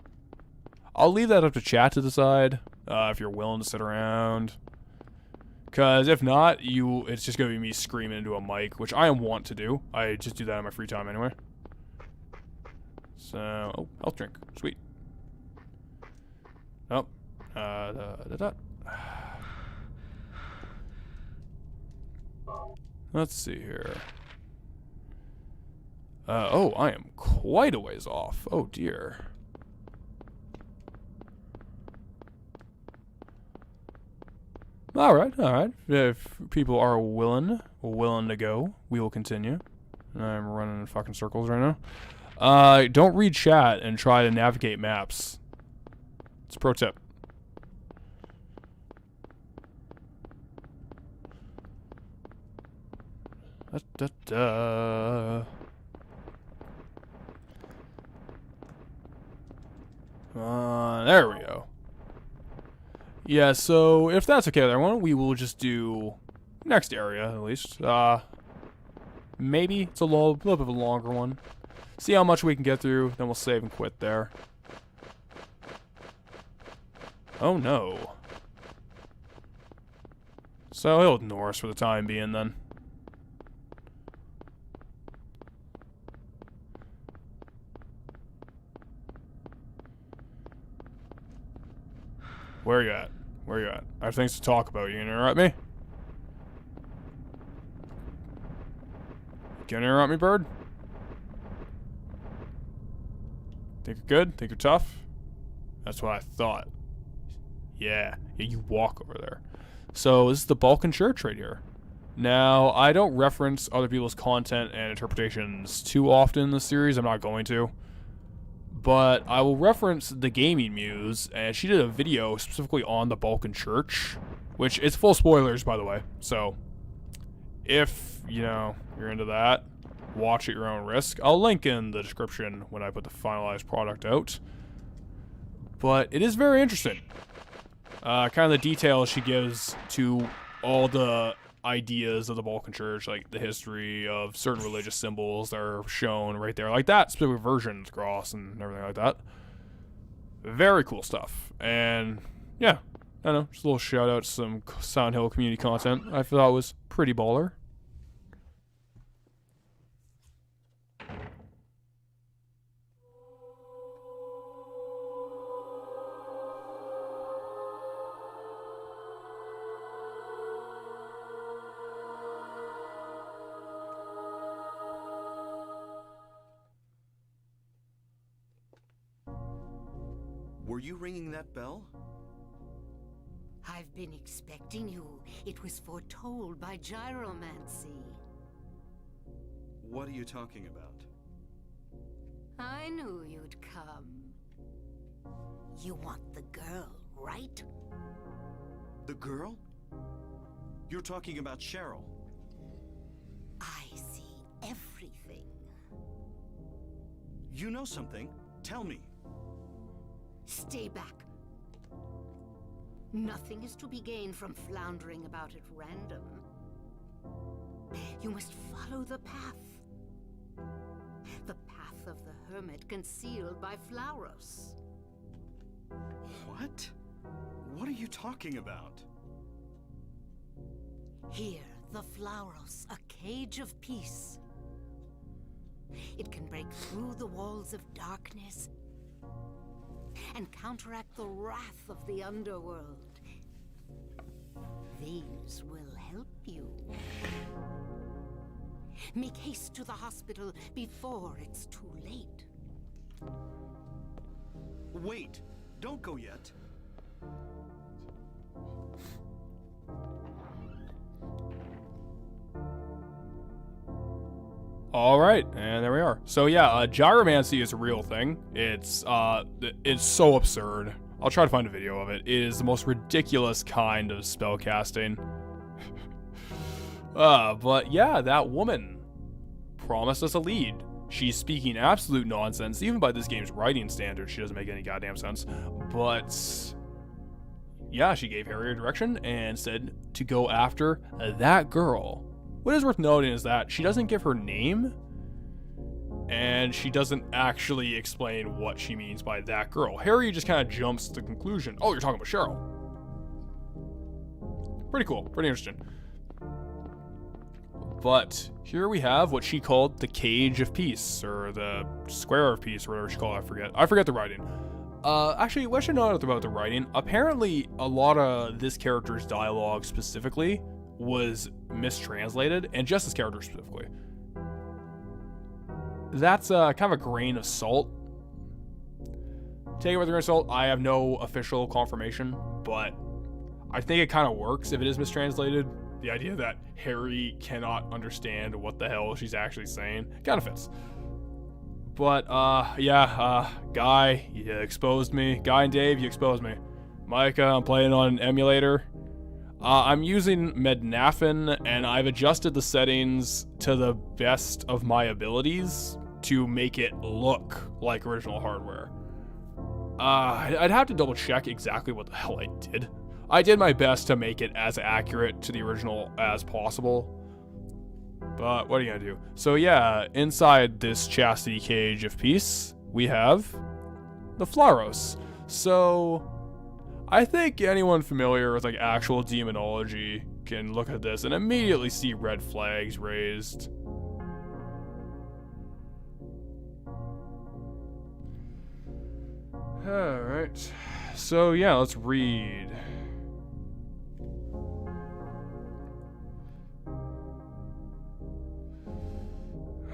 I'll leave that up to chat to decide if you're willing to sit around. Because if not, it's just going to be me screaming into a mic, which I want to do. I just do that in my free time anyway. So, oh, health drink. Sweet. Oh. Let's see here. Oh, I am quite a ways off. Oh, dear. All right. If people are willing to go, we will continue. I'm running in fucking circles right now. Don't read chat and try to navigate maps. It's a pro tip. There we go. Yeah, so if that's okay with everyone, we will just do next area at least. Maybe it's a little bit of a longer one. See how much we can get through, then we'll save and quit there. Oh no. So he'll ignore us for the time being then. Where you at? Where you at? I have things to talk about. You gonna interrupt me? You gonna interrupt me, bird? Think you're good? Think you're tough? That's what I thought. Yeah, you walk over there. So this is the Balkan Church right here. Now, I don't reference other people's content and interpretations too often in the series. I'm not going to. But I will reference the Gaming Muse, and she did a video specifically on the Balkan Church, which is full spoilers, by the way. So, if, you're into that, watch at your own risk. I'll link in the description when I put the finalized product out. But it is very interesting. Kind of the details she gives to all the ideas of the Balkan Church, like the history of certain religious symbols that are shown right there, like that specific version of the cross and everything like that. Very cool stuff. And yeah, I don't know, just a little shout out to some Silent Hill community content I thought was pretty baller. Were you ringing that bell? I've been expecting you. It was foretold by gyromancy. What are you talking about? I knew you'd come. You want the girl, right? The girl? You're talking about Cheryl. I see everything. You know something? Tell me. Stay back. Nothing is to be gained from floundering about at random. You must follow the path. The path of the hermit concealed by Flauros. What? What are you talking about? Here, the Flauros, a cage of peace. It can break through the walls of darkness and counteract the wrath of the underworld. These will help you. Make haste to the hospital before it's too late. Wait, don't go yet. All right, and there we are. So yeah, gyromancy is a real thing. It's so absurd. I'll try to find a video of it. It is the most ridiculous kind of spell casting. But yeah, that woman promised us a lead. She's speaking absolute nonsense, even by this game's writing standards. She doesn't make any goddamn sense. But yeah, she gave Harry a direction and said to go after that girl. What is worth noting is that she doesn't give her name, and she doesn't actually explain what she means by that girl. Harry just kind of jumps to the conclusion, oh, you're talking about Cheryl. Pretty cool, pretty interesting. But here we have what she called the Cage of Peace, or the Square of Peace, or whatever she called it, I forget the writing. Actually, what should know about the writing? Apparently, a lot of this character's dialogue specifically was mistranslated, and just this character specifically. That's kind of a grain of salt. Take it with a grain of salt. I have no official confirmation, but I think it kind of works if it is mistranslated. The idea that Harry cannot understand what the hell she's actually saying kind of fits. But, Guy, you exposed me. Guy and Dave, you exposed me. Micah, I'm playing on an emulator. I'm using Mednafen, and I've adjusted the settings to the best of my abilities to make it look like original hardware. I'd have to double check exactly what the hell I did. I did my best to make it as accurate to the original as possible. But what are you gonna do? So yeah, inside this chastity cage of peace, we have the Flauros. So I think anyone familiar with like actual demonology can look at this and immediately see red flags raised. Alright. So yeah, let's read.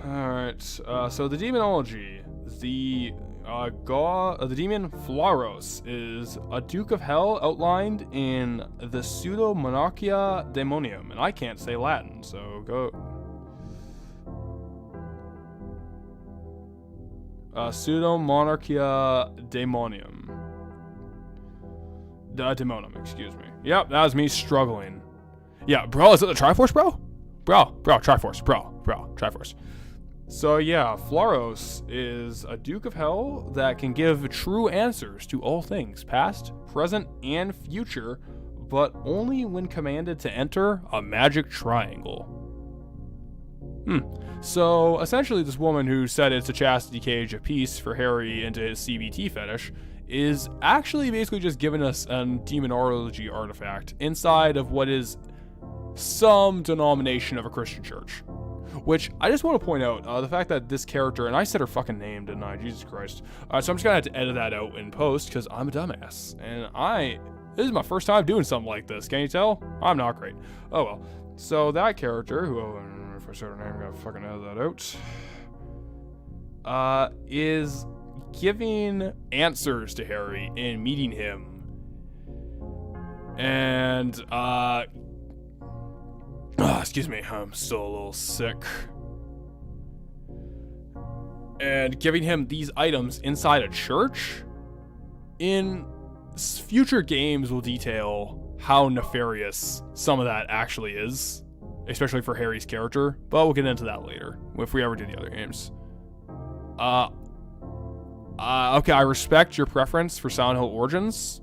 Alright, so the demonology, the demon Flauros is a Duke of Hell outlined in the Pseudo-Monarchia Daemonium, and I can't say Latin, so go. Pseudo-Monarchia Daemonium. Daemonum, excuse me. Yep, that was me struggling. Yeah, bro, is it the Triforce, bro? Bro, Triforce, bro, Triforce. So yeah, Flauros is a Duke of Hell that can give true answers to all things, past, present, and future, but only when commanded to enter a magic triangle. So essentially this woman who said it's a chastity cage of peace for Harry into his CBT fetish is actually basically just giving us a demonology artifact inside of what is some denomination of a Christian church. Which, I just want to point out, the fact that this character, and I said her fucking name, didn't I? Jesus Christ. So I'm just going to have to edit that out in post, because I'm a dumbass. And this is my first time doing something like this. Can you tell? I'm not great. Oh well. So that character, who, if I said her name, I'm going to fucking edit that out, is giving answers to Harry and meeting him. And, excuse me, I'm still a little sick. And giving him these items inside a church? In future games will detail how nefarious some of that actually is, especially for Harry's character, but we'll get into that later, if we ever do the other games. Okay, I respect your preference for Silent Hill Origins.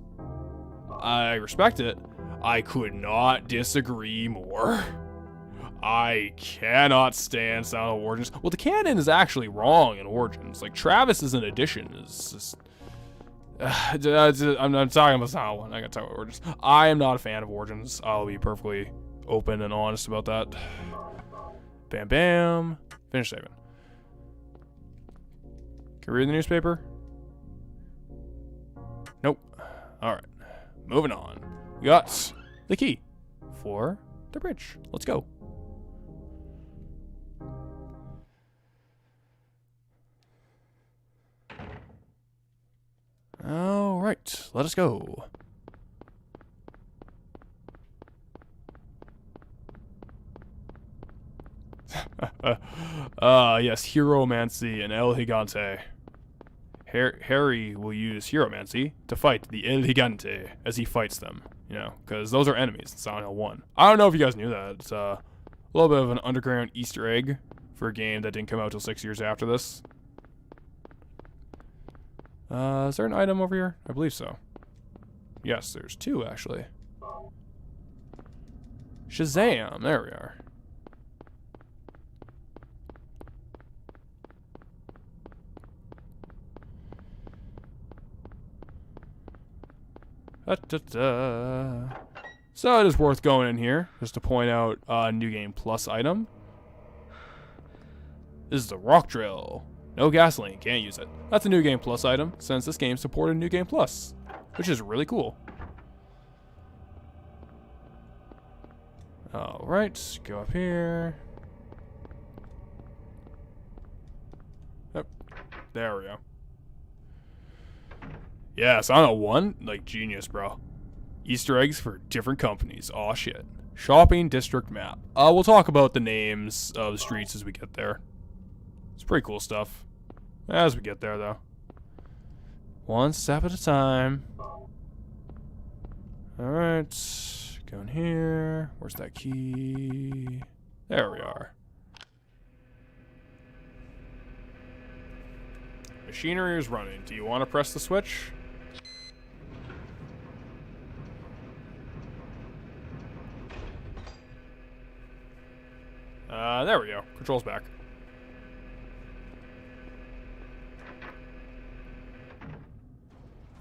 I respect it. I could not disagree more. I cannot stand Silent Hill Origins. Well, the canon is actually wrong in Origins. Like, Travis is an addition. It's just... I'm talking about Silent Hill. I gotta talk about Origins. I am not a fan of Origins. I'll be perfectly open and honest about that. Bam, bam. Finish saving. Can we read the newspaper? Nope. Alright. Moving on. We got the key for the bridge. Let's go. All right, let us go. Yes, Hieromancy and El Gigante. Harry will use Hieromancy to fight the El Gigante as he fights them, you know, because those are enemies in Silent Hill 1. I don't know if you guys knew that. It's a little bit of an underground Easter egg for a game that didn't come out till 6 years after this. Is there an item over here? I believe so. Yes, there's two, actually. Shazam! There we are. So it is worth going in here just to point out a New Game Plus item. This is the rock drill. No gasoline, can't use it. That's a New Game Plus item since this game supported New Game Plus, which is really cool. Alright, go up here. Yep, there we go. Yeah, Silent 1, like genius, bro. Easter eggs for different companies. Aw, shit. Shopping district map. We'll talk about the names of the streets as we get there. It's pretty cool stuff. As we get there, though. One step at a time. Alright. Going here. Where's that key? There we are. Machinery is running. Do you want to press the switch? There we go. Control's back.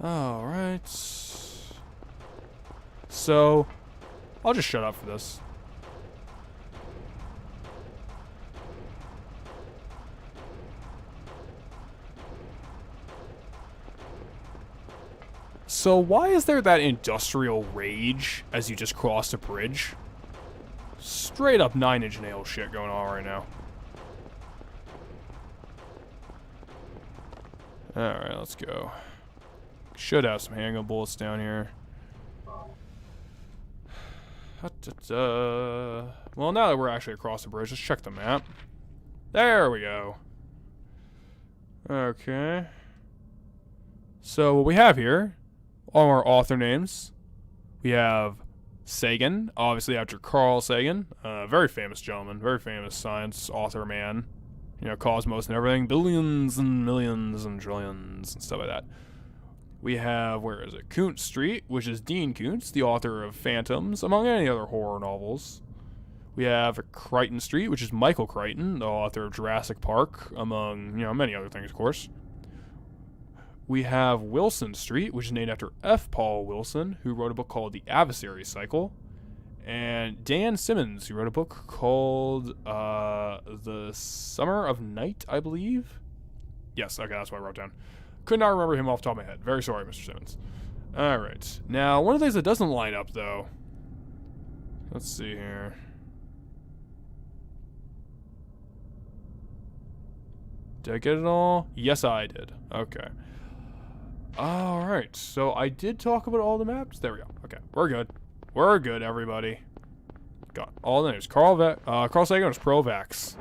Alright. So, I'll just shut up for this. So why is there that industrial rage as you just cross a bridge? Straight up 9 Inch Nail shit going on right now. Alright, let's go. Should have some handgun bullets down here. Well, now that we're actually across the bridge, let's check the map. There we go. Okay. So what we have here are our author names. We have Sagan, obviously after Carl Sagan, very famous gentleman, very famous science author man. You know, cosmos and everything, billions and millions and trillions and stuff like that. We have, where is it? Koontz Street, which is Dean Koontz, the author of Phantoms, among any other horror novels. We have Crichton Street, which is Michael Crichton, the author of Jurassic Park, among, you know, many other things, of course. We have Wilson Street, which is named after F. Paul Wilson, who wrote a book called The Adversary Cycle. And Dan Simmons, who wrote a book called The Summer of Night, I believe. Yes, okay, that's what I wrote down. Could not remember him off the top of my head. Very sorry, Mr. Simmons. Alright. Now, one of the things that doesn't line up, though. Let's see here. Did I get it all? Yes, I did. Okay. Alright, so I did talk about all the maps. There we go. Okay, we're good. We're good, everybody. Got all the names. Carl Sagan is pro-vax.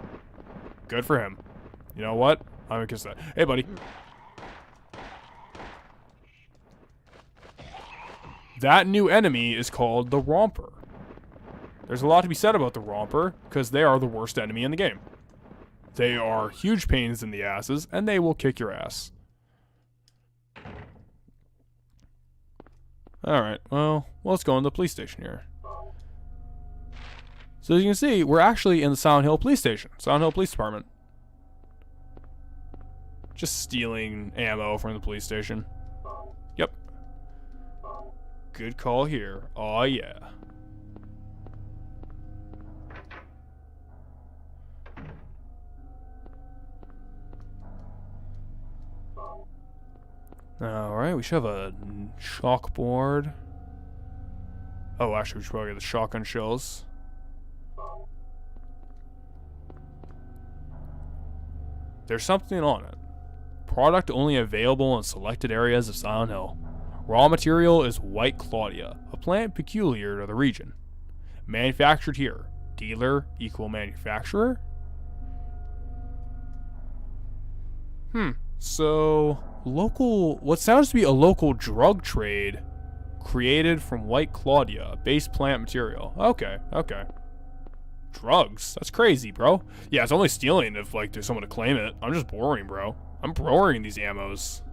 Good for him. You know what? I'm gonna kiss that. Hey, buddy. That new enemy is called the Romper. There's a lot to be said about the Romper, because they are the worst enemy in the game. They are huge pains in the asses, and they will kick your ass. Alright, well, let's go in the police station here. So as you can see, we're actually in the Silent Hill police station. Silent Hill Police Department. Just stealing ammo from the police station. Yep. Good call here. Aw, yeah. Alright, we should have a chalkboard. Oh, actually, we should probably get the shotgun shells. There's something on it. Product only available in selected areas of Silent Hill. Raw material is White Claudia, a plant peculiar to the region. Manufactured here. Dealer equal manufacturer? So, local, what sounds to be a local drug trade created from White Claudia, base plant material. Okay. Drugs? That's crazy, bro. Yeah, it's only stealing if, like, there's someone to claim it. I'm just boring, bro. I'm borrowing these ammos.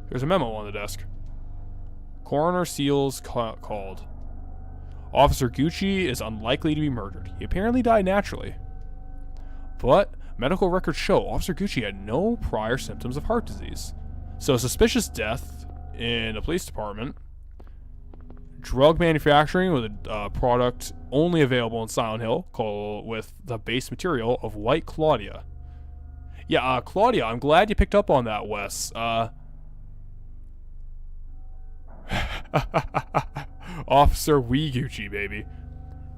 There's a memo on the desk. Coroner Seals called. Officer Gucci is unlikely to be murdered. He apparently died naturally. But medical records show Officer Gucci had no prior symptoms of heart disease. So suspicious death in a police department. Drug manufacturing with a product only available in Silent Hill with the base material of White Claudia. Yeah, Claudia, I'm glad you picked up on that, Wes. Officer Wee Gucci, baby.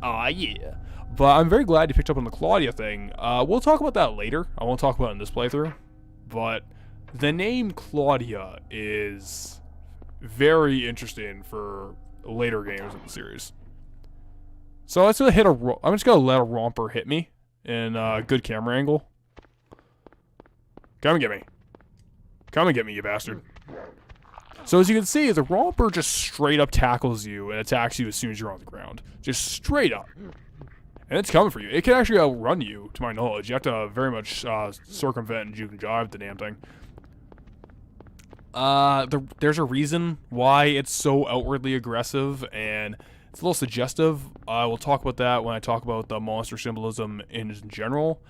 Yeah. But I'm very glad you picked up on the Claudia thing. We'll talk about that later. I won't talk about it in this playthrough. But the name Claudia is very interesting for later games in the series. So I'm just gonna let a romper hit me in a good camera angle. Come and get me. Come and get me, you bastard. So as you can see, the romper just straight up tackles you and attacks you as soon as you're on the ground. Just straight up. And it's coming for you. It can actually outrun you, to my knowledge. You have to very much circumvent and juke and jive the damn thing. There's a reason why it's so outwardly aggressive, and it's a little suggestive. I will talk about that when I talk about the monster symbolism in general.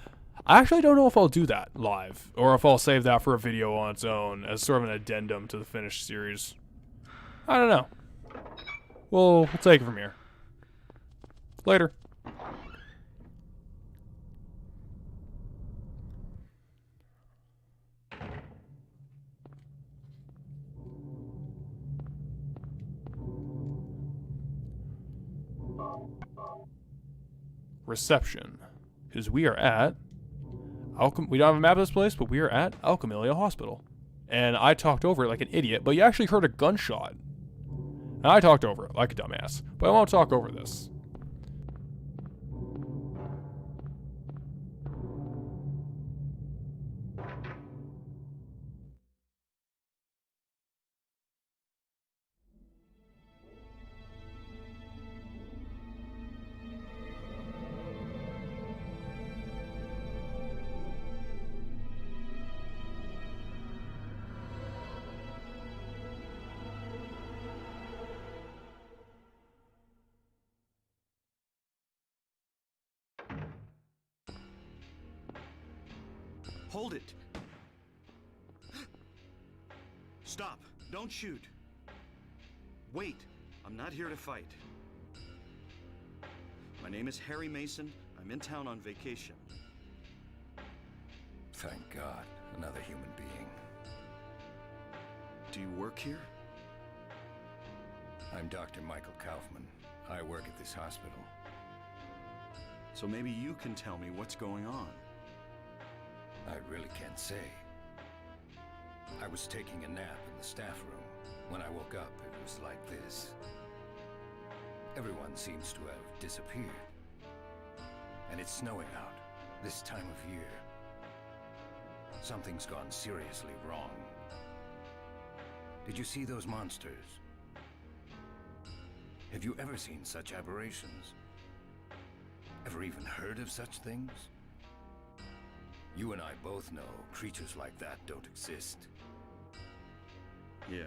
I actually don't know if I'll do that live, or if I'll save that for a video on its own as sort of an addendum to the finished series. I don't know. We'll take it from here. Later. Reception. Because we are at we don't have a map of this place, but we are at Alchemilia Hospital. And I talked over it like an idiot, but you actually heard a gunshot. And I talked over it like a dumbass. But I won't talk over this. Hold it! Stop! Don't shoot! Wait! I'm not here to fight. My name is Harry Mason. I'm in town on vacation. Thank God, another human being. Do you work here? I'm Dr. Michael Kaufman. I work at this hospital. So maybe you can tell me what's going on. I really can't say. I was taking a nap in the staff room. When I woke up, it was like this. Everyone seems to have disappeared. And it's snowing out, this time of year. Something's gone seriously wrong. Did you see those monsters? Have you ever seen such aberrations? Ever even heard of such things? You and I both know creatures like that don't exist. Yeah.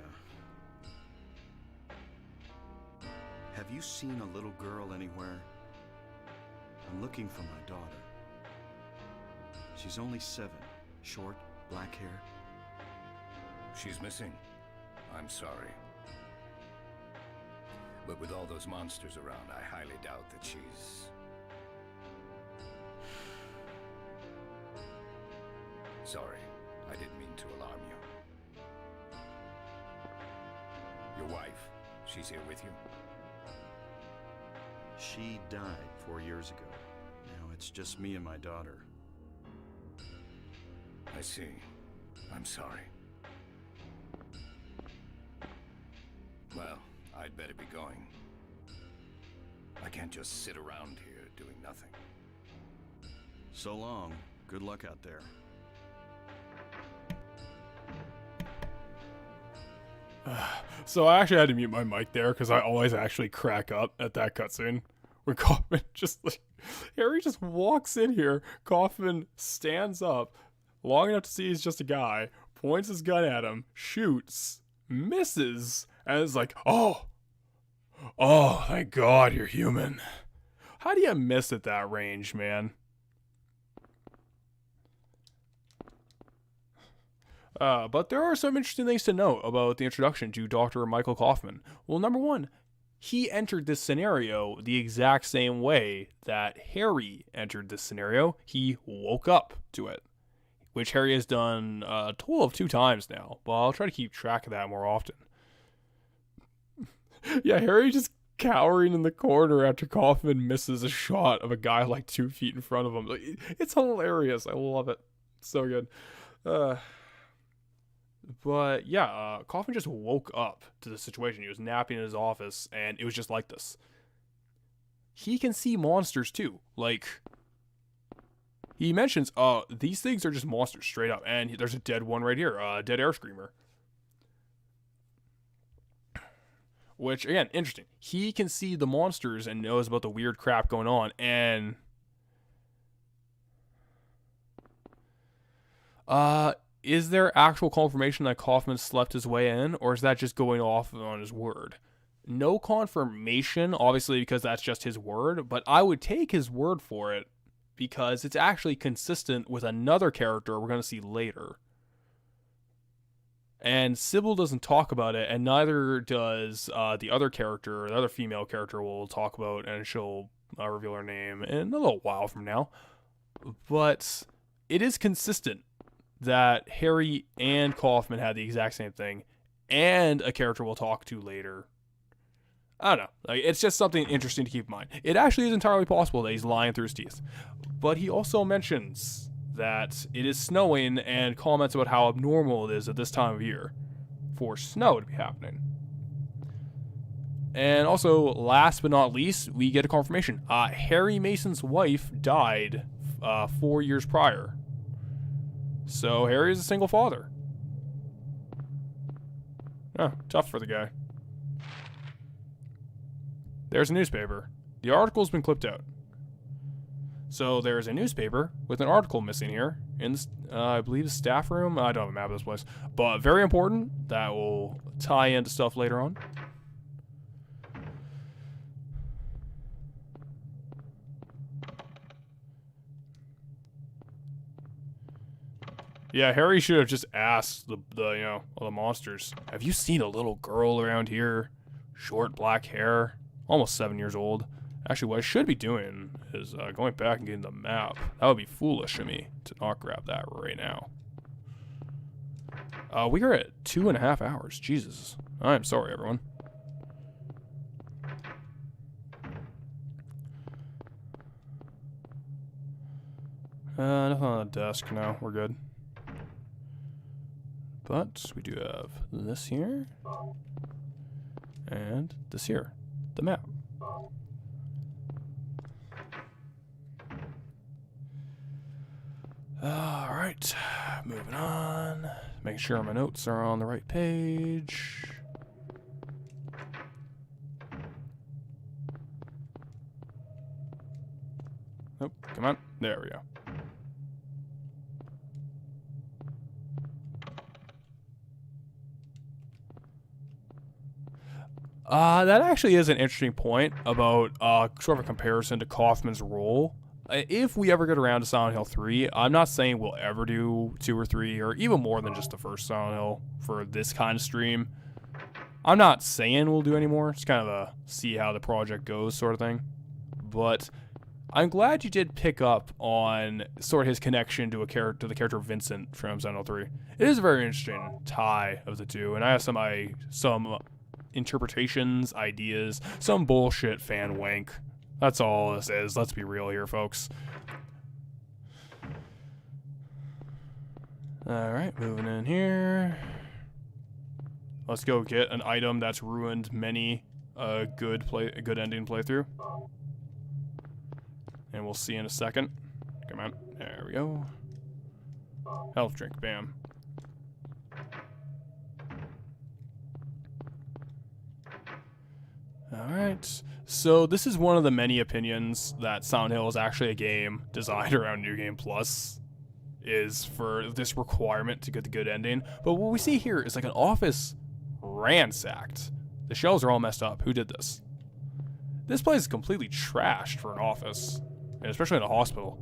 Have you seen a little girl anywhere? I'm looking for my daughter. She's only 7. Short, black hair. She's missing. I'm sorry. But with all those monsters around, I highly doubt that she's... Sorry, I didn't mean to alarm you. Your wife, she's here with you? She died 4 years ago. Now it's just me and my daughter. I see. I'm sorry. Well, I'd better be going. I can't just sit around here doing nothing. So long. Good luck out there. So I actually had to mute my mic there because I always actually crack up at that cutscene when Kaufman just like Harry just walks in here. Kaufman stands up long enough to see he's just a guy, points his gun at him, shoots, misses, and is like, oh, thank God you're human. How do you miss at that range, man? But there are some interesting things to note about the introduction to Dr. Michael Kaufman. Well, number one, he entered this scenario the exact same way that Harry entered this scenario. He woke up to it, which Harry has done a total of 2 times now, but I'll try to keep track of that more often. Yeah, Harry just cowering in the corner after Kaufman misses a shot of a guy like 2 feet in front of him. It's hilarious. I love it. It's so good. But yeah, Kaufman just woke up to the situation. He was napping in his office, and it was just like this. He can see monsters too. Like, he mentions, these things are just monsters straight up. And there's a dead one right here, a dead air screamer. Which, again, interesting. He can see the monsters and knows about the weird crap going on. And is there actual confirmation that Kaufman slept his way in, or is that just going off on his word? No confirmation, obviously, because that's just his word, but I would take his word for it because it's actually consistent with another character we're going to see later. And Sybil doesn't talk about it, and neither does the other character, the other female character we'll talk about, and she'll reveal her name in a little while from now. But it is consistent that Harry and Kaufman had the exact same thing, and a character we'll talk to later. I don't know. Like, it's just something interesting to keep in mind. It actually is entirely possible that he's lying through his teeth. But he also mentions that it is snowing and comments about how abnormal it is at this time of year for snow to be happening. And also, last but not least, we get a confirmation. Harry Mason's wife died 4 years prior. So Harry is a single father. Oh, tough for the guy. There's a newspaper. The article's been clipped out. So there's a newspaper with an article missing here in, I believe, the staff room. I don't have a map of this place. But very important. That will tie into stuff later on. Yeah, Harry should have just asked all the monsters, have you seen a little girl around here? Short black hair, almost 7 years old. Actually, what I should be doing is going back and getting the map. That would be foolish of me to not grab that right now. We are at 2.5 hours. Jesus. I'm sorry, everyone. Nothing on the desk. No, we're good. But we do have this here. And this here. The map. Alright. Moving on. Making sure my notes are on the right page. Nope. Come on. There we go. That actually is an interesting point about sort of a comparison to Kaufman's role. If we ever get around to Silent Hill 3, I'm not saying we'll ever do 2 or 3 or even more than just the first Silent Hill for this kind of stream. I'm not saying we'll do any more. Just kind of a see how the project goes sort of thing. But I'm glad you did pick up on sort of his connection to the character Vincent from Silent Hill 3. It is a very interesting tie of the two, and I have some interpretations, ideas, some bullshit fan wank That's all this is. Let's be real here, folks. Alright, moving in here. Let's go get an item that's ruined many a good ending playthrough. And we'll see in a second. Come on. There we go. Health drink. Bam. Alright. So this is one of the many opinions that Silent Hill is actually a game designed around New Game Plus. Is for this requirement to get the good ending. But what we see here is like an office ransacked. The shelves are all messed up. Who did this? This place is completely trashed for an office. And especially in a hospital.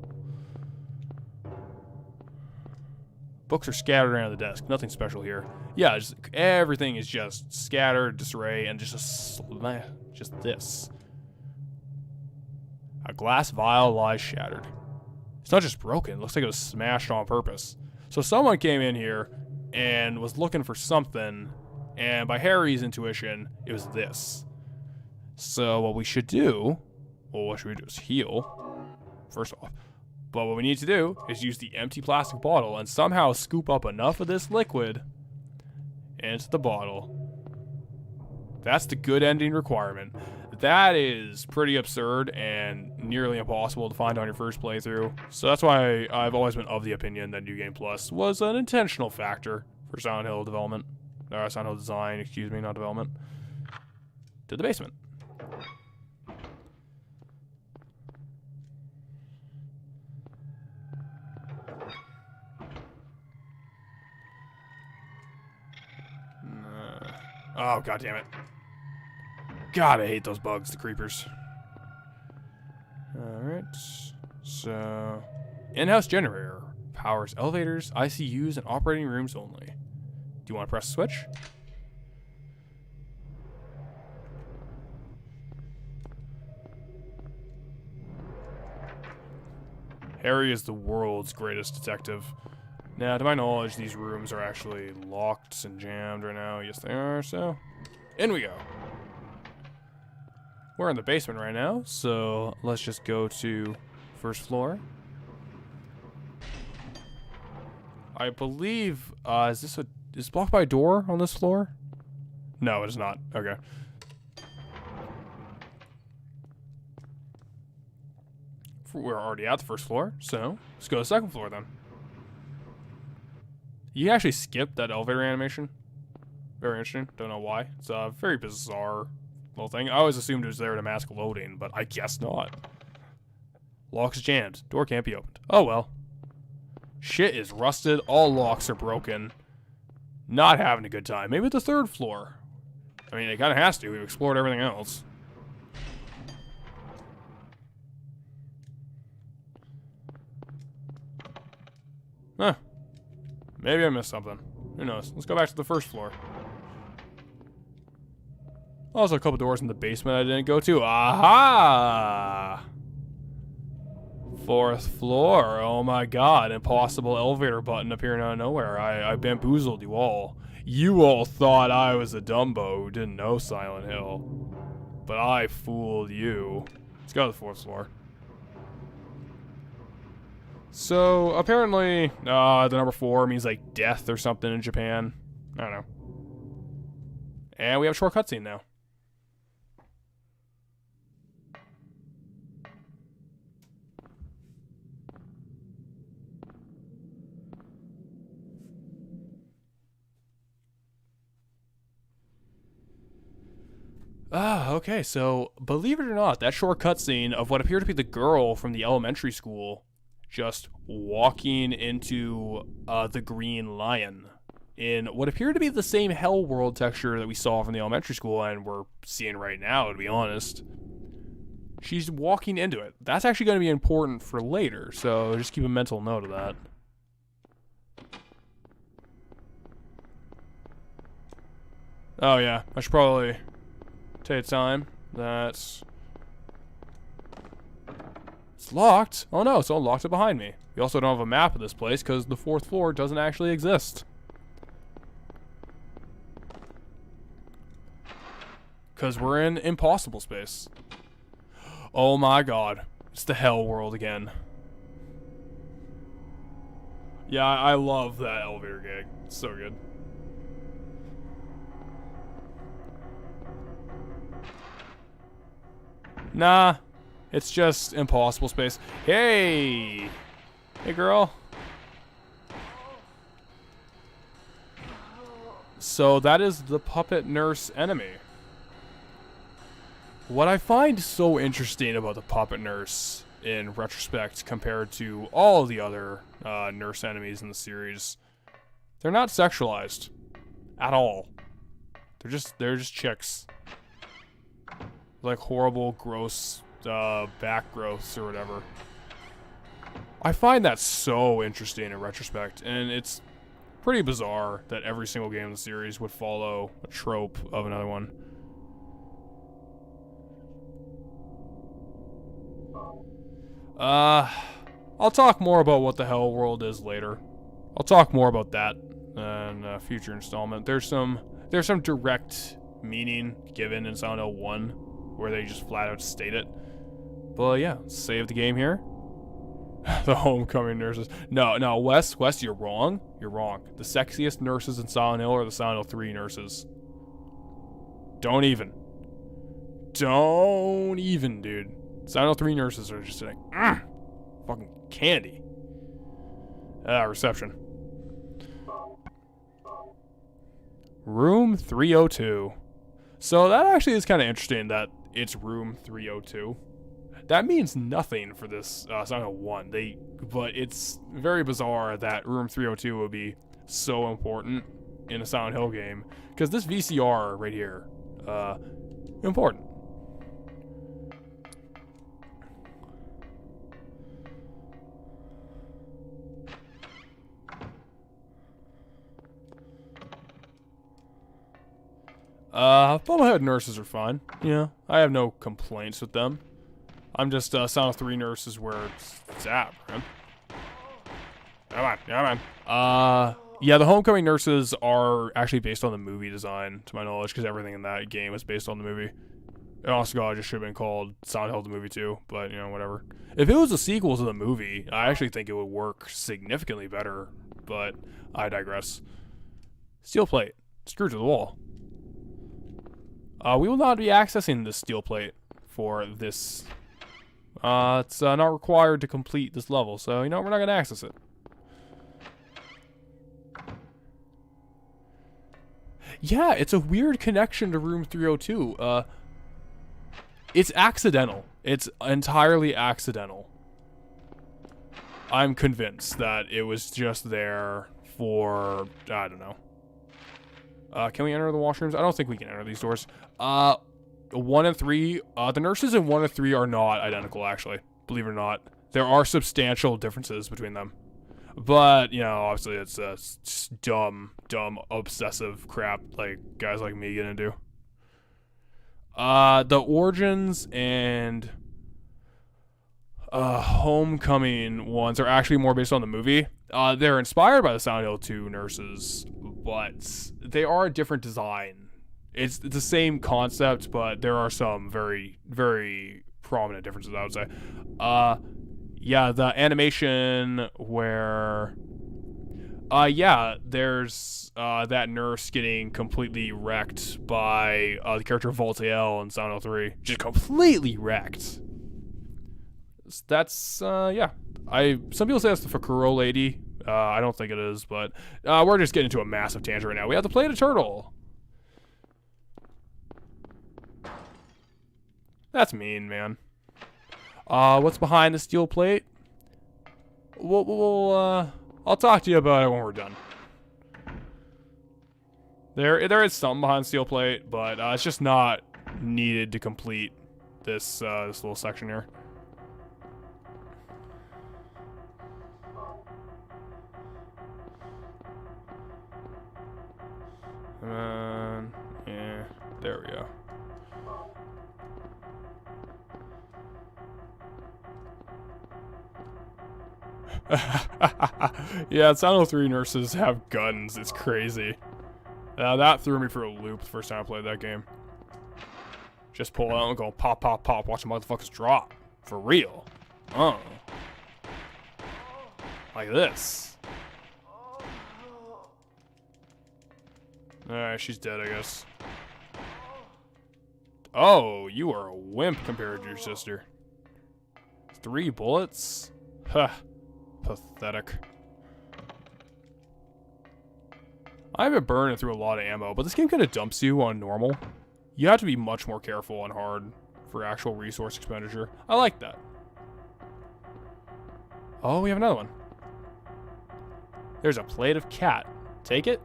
Books are scattered around the desk. Nothing special here. Yeah, just, everything is just scattered, disarray, and just this. A glass vial lies shattered. It's not just broken. It looks like it was smashed on purpose. So someone came in here and was looking for something, and by Harry's intuition, it was this. So what we should do, well, what should we do is heal, first off. But what we need to do is use the empty plastic bottle and somehow scoop up enough of this liquid into the bottle. That's the good ending requirement. That is pretty absurd and nearly impossible to find on your first playthrough. So that's why I've always been of the opinion that New Game Plus was an intentional factor for Silent Hill development. Silent Hill design, excuse me, not development. To the basement. Oh, god damn it. God, I hate those bugs, the creepers. Alright. So, in-house generator powers elevators, ICUs, and operating rooms only. Do you want to press the switch? Harry is the world's greatest detective. Now, to my knowledge, these rooms are actually locked and jammed right now. Yes, they are, so in we go. We're in the basement right now, so let's just go to first floor. I believe, is it blocked by a door on this floor? No, it is not. Okay. We're already at the first floor, so let's go to the second floor then. You actually skipped that elevator animation. Very interesting. Don't know why. It's a very bizarre little thing. I always assumed it was there to mask loading, but I guess not. Lock's jammed. Door can't be opened. Oh well. Shit is rusted. All locks are broken. Not having a good time. Maybe the third floor. I mean, it kind of has to. We've explored everything else. Huh. Maybe I missed something. Who knows? Let's go back to the first floor. Also, a couple doors in the basement I didn't go to. Aha! Fourth floor. Oh my god. Impossible elevator button appearing out of nowhere. I bamboozled you all. You all thought I was a Dumbo who didn't know Silent Hill. But I fooled you. Let's go to the fourth floor. So, apparently, the number 4 means, like, death or something in Japan. I don't know. And we have a short cutscene now. Okay, so, believe it or not, that short cutscene of what appeared to be the girl from the elementary school just walking into the Green Lion in what appeared to be the same Hell World texture that we saw from the elementary school and we're seeing right now, to be honest. She's walking into it. That's actually going to be important for later, so just keep a mental note of that. Oh yeah, I should probably take time. That's... It's locked. Oh no, someone locked it behind me. We also don't have a map of this place because the fourth floor doesn't actually exist. Because we're in impossible space. Oh my god. It's the hell world again. Yeah, I love that elevator gag. It's so good. Nah. It's just impossible space. Hey! Hey, girl. So that is the puppet nurse enemy. What I find so interesting about the puppet nurse in retrospect compared to all the other nurse enemies in the series, they're not sexualized at all. They're just chicks. Like horrible, gross back growths or whatever. I find that so interesting in retrospect, and it's pretty bizarre that every single game in the series would follow a trope of another one. I'll talk more about what the Hell World is later. I'll talk more about that in a future installment. There's some direct meaning given in Silent Hill 1 where they just flat out state it. But yeah, save the game here. The homecoming nurses. No, Wes, you're wrong. You're wrong. The sexiest nurses in Silent Hill are the Silent Hill 3 nurses. Don't even, dude. Silent Hill 3 nurses are just like, fucking candy. Reception. Room 302. So that actually is kind of interesting that it's room 302. That means nothing for this Silent Hill 1. But it's very bizarre that room 302 would be so important in a Silent Hill game. Because this VCR right here, important. Bubblehead nurses are fine. Yeah, I have no complaints with them. I'm just, Silent Hill 3 nurses where it's at, man. Come on. Yeah, the homecoming nurses are actually based on the movie design, to my knowledge, because everything in that game is based on the movie. And also, God, it just should have been called Silent Hill the Movie too, but, you know, whatever. If it was a sequel to the movie, I actually think it would work significantly better, but I digress. Steel plate. Screwed to the wall. We will not be accessing this steel plate for this. It's not required to complete this level, so, you know, we're not going to access it. Yeah, it's a weird connection to room 302. It's accidental. It's entirely accidental. I'm convinced that it was just there for, I don't know. Can we enter the washrooms? I don't think we can enter these doors. 1 and 3, the nurses in 1 and 3 are not identical, actually. Believe it or not. There are substantial differences between them. But, you know, obviously it's just dumb, obsessive crap like guys like me get into. The origins and homecoming ones are actually more based on the movie. They're inspired by the Silent Hill 2 nurses, but they are a different design. It's the same concept, but there are some very, very prominent differences, I would say. Yeah, the animation where... yeah, there's that nurse getting completely wrecked by the character Voltaire in Silent Hill 3. Just completely wrecked. That's, yeah. Some people say that's the Fakuro lady. I don't think it is, but we're just getting into a massive tangent right now. We have to play the turtle. That's mean, man. What's behind the steel plate? I'll talk to you about it when we're done. There is something behind the steel plate, but it's just not needed to complete this this little section here. Yeah, there we go. Yeah, Silent Hill 3 nurses have guns. It's crazy. That threw me for a loop the first time I played that game. Just pull out and go pop, pop, pop. Watch the motherfuckers drop. For real. Like this. Alright, she's dead, I guess. Oh, you are a wimp compared to your sister. 3 bullets? Huh. Pathetic. I've been burning through a lot of ammo, but this game kind of dumps you on normal. You have to be much more careful on hard for actual resource expenditure. I like that. Oh, we have another one. There's a plate of cat. Take it?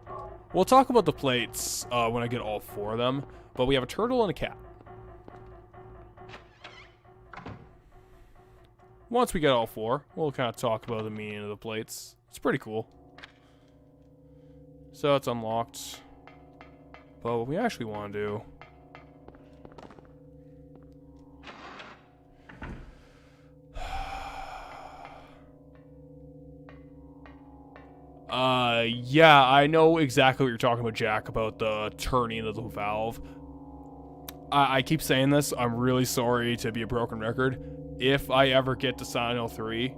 We'll talk about the plates when I get all 4 of them, but we have a turtle and a cat. Once we get all 4, we'll kind of talk about the meaning of the plates. It's pretty cool. So it's unlocked. But what we actually want to do... yeah, I know exactly what you're talking about, Jack, about the turning of the valve. I keep saying this. I'm really sorry to be a broken record. If I ever get to Silent Hill 3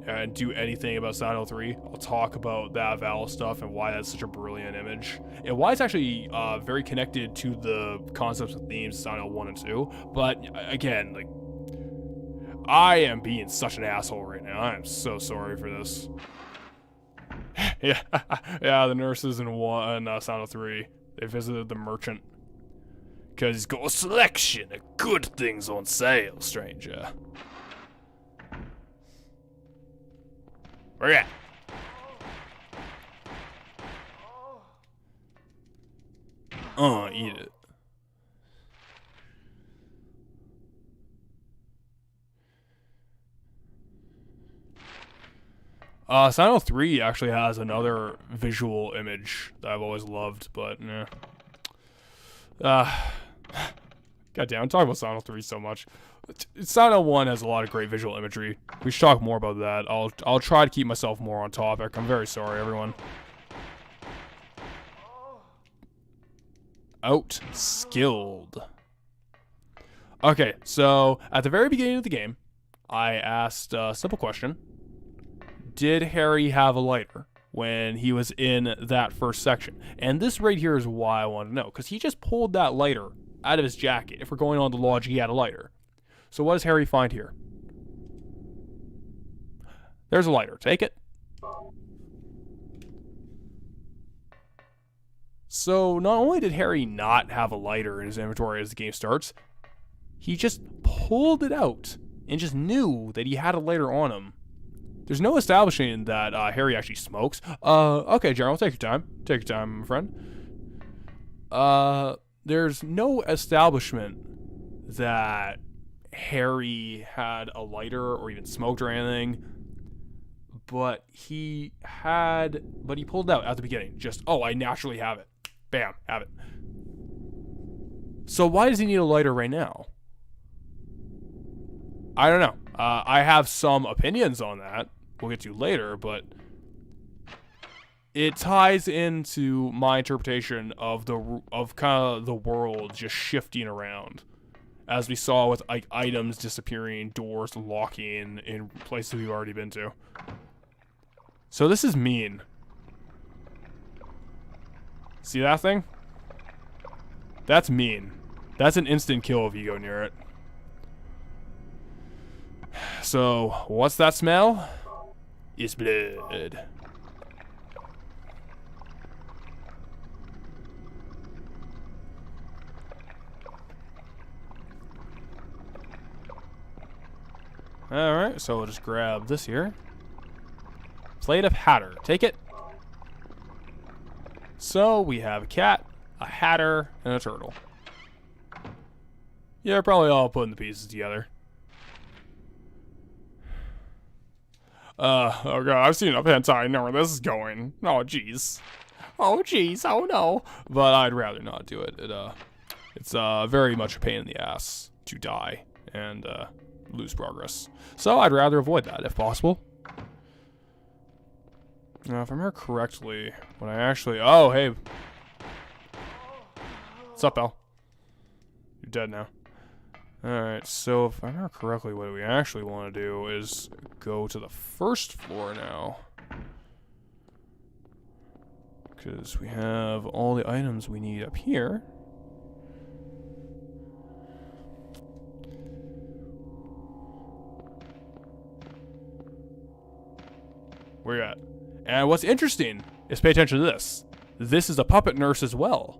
and do anything about Silent Hill 3, I'll talk about that valve stuff and why that's such a brilliant image. And why it's actually very connected to the concepts and themes of Silent Hill 1 and 2. But, again, like, I am being such an asshole right now. I am so sorry for this. Yeah, yeah, the nurses in Silent Hill 3, they visited the merchant. Because he's got a selection of good things on sale, stranger. Where you at? Eat it. Silent Hill 3 actually has another visual image that I've always loved, but goddamn, I'm talking about Silent Hill 3 so much. Silent Hill 1 has a lot of great visual imagery. We should talk more about that. I'll try to keep myself more on topic. I'm very sorry, everyone. Outskilled. Okay, so at the very beginning of the game, I asked a simple question. Did Harry have a lighter when he was in that first section? And this right here is why I want to know, because he just pulled that lighter out of his jacket. If we're going on the logic, he had a lighter. So what does Harry find here? There's a lighter. Take it. So not only did Harry not have a lighter in his inventory as the game starts, he just pulled it out and just knew that he had a lighter on him. There's no establishing that Harry actually smokes. Okay, General, take your time. Take your time, my friend. There's no establishment that Harry had a lighter or even smoked or anything. But he pulled it out at the beginning. Just, oh, I naturally have it. Bam, have it. So why does he need a lighter right now? I don't know. I have some opinions on that. We'll get to later, but it ties into my interpretation of kind of the world just shifting around, as we saw with like items disappearing, doors locking in places we've already been to. So this is mean. See that thing? That's mean. That's an instant kill if you go near it. So, what's that smell? It's blood. Alright, so we'll just grab this here. Plate of Hatter. Take it. So, we have a cat, a hatter, and a turtle. Yeah, probably all putting the pieces together. Oh god, I've seen enough hentai, I know where this is going. Oh jeez. Oh jeez, oh no. But I'd rather not do it. It's very much a pain in the ass to die and lose progress. So I'd rather avoid that if possible. Now, if I remember correctly, when I actually... Oh, hey. What's up, Al? You're dead now. Alright, so if I remember correctly, what we actually want to do is go to the first floor now. Because we have all the items we need up here. Where you at? And what's interesting is pay attention to this. This is a puppet nurse as well.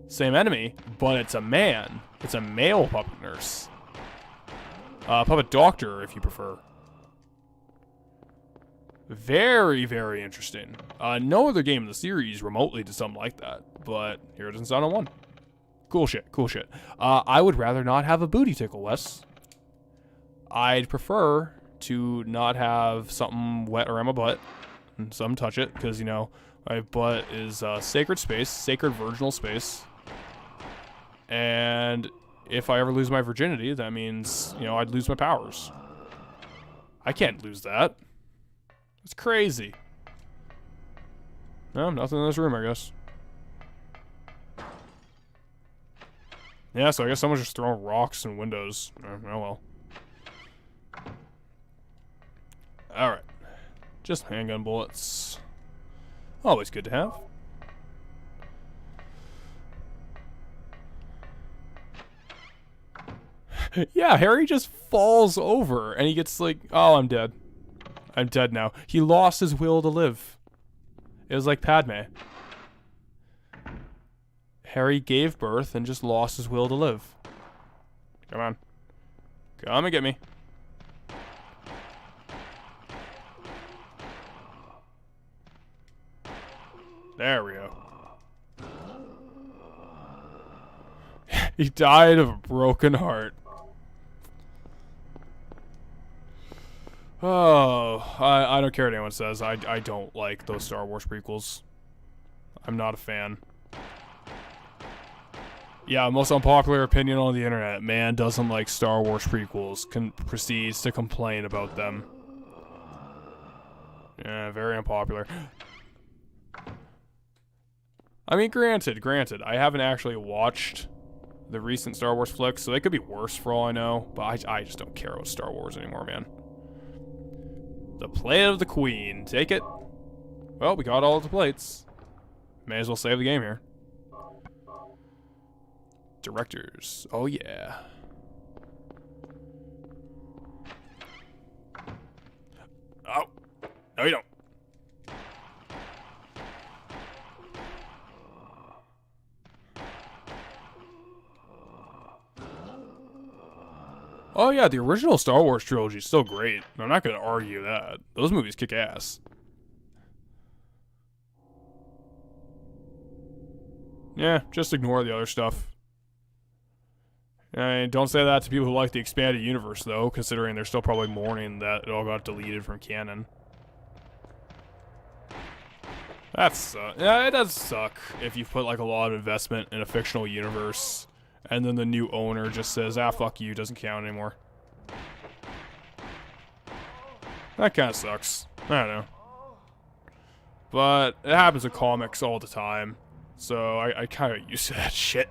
Same enemy, but it's a man. It's a male puppet nurse. Puppet doctor, if you prefer. Very, very interesting. No other game in the series remotely did something like that, but here it is in Silent One. Cool shit, cool shit. I would rather not have a booty tickle, Wes. I'd prefer to not have something wet around my butt, and some touch it, because, you know, my butt is sacred space, sacred virginal space. And if I ever lose my virginity, that means, you know, I'd lose my powers. I can't lose that. It's crazy. No, nothing in this room, I guess. Yeah, so I guess someone's just throwing rocks and windows. Oh well. Alright. Just handgun bullets. Always good to have. Yeah, Harry just falls over and he gets like, oh, I'm dead. I'm dead now. He lost his will to live. It was like Padme. Harry gave birth and just lost his will to live. Come on. Come and get me. There we go. He died of a broken heart. Oh, I don't care what anyone says. I don't like those Star Wars prequels. I'm not a fan. Yeah, most unpopular opinion on the internet. Man doesn't like Star Wars prequels. Proceeds to complain about them. Yeah, very unpopular. I mean, granted, I haven't actually watched the recent Star Wars flicks, so they could be worse for all I know, but I just don't care about Star Wars anymore, man. The plate of the Queen. Take it. Well, we got all of the plates. May as well save the game here. Directors. Oh, yeah. Oh. No, you don't. Oh yeah, the original Star Wars trilogy is still great. I'm not going to argue that. Those movies kick ass. Yeah, just ignore the other stuff. And don't say that to people who like the expanded universe, though, considering they're still probably mourning that it all got deleted from canon. Yeah, it does suck if you've put like a lot of investment in a fictional universe, and then the new owner just says, ah, fuck you, doesn't count anymore. That kind of sucks. I don't know. But it happens in comics all the time, so I kind of used to that shit.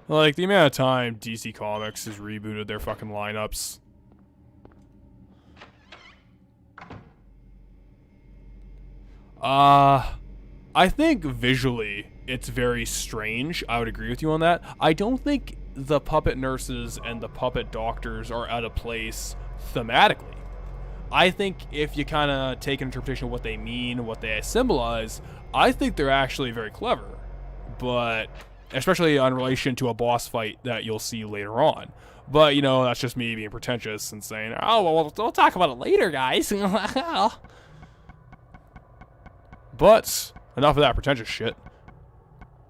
Like, the amount of time DC Comics has rebooted their fucking lineups. I think visually it's very strange. I would agree with you on that. I don't think the puppet nurses and the puppet doctors are out of place thematically. I think if you kind of take an interpretation of what they mean, what they symbolize, I think they're actually very clever. But especially in relation to a boss fight that you'll see later on. But, you know, that's just me being pretentious and saying, oh, well, we'll talk about it later, guys. But enough of that pretentious shit.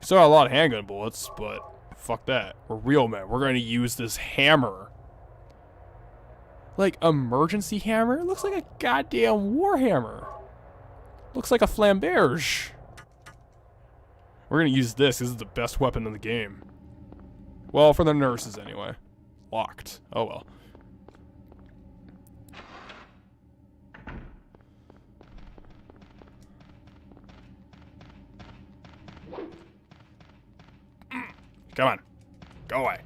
Still got a lot of handgun bullets, but fuck that. We're real men. We're going to use this hammer. Like, emergency hammer? It looks like a goddamn war hammer. Looks like a flamberge. We're going to use this. This is the best weapon in the game. Well, for the nurses anyway. Locked. Oh well. Come on. Go away.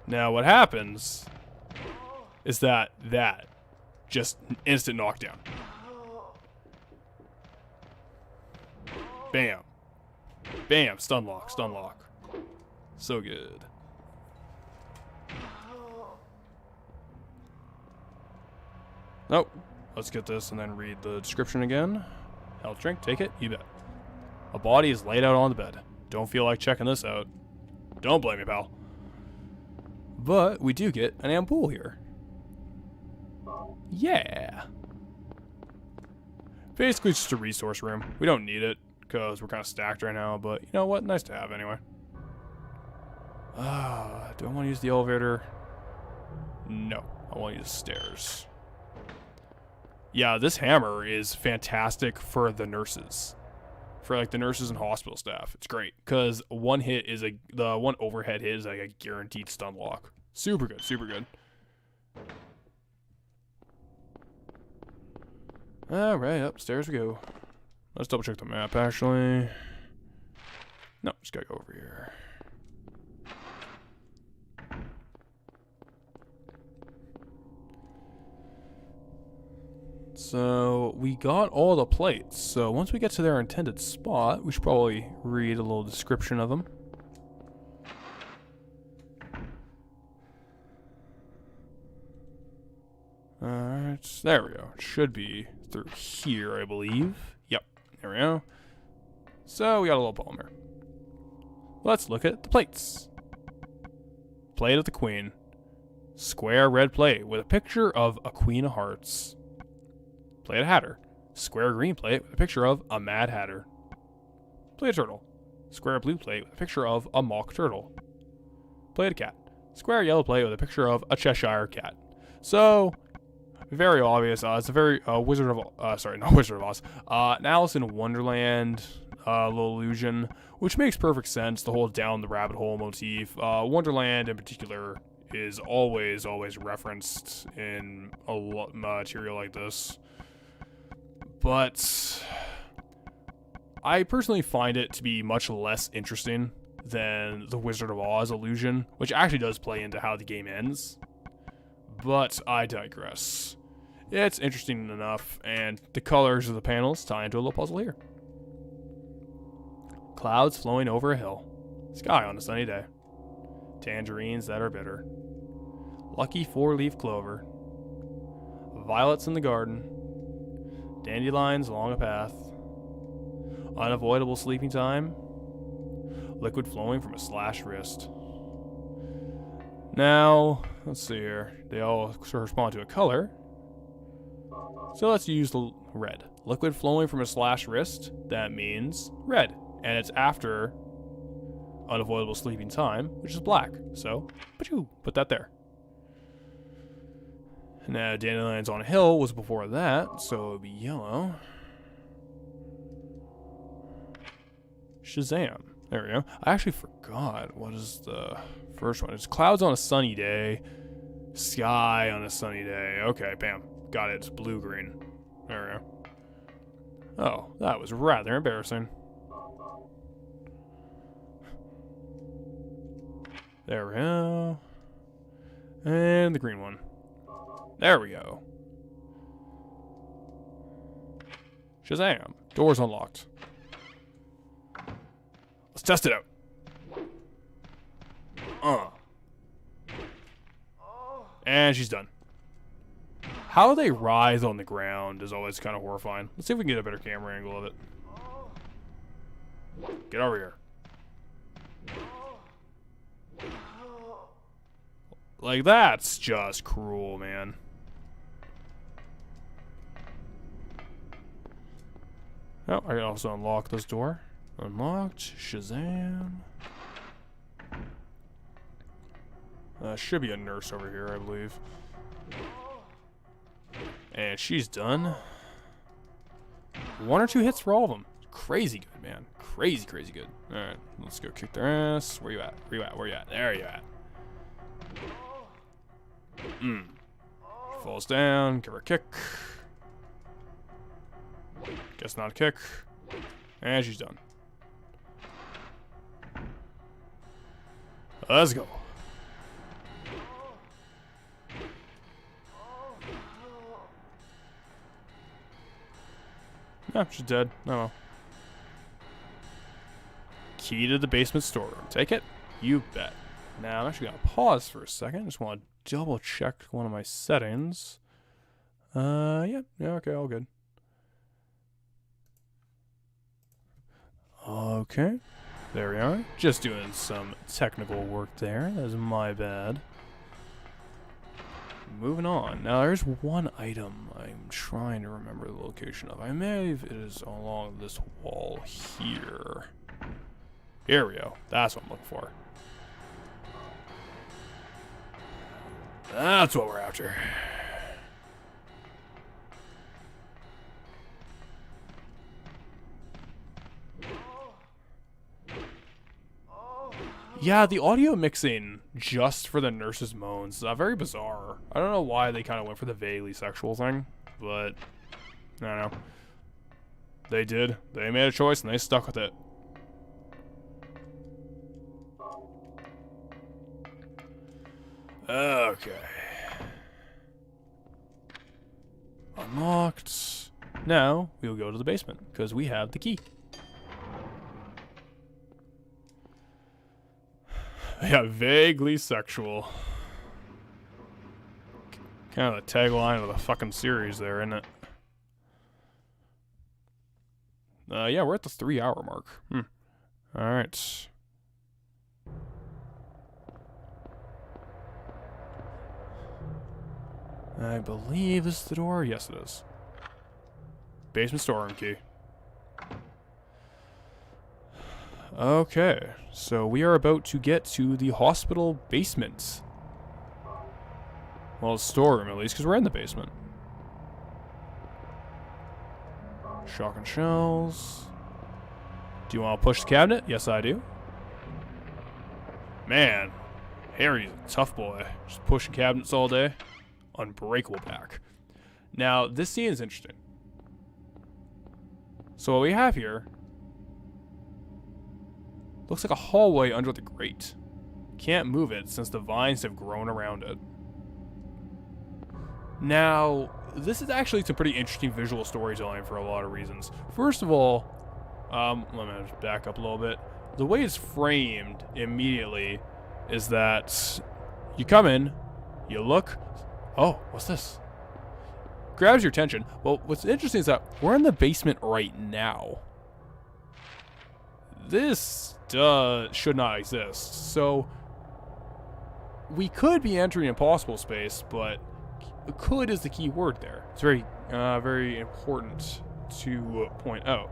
Now what happens is that just instant knockdown. Bam. Bam. Stun lock. Stun lock. So good. Nope. Let's get this and then read the description again. Health drink. Take it. You bet. A body is laid out on the bed. Don't feel like checking this out. Don't blame me, pal. But we do get an ampoule here. Yeah. Basically just a resource room. We don't need it because we're kind of stacked right now, but you know what? Nice to have anyway. Do I want to use the elevator? No. I want to use the stairs. Yeah, this hammer is fantastic for the nurses. For like the nurses and hospital staff. It's great because one hit is the one overhead hit is like a guaranteed stun lock. Super good, super good. Alright, upstairs we go. Let's double check the map actually. No, just gotta go over here. So we got all the plates. So once we get to their intended spot, we should probably read a little description of them. Alright, there we go. It should be through here, I believe. Yep, there we go. So we got a little bomb here. Let's look at the plates. Plate of the Queen. Square red plate with a picture of a Queen of Hearts. Plate of Hatter. Square green plate with a picture of a Mad Hatter. Plate of Turtle. Square blue plate with a picture of a Mock Turtle. Plate of Cat. Square yellow plate with a picture of a Cheshire Cat. So, very obvious. It's a very Wizard of sorry, not Wizard of Oz. An Alice in Wonderland little illusion, which makes perfect sense. The whole down the rabbit hole motif. Wonderland in particular is always referenced in a lot material like this. But I personally find it to be much less interesting than the Wizard of Oz illusion, which actually does play into how the game ends. But I digress. It's interesting enough, and the colors of the panels tie into a little puzzle here. Clouds flowing over a hill. Sky on a sunny day. Tangerines that are bitter. Lucky four-leaf clover. Violets in the garden. Dandelions along a path. Unavoidable sleeping time. Liquid flowing from a slashed wrist. Now, let's see here. They all correspond to a color. So let's use the red. Liquid flowing from a slashed wrist. That means red. And it's after unavoidable sleeping time, which is black. So, put that there. Now, Dandelions on a Hill was before that, so it would be yellow. Shazam. There we go. I actually forgot what is the first one. It's clouds on a sunny day. Sky on a sunny day. Okay, bam. Got it. It's blue-green. There we go. Oh, that was rather embarrassing. There we go. And the green one. There we go. Shazam. Door's unlocked. Let's test it out. And she's done. How they writhe on the ground is always kind of horrifying. Let's see if we can get a better camera angle of it. Get over here. Like, that's just cruel, man. Oh, I can also unlock this door. Unlocked. Shazam. Should be a nurse over here, I believe. And she's done. 1 or 2 hits for all of them. Crazy good, man. Crazy, crazy good. Alright, let's go kick their ass. Where you at? Where you at? Where you at? There you at. Falls down. Give her a kick. Guess not a kick. And she's done. Let's go. Yeah, she's dead. Oh well. Key to the basement storeroom. Take it? You bet. Now, I'm actually going to pause for a second. Just want to double check one of my settings. Yeah, okay, all good. Okay, there we are. Just doing some technical work there. That was my bad. Moving on. Now, there's one item I'm trying to remember the location of. I may have it is along this wall here. Here we go. That's what I'm looking for. That's what we're after. Yeah, the audio mixing just for the nurse's moans is very bizarre. I don't know why they kind of went for the vaguely sexual thing, but I don't know. They did. They made a choice and they stuck with it. Okay. Unlocked. Now, we'll go to the basement, because we have the key. Yeah, vaguely sexual. Kind of the tagline of the fucking series there, isn't it? Yeah, we're at the 3-hour mark. Alright. I believe this is the door. Yes, it is. Basement storeroom key. Okay, so we are about to get to the hospital basement. Well, storeroom at least, because we're in the basement. Shotgun shells. Do you want to push the cabinet? Yes, I do. Man, Harry's a tough boy. Just pushing cabinets all day. Unbreakable back. Now, this scene is interesting. So what we have here looks like a hallway under the grate. Can't move it since the vines have grown around it. Now, this is actually some pretty interesting visual storytelling for a lot of reasons. First of all, let me just back up a little bit. The way it's framed immediately is that you come in, you look, oh, what's this? Grabs your attention. Well, what's interesting is that we're in the basement right now. This should not exist. So we could be entering impossible space, but could is the key word there. It's very, very important to point out.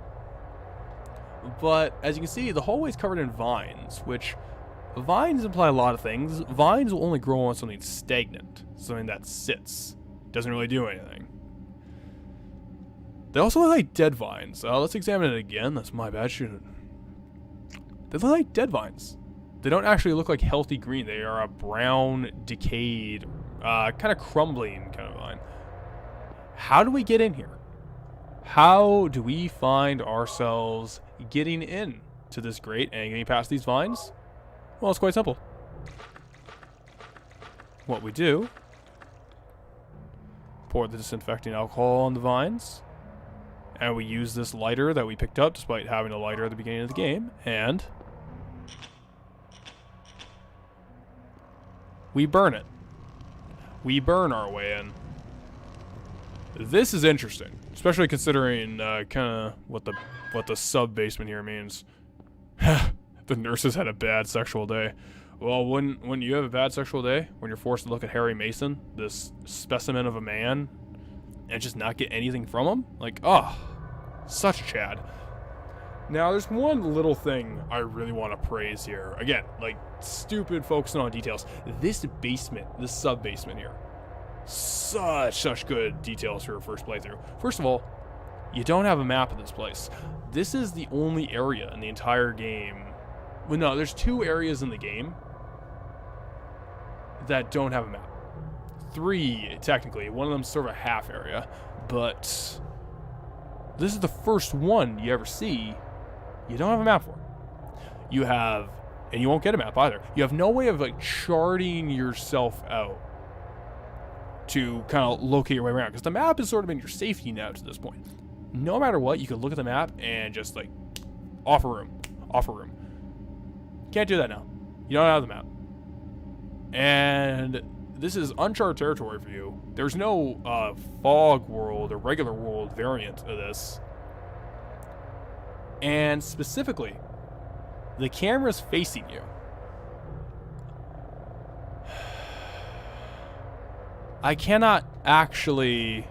But as you can see, the hallway is covered in vines, which vines imply a lot of things. Vines will only grow on something stagnant, something that sits, doesn't really do anything. They also look like dead vines. Let's examine it again. That's my bad. They look like dead vines. They don't actually look like healthy green. They are a brown, decayed, kind of crumbling kind of vine. How do we get in here? How do we find ourselves getting in to this grate and getting past these vines? Well, it's quite simple. What we do, pour the disinfecting alcohol on the vines, and we use this lighter that we picked up despite having a lighter at the beginning of the game, and we burn it. We burn our way in. This is interesting, especially considering kind of what the sub-basement here means. The nurses had a bad sexual day. Well, when you have a bad sexual day, when you're forced to look at Harry Mason, this specimen of a man, and just not get anything from him, like, oh, such a Chad. Now, there's one little thing I really want to praise here. Again, like, stupid focusing on details. This basement, this sub-basement here, such good details for a first playthrough. First of all, you don't have a map of this place. This is the only area in the entire game. Well, no, there's 2 areas in the game that don't have a map. 3, technically. One of them's sort of a half area. But this is the first one you ever see you don't have a map for. You have, and you won't get a map either, you have no way of like charting yourself out to kind of locate your way around, because the map has sort of been your safety net to this point. No matter what, you can look at the map and just like off a room. Can't do that now. You don't have the map. And this is uncharted territory for you. There's no fog world or regular world variant of this. And specifically, the camera's facing you. I cannot actually...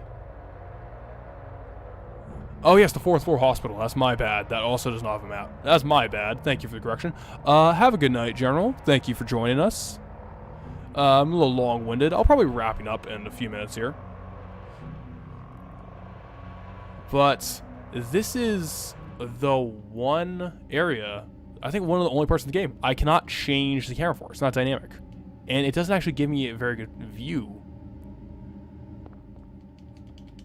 Oh yes, the 4th floor hospital. That's my bad. That also does not have a map. That's my bad. Thank you for the correction. Have a good night, General. Thank you for joining us. I'm a little long-winded. I'll probably be wrapping up in a few minutes here. But this is the one area, I think one of the only parts of the game, I cannot change the camera for. It's not dynamic. And it doesn't actually give me a very good view.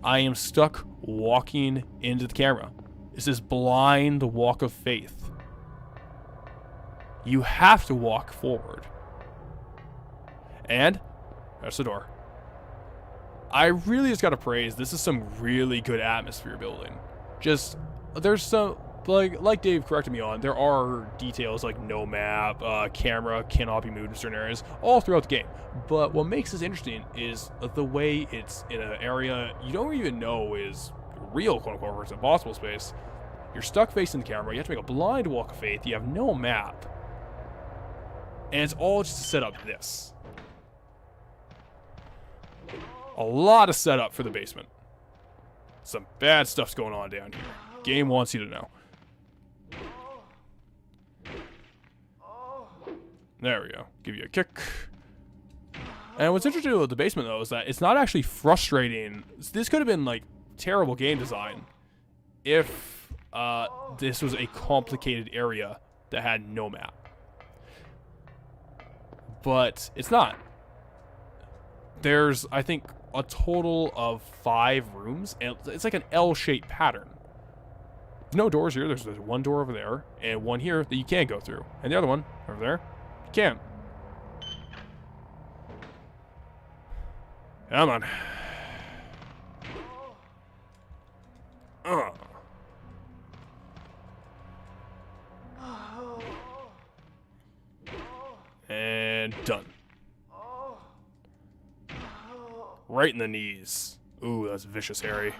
I am stuck walking into the camera. This is blind walk of faith. You have to walk forward. And there's the door. I really just gotta praise, this is some really good atmosphere building. Just, there's some, like Dave corrected me on, there are details like no map, camera cannot be moved in certain areas, all throughout the game. But what makes this interesting is the way it's in an area you don't even know is real, quote-unquote, or it's impossible space. You're stuck facing the camera, you have to make a blind walk of faith, you have no map. And it's all just to set up this. A lot of setup for the basement. Some bad stuff's going on down here. Game wants you to know. There we go. Give you a kick. And what's interesting with the basement, though, is that it's not actually frustrating. This could have been, like, terrible game design if this was a complicated area that had no map. But it's not. There's, I think, a total of 5 rooms, and it's like an L-shaped pattern. There's no doors here. There's one door over there, and one here that you can't go through. And the other one, over there, you can. Come on. And done. Right in the knees. Ooh, that's vicious, Harry.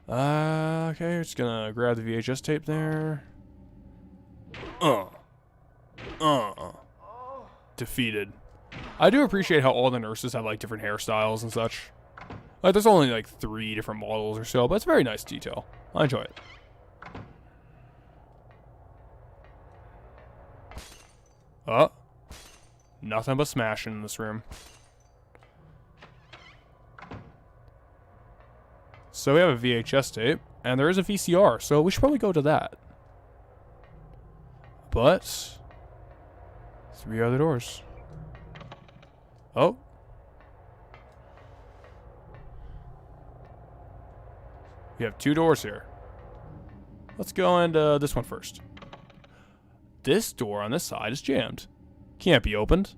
Okay, just gonna grab the VHS tape there. Defeated. I do appreciate how all the nurses have, like, different hairstyles and such. Like, there's only, like, 3 different models or so, but it's very nice detail. I enjoy it. Nothing but smashing in this room. So we have a VHS tape, and there is a VCR, so we should probably go to that. But 3 other doors. Oh. We have 2 doors here. Let's go into this one first. This door on this side is jammed. Can't be opened.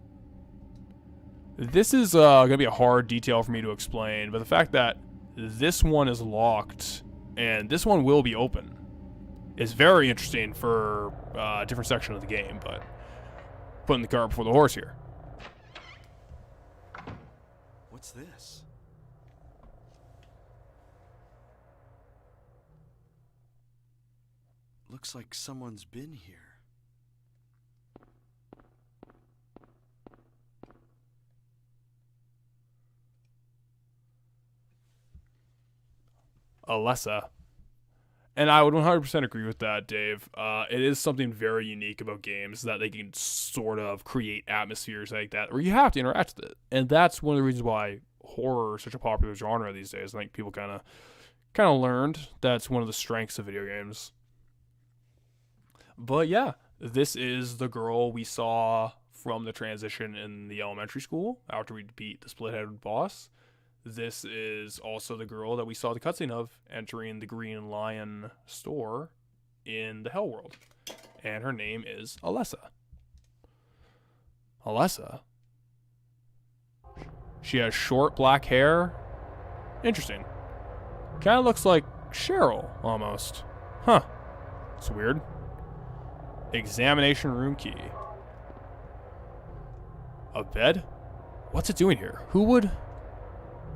This is going to be a hard detail for me to explain, but the fact that this one is locked and this one will be open is very interesting for a different section of the game, but putting the cart before the horse here. What's this? Looks like someone's been here. Alessa. And I would 100% agree with that, Dave. It is something very unique about games that they can sort of create atmospheres like that, where you have to interact with it. And that's one of the reasons why horror is such a popular genre these days. I think people kind of learned that's one of the strengths of video games. But yeah, this is the girl we saw from the transition in the elementary school after we beat the split-headed boss. this is also the girl that we saw the cutscene of entering the Green Lion store in the Hell World. And her name is Alessa. Alessa? She has short black hair. Interesting. Kind of looks like Cheryl, almost. Huh. It's weird. Examination room key. A bed? What's it doing here? Who would...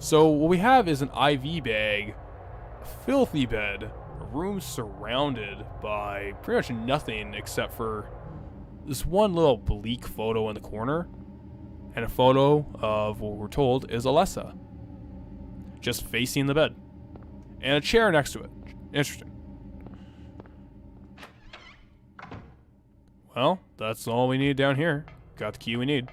So what we have is an IV bag, a filthy bed, a room surrounded by pretty much nothing except for this one little bleak photo in the corner, and a photo of what we're told is Alessa, just facing the bed, and a chair next to it. Interesting. Well, that's all we need down here. Got the key we need.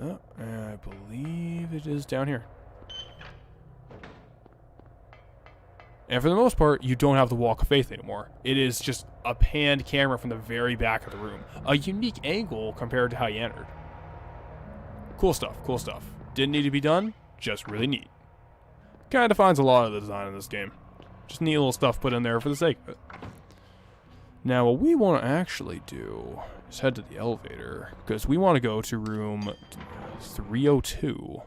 Oh, and I believe it is down here. And for the most part, you don't have the Walk of Faith anymore. It is just a panned camera from the very back of the room. A unique angle compared to how you entered. Cool stuff, cool stuff. Didn't need to be done, just really neat. Kind of defines a lot of the design in this game. Just neat little stuff put in there for the sake of it. Now, what we want to actually do is head to the elevator, because we want to go to room 302.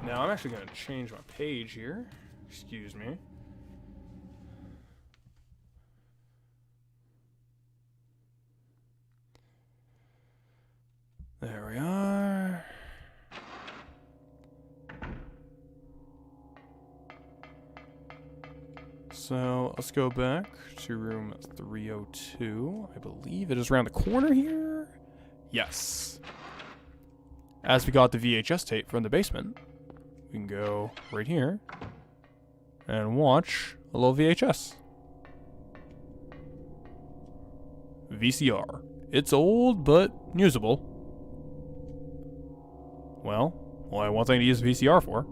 Now, I'm actually going to change my page here. Excuse me. There we are. So let's go back to room 302. I believe it is around the corner here. Yes. As we got the VHS tape from the basement, we can go right here and watch a little VHS. VCR. It's old, but usable. Well, only one thing to use a VCR for.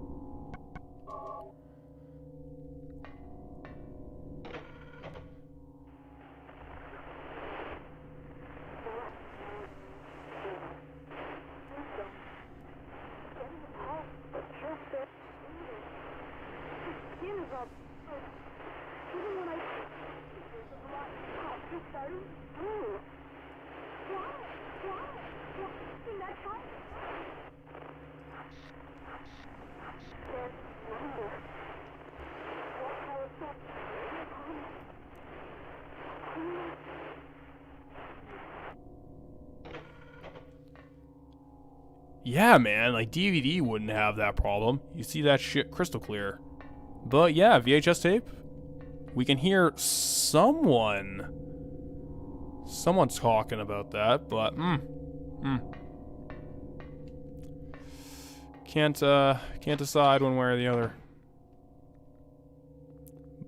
Yeah, man, like DVD wouldn't have that problem. You see that shit crystal clear. But yeah, VHS tape. We can hear someone's talking about that, but can't decide one way or the other.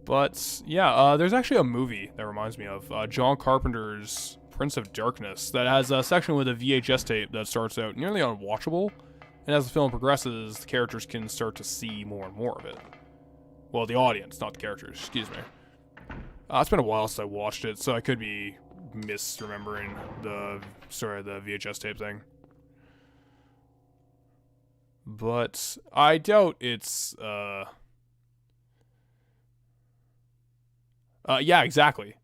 But yeah, there's actually a movie that reminds me of John Carpenter's Prince of Darkness that has a section with a VHS tape that starts out nearly unwatchable, and as the film progresses, the characters can start to see more and more of it. Well, the audience, not the characters, excuse me. It's been a while since I watched it, so I could be misremembering the VHS tape thing. But I doubt it's, yeah, exactly.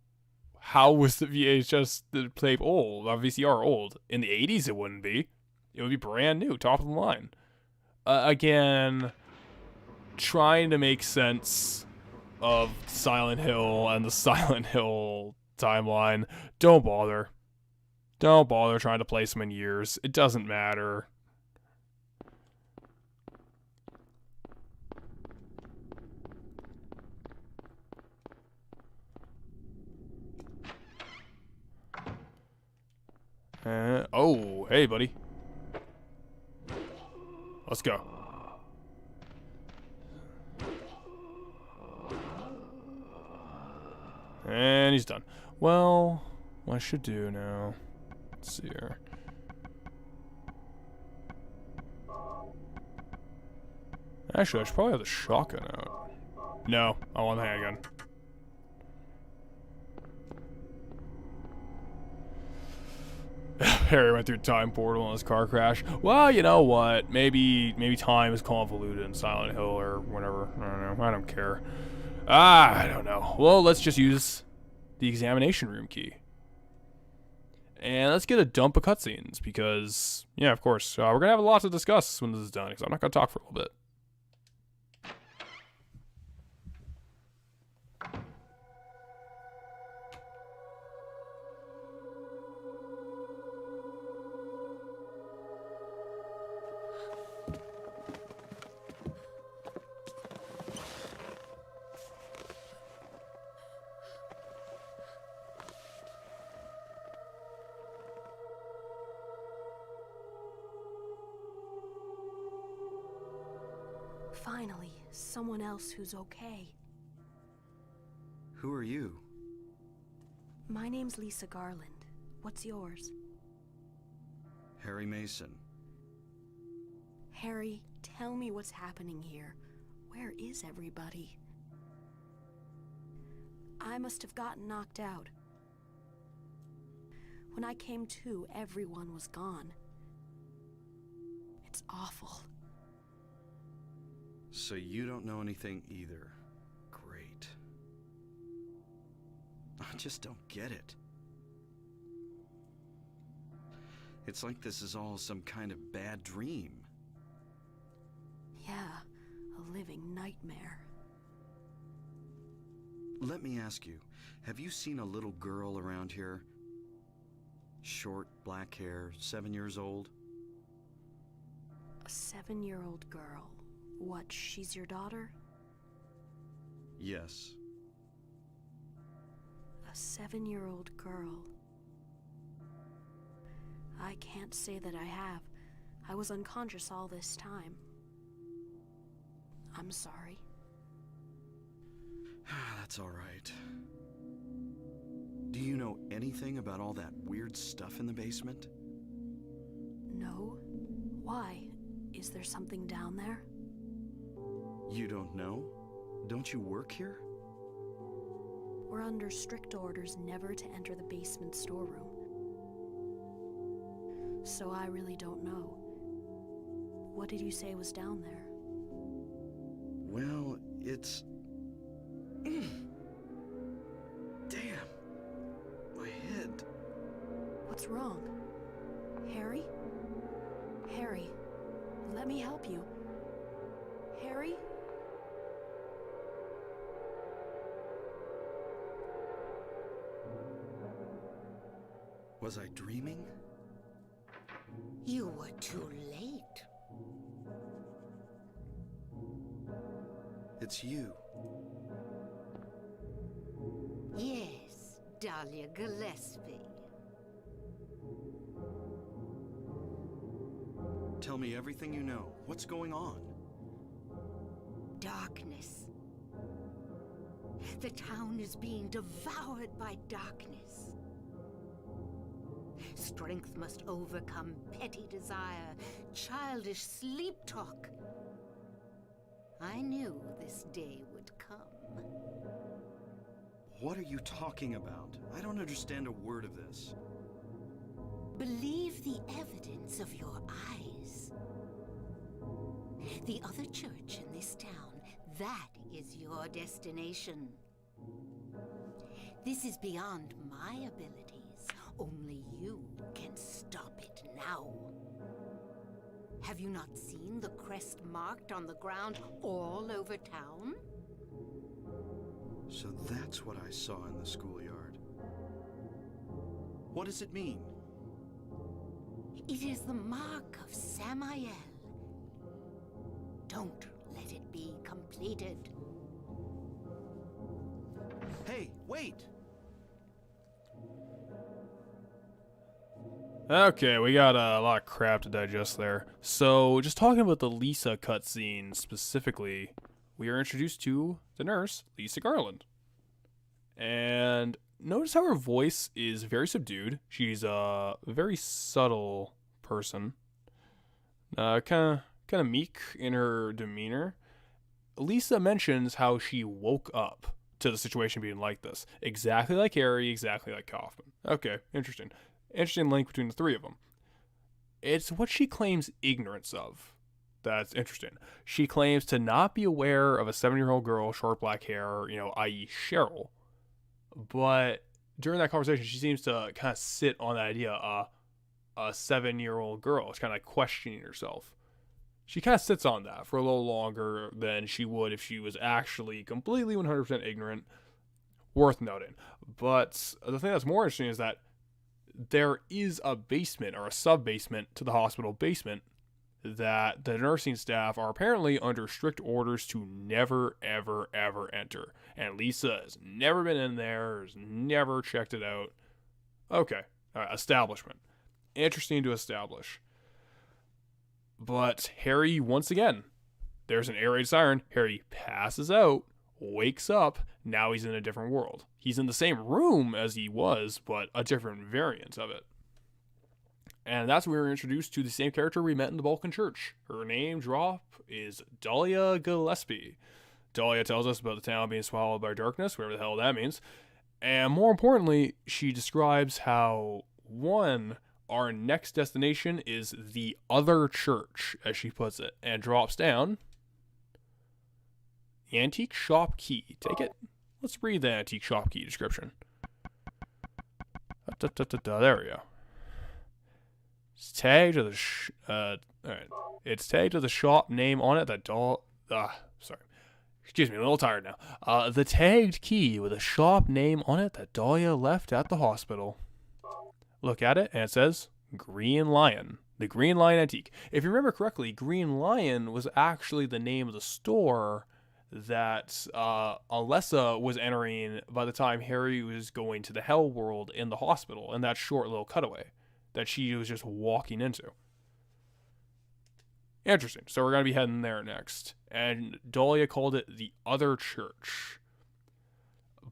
How was the VHS tape old, VCR old? In the 80s, it wouldn't be. It would be brand new, top of the line. Again, trying to make sense of Silent Hill and the Silent Hill timeline. Don't bother. Don't bother trying to place them in years. It doesn't matter. Oh, hey, buddy. Let's go. And he's done. Well, what I should do now... Let's see here. Actually, I should probably have the shotgun out. No, I want the handgun. Harry went through a time portal in his car crash. Well, you know what? Maybe time is convoluted in Silent Hill or whatever. I don't know. I don't care. I don't know. Well, let's just use the examination room key. And let's get a dump of cutscenes because, yeah, of course, we're going to have a lot to discuss when this is done because I'm not going to talk for a little bit. Finally, someone else who's okay. Who are you? My name's Lisa Garland. What's yours? Harry Mason. Harry, tell me what's happening here. Where is everybody? I must have gotten knocked out. When I came to, everyone was gone. It's awful. So you don't know anything either. Great. I just don't get it. It's like this is all some kind of bad dream. Yeah, a living nightmare. Let me ask you, have you seen a little girl around here? Short, black hair, 7 years old? A 7-year-old girl. What, she's your daughter? Yes. A 7-year-old girl. I can't say that I have. I was unconscious all this time. I'm sorry. That's all right. Do you know anything about all that weird stuff in the basement? No? Why? Is there something down there? You don't know? Don't you work here? We're under strict orders never to enter the basement storeroom. So I really don't know. What did you say was down there? Well, it's... Damn. My head. What's wrong? Harry? Harry, let me help you. Harry? Was I dreaming? You were too late. It's you. Yes, Dahlia Gillespie. Tell me everything you know. What's going on? Darkness. The town is being devoured by darkness. Strength must overcome petty desire, childish sleep talk. I knew this day would come. What are you talking about? I don't understand a word of this. Believe the evidence of your eyes. The other church in this town, that is your destination. This is beyond my abilities. Only you can stop it now. Have you not seen the crest marked on the ground all over town? So that's what I saw in the schoolyard. What does it mean? It is the mark of Samael. Don't let it be completed. Hey, wait! Okay, we got a lot of crap to digest there. So, just talking about the Lisa cutscene specifically, we are introduced to the nurse, Lisa Garland. And notice how her voice is very subdued. She's a very subtle person. Kind of meek in her demeanor. Lisa mentions how she woke up to the situation being like this. Exactly like Harry, exactly like Kaufman. Okay, interesting. Interesting link between the three of them. It's what she claims ignorance of. That's interesting. She claims to not be aware of a 7-year-old girl, short black hair, i.e. Cheryl. But during that conversation, she seems to kind of sit on that idea, a 7-year-old girl. It's kind of like questioning herself. She kind of sits on that for a little longer than she would if she was actually completely 100% ignorant. Worth noting. But the thing that's more interesting is that there is a basement or a sub-basement to the hospital basement that the nursing staff are apparently under strict orders to never, ever, ever enter. And Lisa has never been in there, has never checked it out. Okay, establishment. Interesting to establish. But Harry, once again, there's an air raid siren. Harry passes out, wakes up. Now he's in a different world. He's in the same room as he was, but a different variant of it. And that's when we were introduced to the same character we met in the Balkan Church. Her name drop is Dahlia Gillespie. Dahlia tells us about the town being swallowed by darkness, whatever the hell that means. And more importantly, she describes how, one, our next destination is the other church, as she puts it, and drops down the antique shop key. Take it. Let's read the antique shop key description. There we go. It's tagged to the alright. It's tagged to the shop name on it that sorry. Excuse me, I'm a little tired now. The tagged key with a shop name on it that Dahlia left at the hospital. Look at it, and it says Green Lion. The Green Lion Antique. If you remember correctly, Green Lion was actually the name of the store that Alessa was entering by the time Harry was going to the Hell World in the hospital in that short little cutaway that she was just walking into. Interesting. So we're going to be heading there next. And Dahlia called it the other church.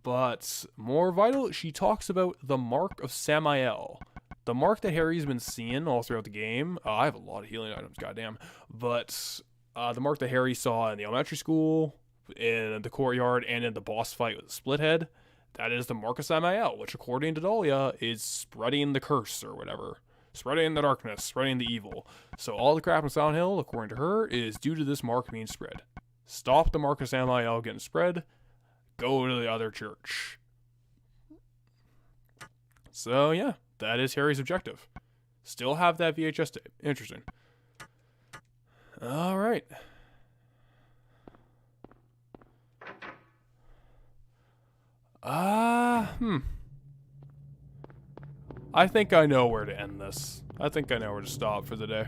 But more vital, she talks about the Mark of Samael. The mark that Harry's been seeing all throughout the game. I have a lot of healing items, goddamn. But the mark that Harry saw in the elementary school, in the courtyard, and in the boss fight with the split head, that is the Mark of Samael, which according to Dahlia is spreading the curse or whatever. Spreading the darkness, spreading the evil. So all the crap in Silent Hill, according to her, is due to this mark being spread. Stop the Mark of Samael getting spread. Go to the other church. So yeah, that is Harry's objective. Still have that VHS tape. Interesting. Alright. I think I know where to end this. I think I know where to stop for the day.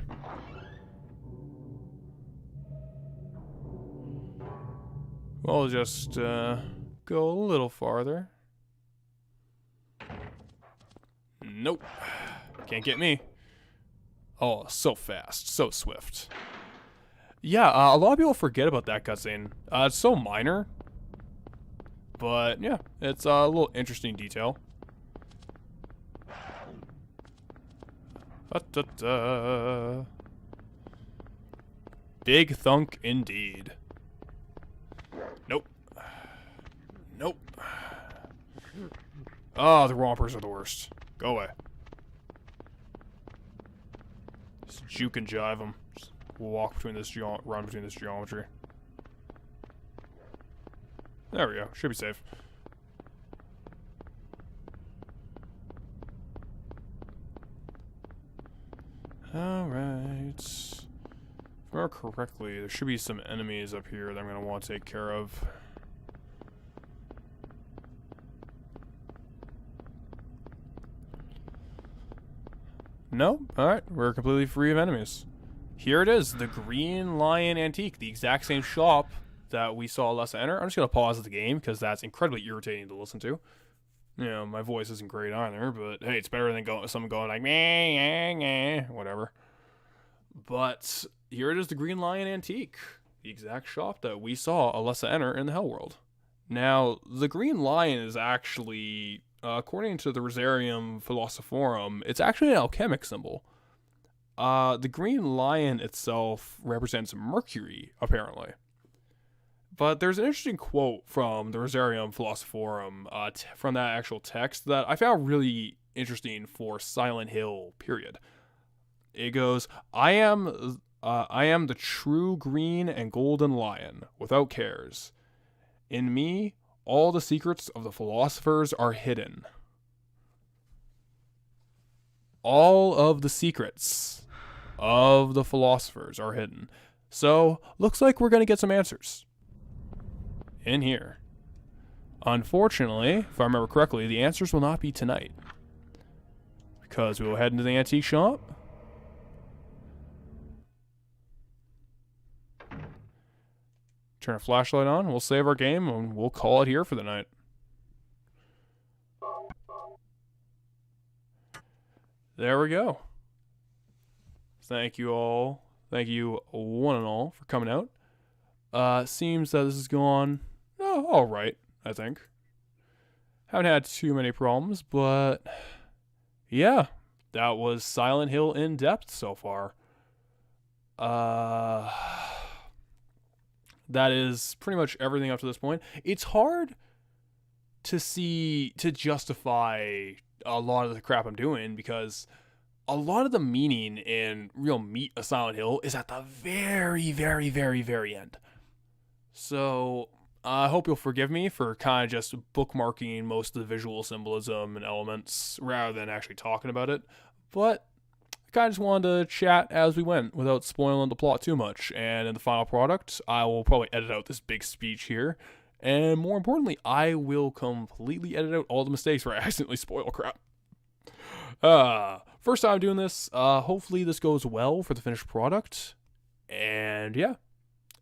We'll just go a little farther. Nope. Can't get me. Oh, so fast. So swift. Yeah, a lot of people forget about that cutscene. It's so minor. But, yeah, it's a little interesting detail. Big thunk indeed. Nope. Nope. Oh, the rompers are the worst. Go away. Just juke and jive them. Just walk between this run between this geometry. There we go. Should be safe. Alright. If I remember correctly, there should be some enemies up here that I'm going to want to take care of. No? Alright, we're completely free of enemies. Here it is, the Green Lion Antique, the exact same shop that we saw Alessa enter. I'm just going to pause the game because that's incredibly irritating to listen to. You know, my voice isn't great either, but hey, it's better than someone going like, meh, meh, meh, whatever. But here it is, the Green Lion Antique, the exact shop that we saw Alessa enter in the Hell World. Now, the Green Lion is actually, according to the Rosarium Philosophorum, it's actually an alchemic symbol. The Green Lion itself represents Mercury, apparently. But there's an interesting quote from the Rosarium Philosophorum, from that actual text that I found really interesting for Silent Hill, period. It goes, I am the true green and golden lion, without cares. In me, all the secrets of the philosophers are hidden. All of the secrets of the philosophers are hidden. So, looks like we're going to get some answers in here. Unfortunately, if I remember correctly, the answers will not be tonight, because we will head into the antique shop. Turn a flashlight on, we'll save our game, and we'll call it here for the night. There we go. Thank you all. Thank you one and all for coming out. Seems that this has gone all right, I think. Haven't had too many problems, but yeah, that was Silent Hill in depth so far. That is pretty much everything up to this point. It's hard to justify a lot of the crap I'm doing, because a lot of the meaning in real meat of Silent Hill is at the very, very, very, very end. So I hope you'll forgive me for kind of just bookmarking most of the visual symbolism and elements rather than actually talking about it. But I kind of just wanted to chat as we went without spoiling the plot too much. And in the final product, I will probably edit out this big speech here. And more importantly, I will completely edit out all the mistakes where I accidentally spoil crap. First time doing this. Hopefully this goes well for the finished product. And yeah,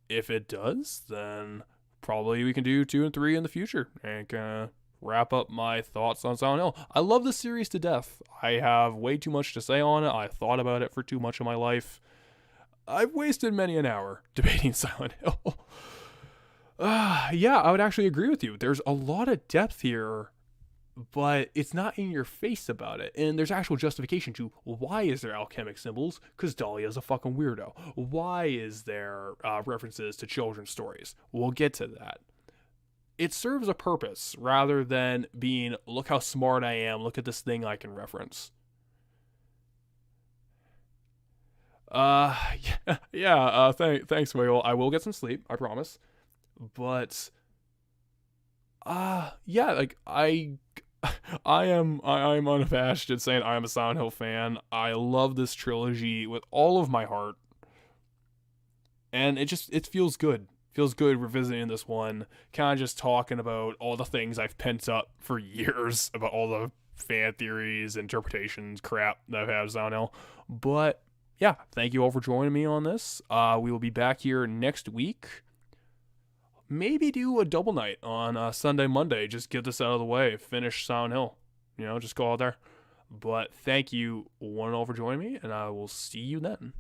if it does, then probably we can do 2 and 3 in the future and kind of wrap up my thoughts on Silent Hill. I love this series to death. I have way too much to say on it. I thought about it for too much of my life. I've wasted many an hour debating Silent Hill. Yeah, I would actually agree with you. There's a lot of depth here, but it's not in your face about it. And there's actual justification to why is there alchemic symbols? Because Dahlia's a fucking weirdo. Why is there references to children's stories? We'll get to that. It serves a purpose rather than being, look how smart I am, look at this thing I can reference. Thanks, Wiggle. I will get some sleep, I promise. But yeah, like I am unabashed in saying I am a Silent Hill fan. I love this trilogy with all of my heart. And it feels good. Feels good revisiting this one, kind of just talking about all the things I've pent up for years about all the fan theories, interpretations, crap that I've had of Silent Hill. But yeah, thank you all for joining me on this. We will be back here next week. Maybe do a double night on Sunday, Monday. Just get this out of the way. Finish Silent Hill. Just go out there. But thank you one and all for joining me, and I will see you then.